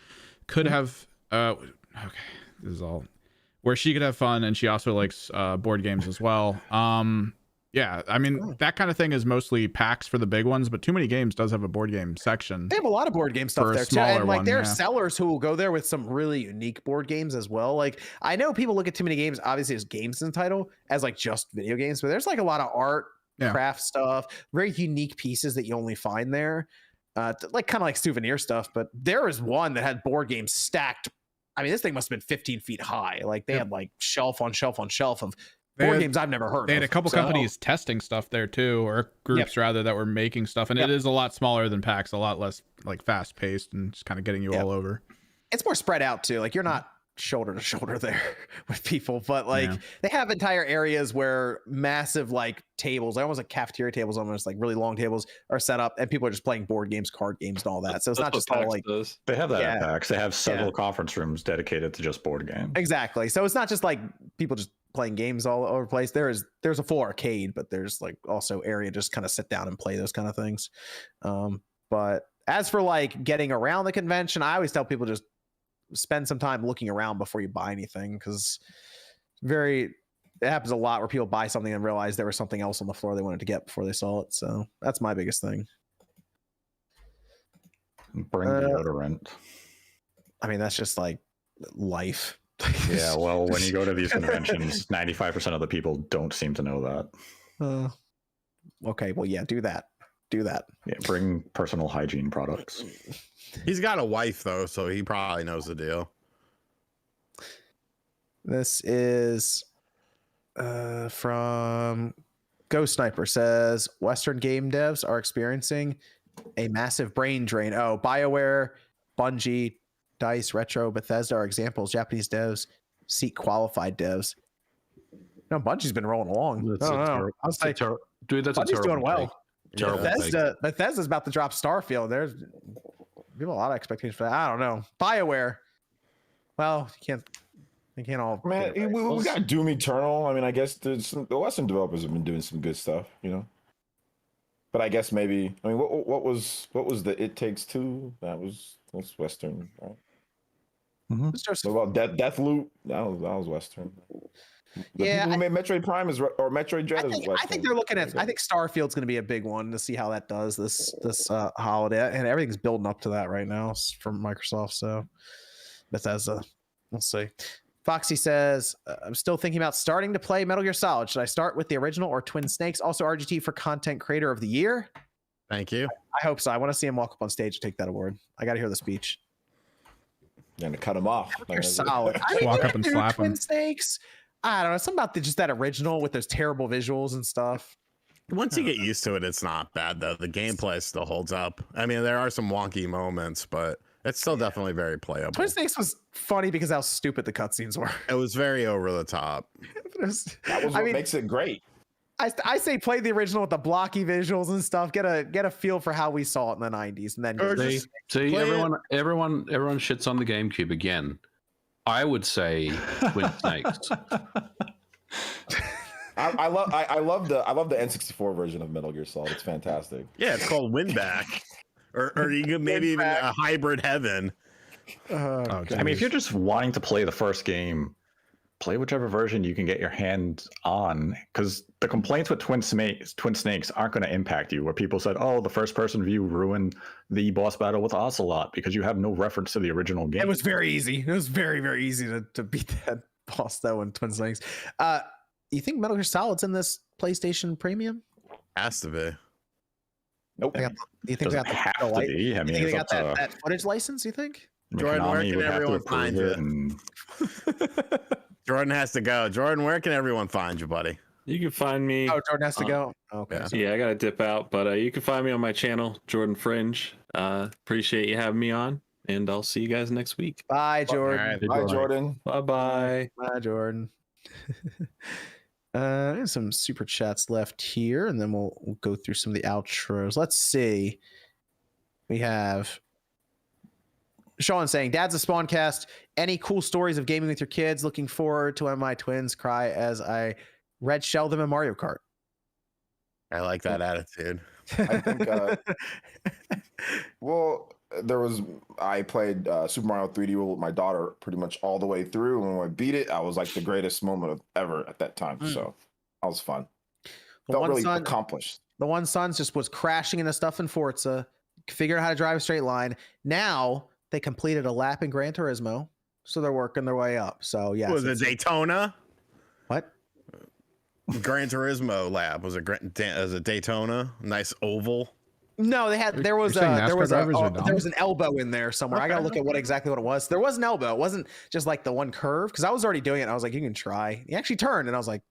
Could have okay, this is all where she could have fun, and she also likes board games as well. Yeah, I mean, that kind of thing is mostly PAX for the big ones, but Too Many Games does have a board game section. They have a lot of board game stuff there too. And like there are sellers who will go there with some really unique board games as well. Like I know people look at Too Many Games, obviously as games in the title, as like just video games, but there's like a lot of art, craft stuff, very unique pieces that you only find there. Like kind of like souvenir stuff, but there is one that had board games stacked. I mean, this thing must have been 15 feet high. Like they had like shelf on shelf on shelf of board games I've never heard of. They had a couple companies testing stuff there too, or groups rather, that were making stuff. And it is a lot smaller than PAX, a lot less like fast paced and just kind of getting you all over. It's more spread out too. Like you're not shoulder to shoulder there with people, but like they have entire areas where massive like tables, almost like cafeteria tables, almost like really long tables are set up, and people are just playing board games, card games, and all that. So it's not just all like they have that at PAX. They have several conference rooms dedicated to just board games. Exactly. So it's not just like people just playing games all over the place. There's a full arcade, but there's like also area just kind of sit down and play those kind of things. But as for like getting around the convention, I always tell people just spend some time looking around before you buy anything, because it happens a lot where people buy something and realize there was something else on the floor they wanted to get before they saw it. So that's my biggest thing. Bring deodorant. I mean, that's just like life. Yeah, well, when you go to these conventions, 95% of the people don't seem to know that. Okay, well, yeah, do that. Yeah, bring personal hygiene products. He's got a wife though, so he probably knows the deal. This is from Ghost Sniper. Says Western game devs are experiencing a massive brain drain. Oh, BioWare, Bungie, DICE, Retro, Bethesda are examples. Japanese devs seek qualified devs. No, Bungie's been rolling along. Dude, that's Bungie's doing well. Bethesda's about to drop Starfield. There's people a lot of expectations for that. I don't know. BioWare. Well, you can't all. Man, we got Doom Eternal. I mean, I guess the Western developers have been doing some good stuff, you know. But I guess maybe. I mean, what was the It Takes Two? That's Western, right? Mm-hmm. What about Deathloop? That was Western. The people who made Metroid Prime or Metroid Dread is Western. I think they're looking at. I think Starfield's going to be a big one to see how that does this holiday, and everything's building up to that right now from Microsoft. So Bethesda, we'll see. Foxy says, I'm still thinking about starting to play Metal Gear Solid. Should I start with the original or Twin Snakes? Also, RGT for Content Creator of the Year. Thank you. I hope so. I want to see him walk up on stage and take that award. I got to hear the speech. You're going to cut him off. Metal Gear Solid. Walk up and slap him. Twin Snakes. I don't know. Something about just that original with those terrible visuals and stuff. Once you get used to it, it's not bad, though. The gameplay still holds up. I mean, there are some wonky moments, but it's still definitely very playable. Twin Snakes was funny because how stupid the cutscenes were. It was very over the top. That was what makes it great. I say play the original with the blocky visuals and stuff. Get a feel for how we saw it in the 90s, and then see everyone shits on the GameCube again. I would say Twin Snakes. I love the N64 version of Metal Gear Solid. It's fantastic. Yeah, it's called Winback, or you could maybe even a hybrid heaven. I mean, if you're just wanting to play the first game, play whichever version you can get your hands on, because the complaints with Twin Snakes aren't going to impact you. Where people said, "Oh, the first-person view ruined the boss battle with Ocelot because you have no reference to the original game." It was very easy. It was very, very easy to beat that boss though in Twin Snakes. You think Metal Gear Solid's in this PlayStation Premium? Has to be. Nope. You think they got have to be? I mean, they got that footage license? You think? Jordan, where can everyone find you? Jordan has to go. Jordan, where can everyone find you, buddy? You can find me. Oh, Jordan has to go. Okay. Yeah, I gotta dip out, but you can find me on my channel, Jordan Fringe. Appreciate you having me on, and I'll see you guys next week. Bye, Jordan. Bye, Jordan. Bye. Bye, Jordan. There's some super chats left here, and then we'll go through some of the outros. Let's see. We have Sean saying, "Dad's a Spawncast. Any cool stories of gaming with your kids? Looking forward to when my twins cry as I red shell them in Mario Kart." I like that attitude. I think. Well, I played Super Mario 3D World with my daughter pretty much all the way through, and when I beat it, I was like the greatest moment ever at that time. So that was fun. Felt really accomplished. The one son just was crashing into stuff in Forza, figured out how to drive a straight line. Now they completed a lap in Gran Turismo, so they're working their way up. So yeah, was it Daytona? What? Gran Turismo lap was it Daytona? Nice oval. No, there was an elbow in there somewhere. I gotta look at what it was. There was an elbow. It wasn't just like the one curve, because I was already doing it. I was like, you can try. He actually turned, and I was like,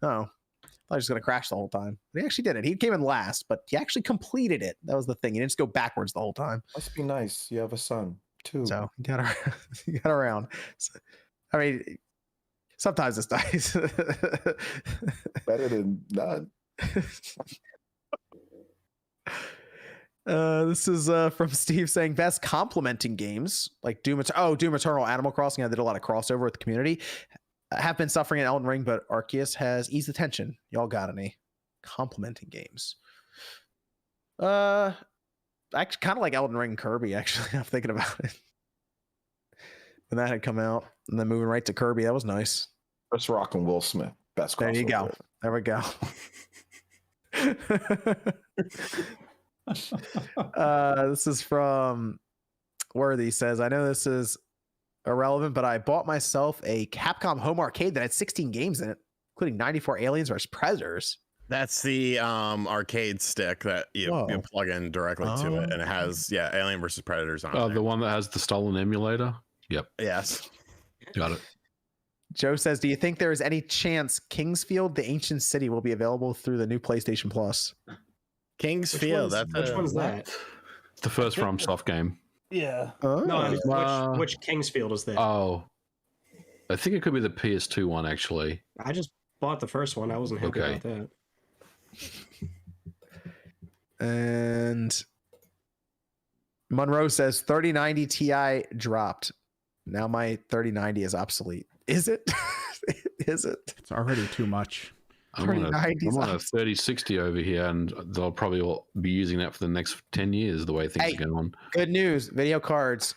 oh, I thought he was gonna crash the whole time. But he actually did it. He came in last, but he actually completed it. That was the thing. He didn't just go backwards the whole time. Must be nice. You have a son too. So he got around. So, I mean, sometimes it's nice. Better than none. This is from Steve saying, best complimenting games like Doom Eternal, Animal Crossing. I did a lot of crossover with the community. Have been suffering in Elden Ring, but Arceus has eased the tension. Y'all got any complimenting games? I kind of like Elden Ring and Kirby, actually. I'm thinking about it. When that had come out, and then moving right to Kirby, that was nice. Chris Rock and Will Smith. Best crossover. There you go. There we go. This is from Worthy. Says, I know this is irrelevant, but I bought myself a Capcom home arcade that had 16 games in it, including 94 Aliens vs Predators. That's the arcade stick that you plug in directly to it, and it has Alien vs Predators on it. Oh, the one that has the stolen emulator? Yep. Yes. Got it. Joe says, do you think there is any chance Kingsfield, the ancient city, will be available through the new PlayStation Plus? Kingsfield. Which one's that? The first FromSoft game. Yeah. No, which Kingsfield is that? Oh, I think it could be the PS2 one, actually. I just bought the first one. I wasn't happy about that. And Monroe says 3090 Ti dropped. Now my 3090 is obsolete. Is it? Is it? It's already too much. I'm on a 3060 over here, and they'll probably all be using that for the next 10 years, the way things are going. Good news. Video cards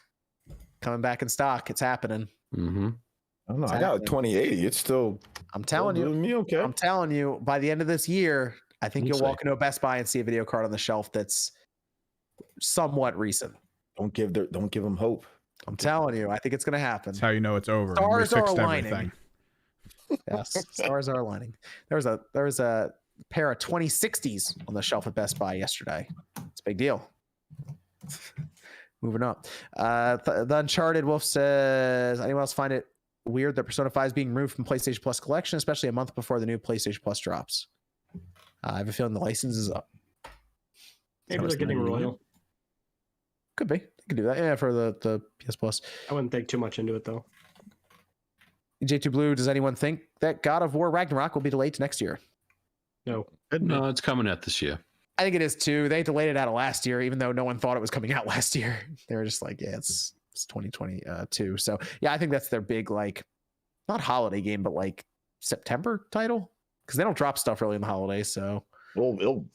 coming back in stock. It's happening. Mm-hmm. I don't know. I got a 2080. It's still. I'm telling you. Me okay. I'm telling you. By the end of this year, I think you'll walk into a Best Buy and see a video card on the shelf that's somewhat recent. Don't give them hope. I'm telling you. I think it's going to happen. That's how you know it's over. Stars are aligning. Everything. Yes, stars are aligning. There was a pair of 2060s on the shelf at Best Buy yesterday. It's a big deal. Moving up. The Uncharted Wolf says, anyone else find it weird that Persona 5 is being removed from PlayStation Plus collection, especially a month before the new PlayStation Plus drops? I have a feeling the license is up. Maybe they're getting royal. Could be. They could do that. Yeah, for the PS Plus. I wouldn't think too much into it, though. J2 Blue, does anyone think that God of War Ragnarok will be delayed to next year? No. No, it's coming out this year. I think it is too. They delayed it out of last year, even though no one thought it was coming out last year. They were just like, yeah, it's 2022. So yeah, I think that's their big, like, not holiday game, but like September title, because they don't drop stuff really in the holidays. So it'll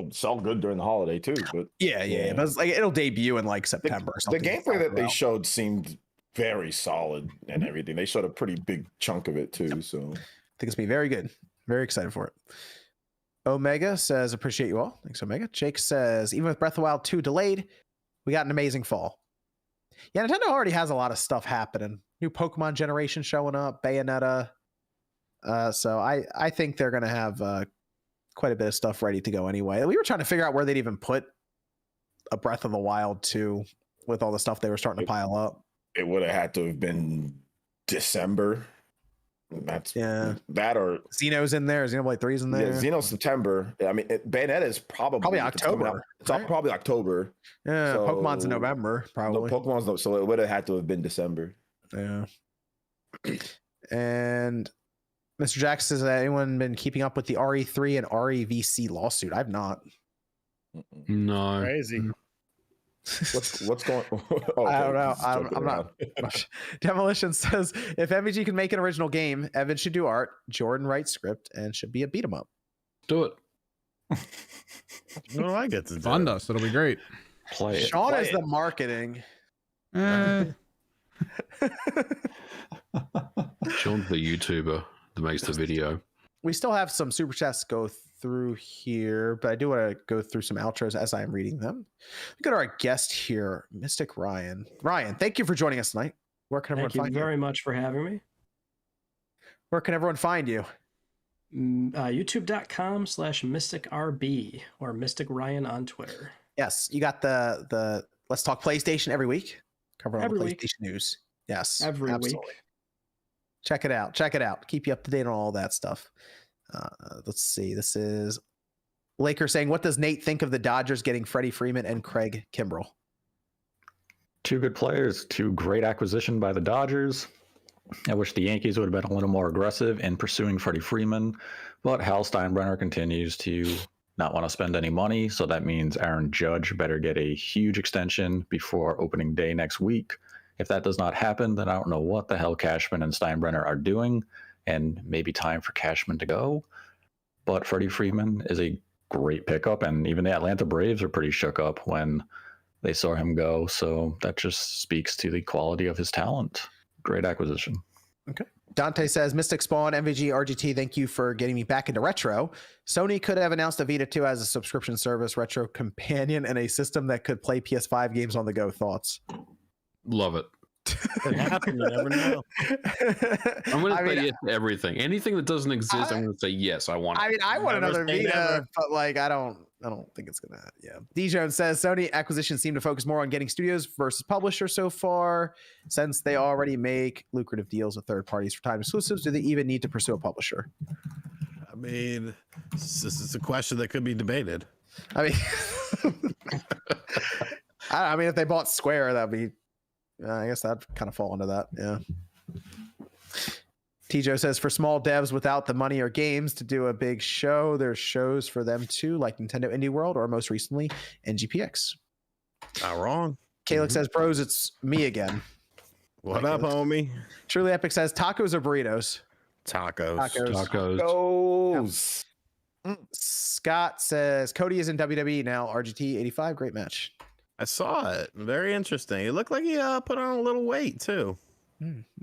sell good during the holiday too. But yeah. But it's like it'll debut in like September. Or something. The gameplay that they showed seemed very solid and everything. They showed a pretty big chunk of it too. So I think it's gonna be very good. Very excited for it. Omega says, appreciate you all. Thanks, Omega. Jake says, even with Breath of the Wild 2 delayed, we got an amazing fall. Yeah, Nintendo already has a lot of stuff happening. New Pokemon generation showing up, Bayonetta. So I think they're gonna have quite a bit of stuff ready to go anyway. We were trying to figure out where they'd even put a Breath of the Wild 2 with all the stuff they were starting to pile up. It would have had to have been December. That's Yeah. that or Xeno's in there. Xenoblade 3's in there. Yeah, Xeno September. I mean, Bayonetta is probably October. It's probably October. Yeah, So, Pokemon's in November, probably. No, Pokemon's no, so it would have had to have been December. Yeah. And Mr. Jackson says, has anyone been keeping up with the RE3 and REVC lawsuit? I've not. No. Crazy. What's going on? I don't know. I'm not. Demolition says, if MVG can make an original game, Evan should do art, Jordan writes script, and should be a beat 'em up. Do it. What do I get to do? Fund us. It'll be great. Play it. Sean is the marketing. Eh, Sean's the YouTuber that makes the video. We still have some super chats to go through here, but I do want to go through some outros as I'm reading them. We got our guest here, Mystic Ryan. Ryan, thank you for joining us tonight. Where can everyone Thank you find you? very much for having me. Where can everyone find you? YouTube.com/MysticRB or Mystic Ryan on Twitter. Yes, you got the Let's Talk PlayStation every week. Cover all Every the week. PlayStation news. Yes, Every absolutely. week. Check it out. Check it out. Keep you up to date on all that stuff. Let's see. This is Laker saying, what does Nate think of the Dodgers getting Freddie Freeman and Craig Kimbrell? Two good players, two great acquisition by the Dodgers. I wish the Yankees would have been a little more aggressive in pursuing Freddie Freeman, but Hal Steinbrenner continues to not want to spend any money, so that means Aaron Judge better get a huge extension before opening day next week. If that does not happen, then I don't know what the hell Cashman and Steinbrenner are doing, and maybe time for Cashman to go. But Freddie Freeman is a great pickup, and even the Atlanta Braves are pretty shook up when they saw him go, so that just speaks to the quality of his talent. Great acquisition. Okay. Dante says, Mystic Spawn, MVG, RGT, thank you for getting me back into retro. Sony could have announced a Vita 2 as a subscription service, retro companion, and a system that could play PS5 games on the go. Thoughts? Love it. It happened. You never know. I'm going to say yes to everything. Anything that doesn't exist, I'm going to say yes. I want it. I mean, I want Never another say Vita, never. but like, I don't think it's gonna. Yeah. D Jones says Sony acquisitions seem to focus more on getting studios versus publishers so far, since they already make lucrative deals with third parties for time exclusives. Do they even need to pursue a publisher? I mean, this is a question that could be debated. I mean, I mean, if they bought Square, that'd be. I guess that'd kind of fall into that. Yeah. T-Joe says, for small devs without the money or games to do a big show, there's shows for them too, like Nintendo Indie World or most recently NGPX. Not wrong. Calix says, bros, it's me again. What up, homie? Truly Epic says, tacos or burritos? Tacos. Scott says, Cody is in WWE now. RGT 85, great match. I saw it. Very interesting. It looked like he put on a little weight too.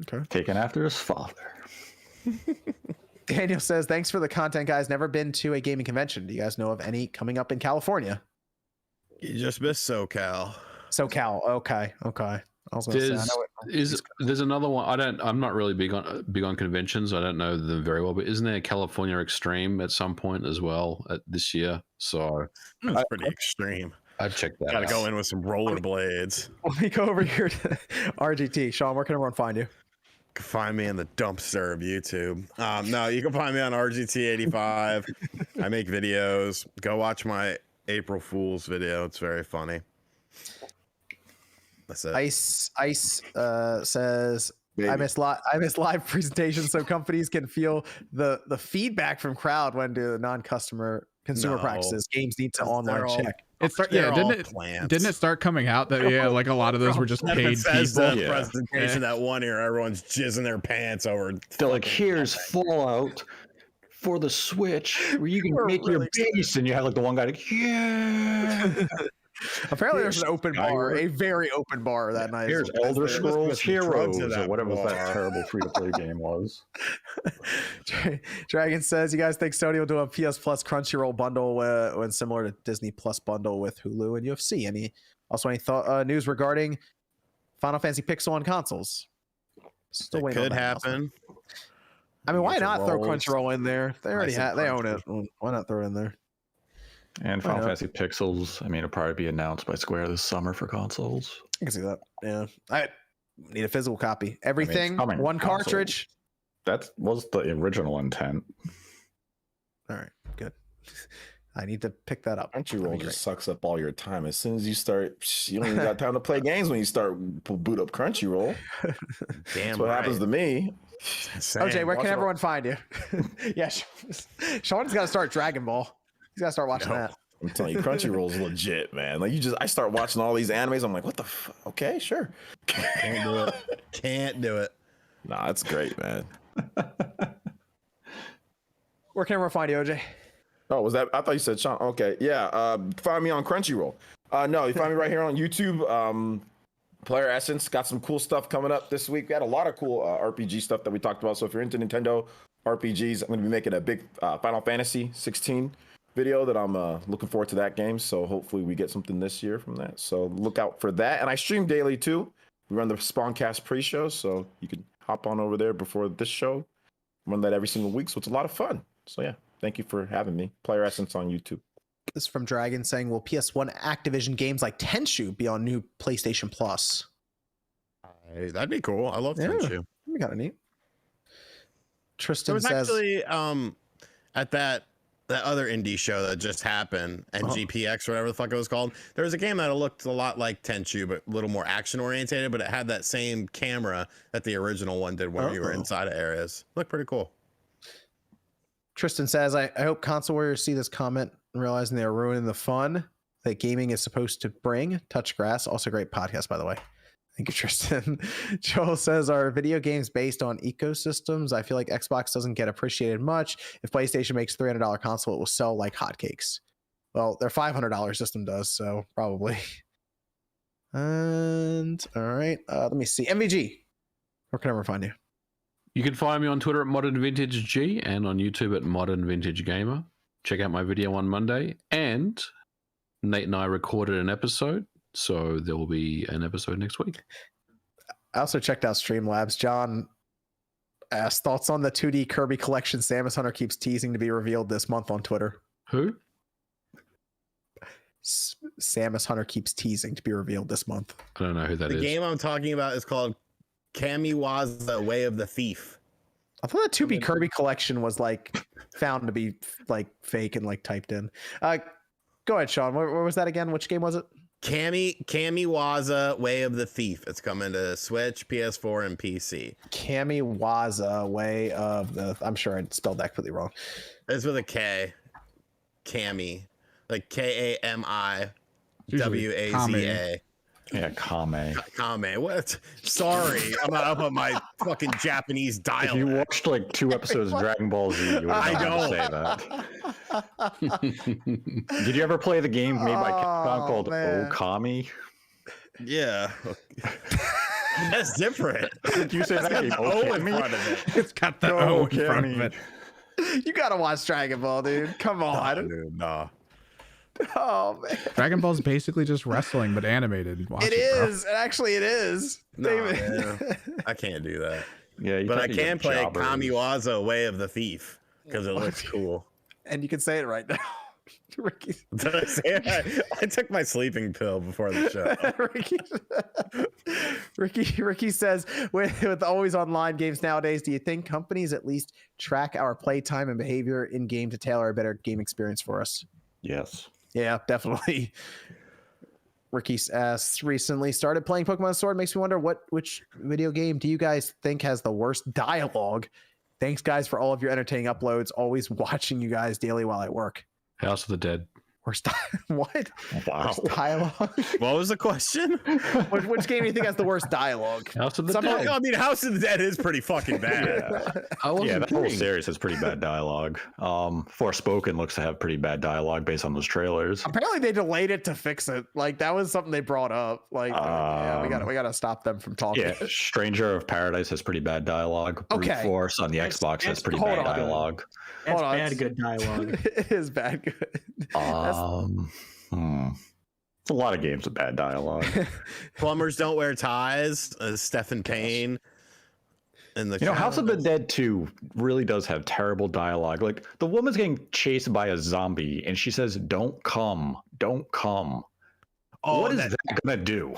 Okay. Taken after his father. Daniel says, thanks for the content, guys. Never been to a gaming convention. Do you guys know of any coming up in California? You just missed SoCal. SoCal. Okay. I was going to say, There's another one. I'm not really big on conventions. I don't know them very well, but isn't there California Extreme at some point as well this year? So That's pretty extreme. I'd check that Gotta out. go in with some rollerblades. Let me go over here to RGT. Sean, where can everyone find you? You can find me in the dumpster of YouTube. No, you can find me on RGT85. I make videos. Go watch my April Fool's video. It's very funny. That's it. Ice says, Baby. I miss live presentations so companies can feel the feedback from crowd when do consumer practices. Games need to online check. Didn't it start coming out that like a lot of those were just paid people? Presentation that one year, everyone's jizzing their pants over. They're like, here's Fallout for the Switch where you can make your base, and you have like the one guy like, yeah. Apparently there's an open bar, a very open bar that night. Here's Elder Scrolls Heroes or whatever bar. that terrible free-to-play game was. Dragon says, you guys think Sony will do a PS Plus Crunchyroll bundle when similar to Disney Plus bundle with Hulu and UFC? Any news regarding Final Fantasy Pixel on consoles? Still It waiting on could that happen. I mean, why not throw Rolls. Crunchyroll in there? They already they own it. Why not throw it in there? And Final Fantasy Pixels, I mean, it'll probably be announced by Square this summer for consoles. I can see that. Yeah. I need a physical copy. Everything, coming one console. cartridge. That was the original intent. All right, good. I need to pick that up. Crunchyroll just sucks up all your time. As soon as you start, you don't even got time to play games when you start boot up Crunchyroll. Damn, that's what happens to me. OJ, where can everyone find you? Yeah, Sean's got to start Dragon Ball. He's got to start watching that. I'm telling you, Crunchyroll's legit, man. Like I start watching all these animes. I'm like, what the? Okay, sure. Can't do it. Can't do it. Nah, it's great, man. Where can everyone find you, OJ? Oh, was that? I thought you said Sean. Okay, yeah. Find me on Crunchyroll. No, you find me right here on YouTube. Player Essence got some cool stuff coming up this week. We had a lot of cool RPG stuff that we talked about. So if you're into Nintendo RPGs, I'm going to be making a big Final Fantasy 16 video that I'm looking forward to that game. So hopefully we get something this year from that. So look out for that. And I stream daily too. We run the Spawncast pre-show, so you can hop on over there before this show. Run that every single week, so it's a lot of fun. So yeah, thank you for having me. Player Essence on YouTube. This is from Dragon saying, will PS1 Activision games like Tenchu be on new PlayStation Plus? That'd be cool. I love Tenchu. We got a neat. Tristan there was says, actually at that other indie show that just happened, NGPX or whatever the fuck it was called. There was a game that looked a lot like Tenchu, but a little more action oriented, but it had that same camera that the original one did when you were inside of areas. Looked pretty cool. Tristan says, I hope console warriors see this comment and realizing they are ruining the fun that gaming is supposed to bring. Touch Grass, also great podcast, by the way. Thank you, Tristan. Joel says, are video games based on ecosystems? I feel like Xbox doesn't get appreciated much. If PlayStation makes $300 console, it will sell like hotcakes. Well, their $500 system does, so probably. And all right, let me see. MVG, where can everyone find you? You can find me on Twitter at Modern Vintage G and on YouTube at Modern Vintage Gamer. Check out my video on Monday. And Nate and I recorded an episode, so there will be an episode next week. I also checked out Streamlabs. John asked thoughts on the 2D Kirby collection Samus Hunter keeps teasing to be revealed this month on Twitter. Who? Samus Hunter keeps teasing to be revealed this month. I don't know who that is. The game I'm talking about is called Kamiwaza Way of the Thief. I thought that 2B Kirby collection was like found to be like fake and like typed in. Go ahead, Sean. Where was that again? Which game was it? Kamiwaza Way of the Thief. It's coming to Switch, PS4, and PC. Kamiwaza Way of the. I'm sure I spelled that completely wrong. It's with a K. Kami, like Kamiwaza. Yeah, Kame. Kame. What? Sorry, I'm not up on my fucking Japanese dialect. If you watched like 2 episodes of Dragon Ball Z, you would have say that. Did you ever play the game made by Capcom called Okami? Yeah. That's different. Did you say that game? O in front of it. It's got the O in front of it. You gotta watch Dragon Ball, dude. Come on. Nah. Oh man, Dragon Ball's basically just wrestling but animated. Watch it is. Actually, it is. No, I can't do that. Yeah, but I can play Kamiwaza Way of the Thief because it looks cool. And you can say it right now. Ricky. Did I say it? I took my sleeping pill before the show. Ricky says, with always online games nowadays, do you think companies at least track our playtime and behavior in game to tailor a better game experience for us? Yes. Yeah, definitely. Ricky asks, recently started playing Pokemon Sword. Makes me wonder which video game do you guys think has the worst dialogue? Thanks, guys, for all of your entertaining uploads. Always watching you guys daily while I work. House of the Dead. Worst what? Wow. Worst dialogue? What was the question? Which game do you think has the worst dialogue? House of the Dead. I mean, House of the Dead is pretty fucking bad. Yeah, that whole series has pretty bad dialogue. Forspoken looks to have pretty bad dialogue based on those trailers. Apparently, they delayed it to fix it. Like that was something they brought up. Like, yeah, we gotta stop them from talking. Yeah, Stranger of Paradise has pretty bad dialogue. Brute Force on the Xbox has pretty bad dialogue. That's bad good dialogue. It is bad good. A lot of games with bad dialogue. Plumbers Don't Wear Ties, Stephen Payne. And House of the Dead 2 really does have terrible dialogue. Like the woman's getting chased by a zombie and she says, "Don't come, don't come." Oh, what is that gonna do?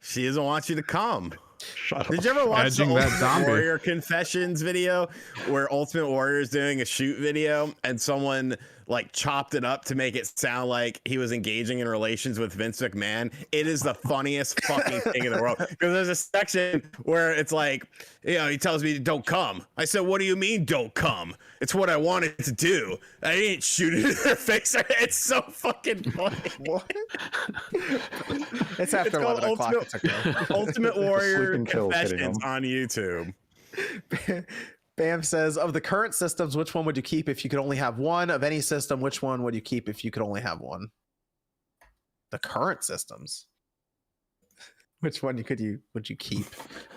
She doesn't want you to come. Shut Did you ever watch the Edging that Ultimate zombie. Warrior Confessions video where Ultimate Warrior is doing a shoot video and someone like chopped it up to make it sound like he was engaging in relations with Vince McMahon? It is the funniest fucking thing in the world, because there's a section where it's like, you know, he tells me don't come. I said, what do you mean don't come? It's what I wanted to do. I didn't shoot it in their face. It's so fucking funny. What? It's after 11 o'clock. It's okay. Ultimate Warrior Sleeping pills hitting Confessions him. on YouTube. Bam says, of the current systems, which one would you keep if you could only have one? Of any system, which one would you keep if you could only have one? The current systems. Which one would you keep?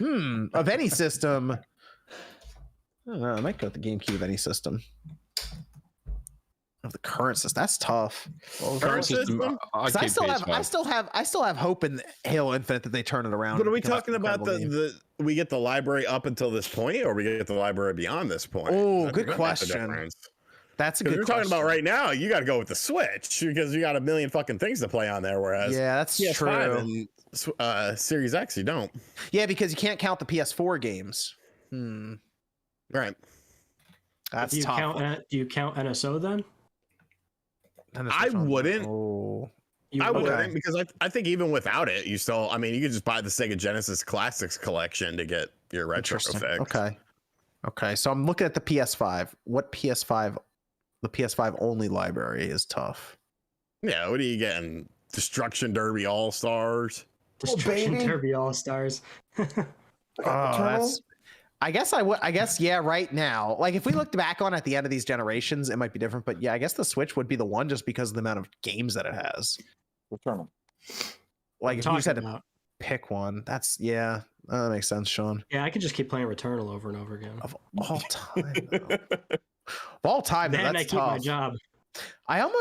Of any system. I don't know. I might go with the GameCube of any system. Of the current system. That's tough. Current system. I still have hope in Halo Infinite that they turn it around. But are we talking about we get the library up until this point, or we get the library beyond this point? Oh, good question. That's a good question. We're talking about right now, you got to go with the Switch because you got a million fucking things to play on there. Whereas yeah, that's true. And Series X, you don't. Yeah, because you can't count the PS4 games. Right. That's do you tough. Do you count NSO then? I wouldn't. Oh. I wouldn't, because I think even without it, you still, I mean, you could just buy the Sega Genesis Classics collection to get your retro fix. Okay. So I'm looking at the PS5. What PS5? The PS5 only library is tough. Yeah. What are you getting? Destruction Derby All Stars. Destruction Derby All Stars. That's. I guess yeah. Right now, like if we looked back on at the end of these generations, it might be different. But yeah, I guess the Switch would be the one just because of the amount of games that it has. Returnal. Like if you just had to pick one, that makes sense, Sean. Yeah, I could just keep playing Returnal over and over again. Of all time, of all time, Man, that's I keep tough. my job. I don't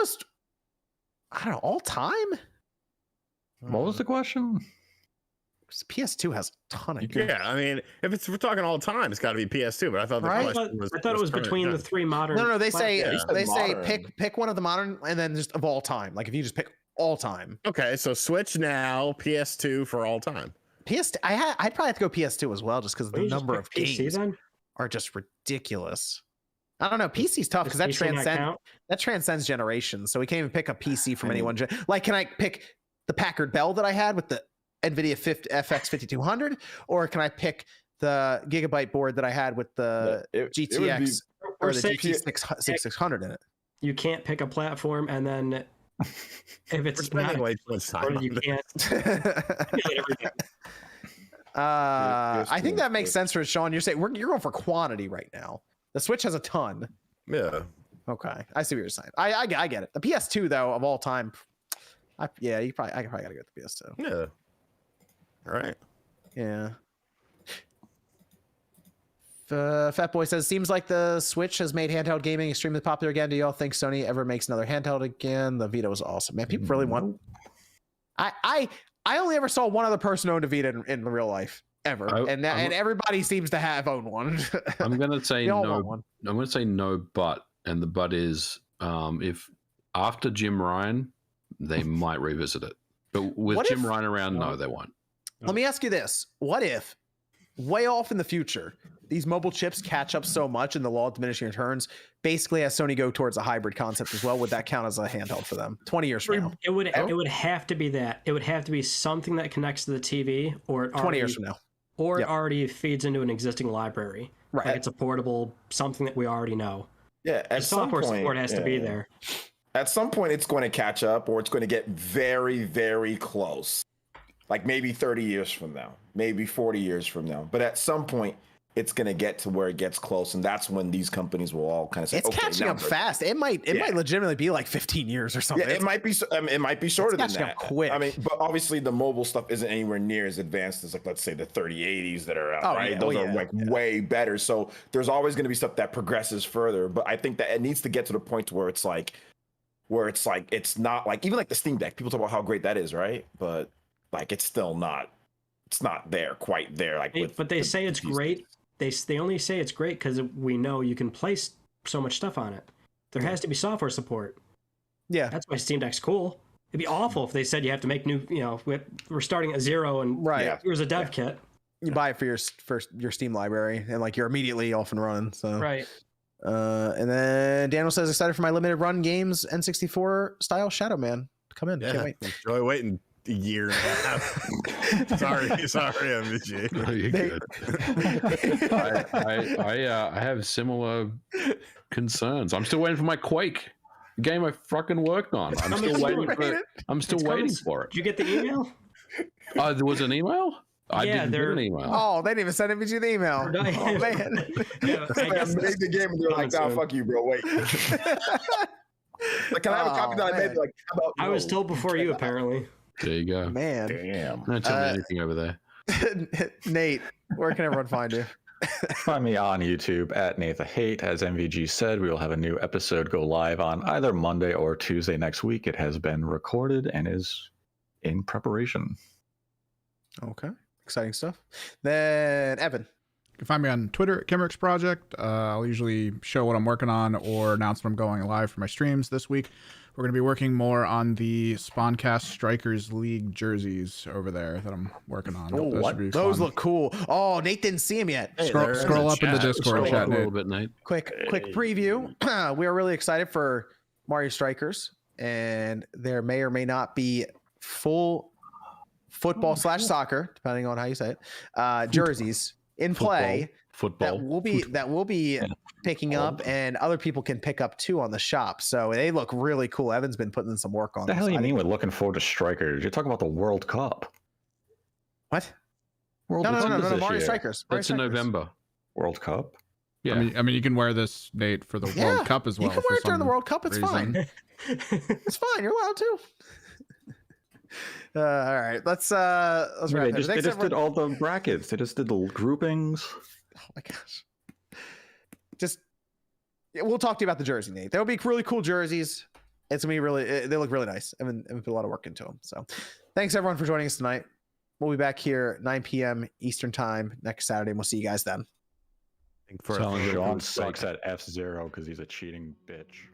know, all time. What was the question? PS2 has a ton of games. Yeah, I mean, if we're talking all time, it's got to be PS2. But I thought the question was. I thought it was between the three modern. No, they say modern. pick one of the modern, and then just of all time. Like if you just pick all time. Okay, so Switch now, PS2 for all time. PS2, I'd probably have to go PS2 as well, just because the number of games are just ridiculous. I don't know. PC's tough because that transcends generations. So we can't even pick a PC from any one gen. Like, can I pick the Packard Bell that I had with the NVIDIA FX 5200, or can I pick the Gigabyte board that I had with the GTX or the GT 6600 in it? You can't pick a platform, and then if it's not, way too much time you can't. I think that makes sense for Sean. You're saying you're going for quantity right now. The Switch has a ton. Yeah. Okay, I see what you're saying. I get it. The PS2 though, of all time, I probably gotta go with the PS2. Yeah. All right. Yeah. Fat Boy says, seems like the Switch has made handheld gaming extremely popular again. Do y'all think Sony ever makes another handheld again? The Vita was awesome. Man, people really want. I only ever saw one other person own a Vita in real life ever, and everybody seems to have owned one. I'm gonna say no. I'm gonna say no, and the but is if after Jim Ryan, they might revisit it. But with Jim Ryan around, no, they won't. Let me ask you this: what if, way off in the future, these mobile chips catch up so much and the law of diminishing returns basically has Sony go towards a hybrid concept as well? Would that count as a handheld for them 20 years from now? It would have to be that. It would have to be something that connects to the TV, or 20 years from now. Or it already feeds into an existing library. Right. Like it's a portable, something that we already know. Yeah, the software support has to be there. At some point, it's going to catch up, or it's going to get very, very close. Like maybe 30 years from now, maybe 40 years from now. But at some point, it's going to get to where it gets close, and that's when these companies will all kind of say, "It's catching up fast." It might legitimately be like 15 years or something. Yeah, it might be. It might be shorter than that. Quick. I mean, but obviously the mobile stuff isn't anywhere near as advanced as, like, let's say the 3080s that are out. Right? Those are way better. So there's always going to be stuff that progresses further. But I think that it needs to get to the point where it's like it's not like, even like the Steam Deck. People talk about how great that is, right? But like it's still not. It's not there, quite there. Like, but they say it's great. They only say it's great because we know you can place so much stuff on it. There has to be software support. Yeah, that's why Steam Deck's cool. It'd be awful if they said you have to make new, we're starting at 0 and here's a dev kit. You buy it for your Steam library and like you're immediately off and running. So right. And then Daniel says excited for my limited run games N64 style Shadow Man. Come in. Can't wait. Enjoy waiting a year and a half. sorry, MVG. No, you're good. I have similar concerns. I'm still waiting for my Quake game I fucking worked on. I'm still waiting for it. Did you get the email? There was an email? I didn't get an email. Oh, they didn't even send MVG the email. Oh, man. I made the game and they're like, nah, fuck you, bro. Wait. Like, can I have a copy that I made? Like, how about I was told before you, apparently. There you go. Man. Damn. Don't tell me anything over there. Nate, where can everyone find you? Find me on YouTube at NathanHate. As MVG said, we will have a new episode go live on either Monday or Tuesday next week. It has been recorded and is in preparation. Okay. Exciting stuff. Then Evan. You can find me on Twitter at Kimrick's Project. I'll usually show what I'm working on or announce when I'm going live for my streams this week. We're going to be working more on the Spawncast Strikers League jerseys over there that I'm working on. Oh, what? Those look cool. Oh, Nate didn't see them yet. Hey, scroll up in the Discord chat, a little bit, Nate. Quick preview. We are really excited for Mario Strikers, and there may or may not be full football/soccer, depending on how you say it, jerseys in play. Football. That will be picking up, and other people can pick up too on the shop. So they look really cool. Evan's been putting in some work on. What the hell do you mean with looking forward to Strikers? You're talking about the World Cup. What? No, Mario Strikers. That's in November. World Cup. Yeah. I mean, you can wear this, Nate, for the World Cup as well. You can wear it during the World Cup. It's fine. It's fine. You're allowed to. All right, let's wrap it. They just did all the brackets. They just did the groupings. Oh my gosh! We'll talk to you about the jersey, Nate. There'll be really cool jerseys. It's gonna be really. They look really nice. I mean, put a lot of work into them. So, thanks everyone for joining us tonight. We'll be back here 9 p.m. Eastern time next Saturday, and we'll see you guys then. Sean sucks at F-Zero because he's a cheating bitch.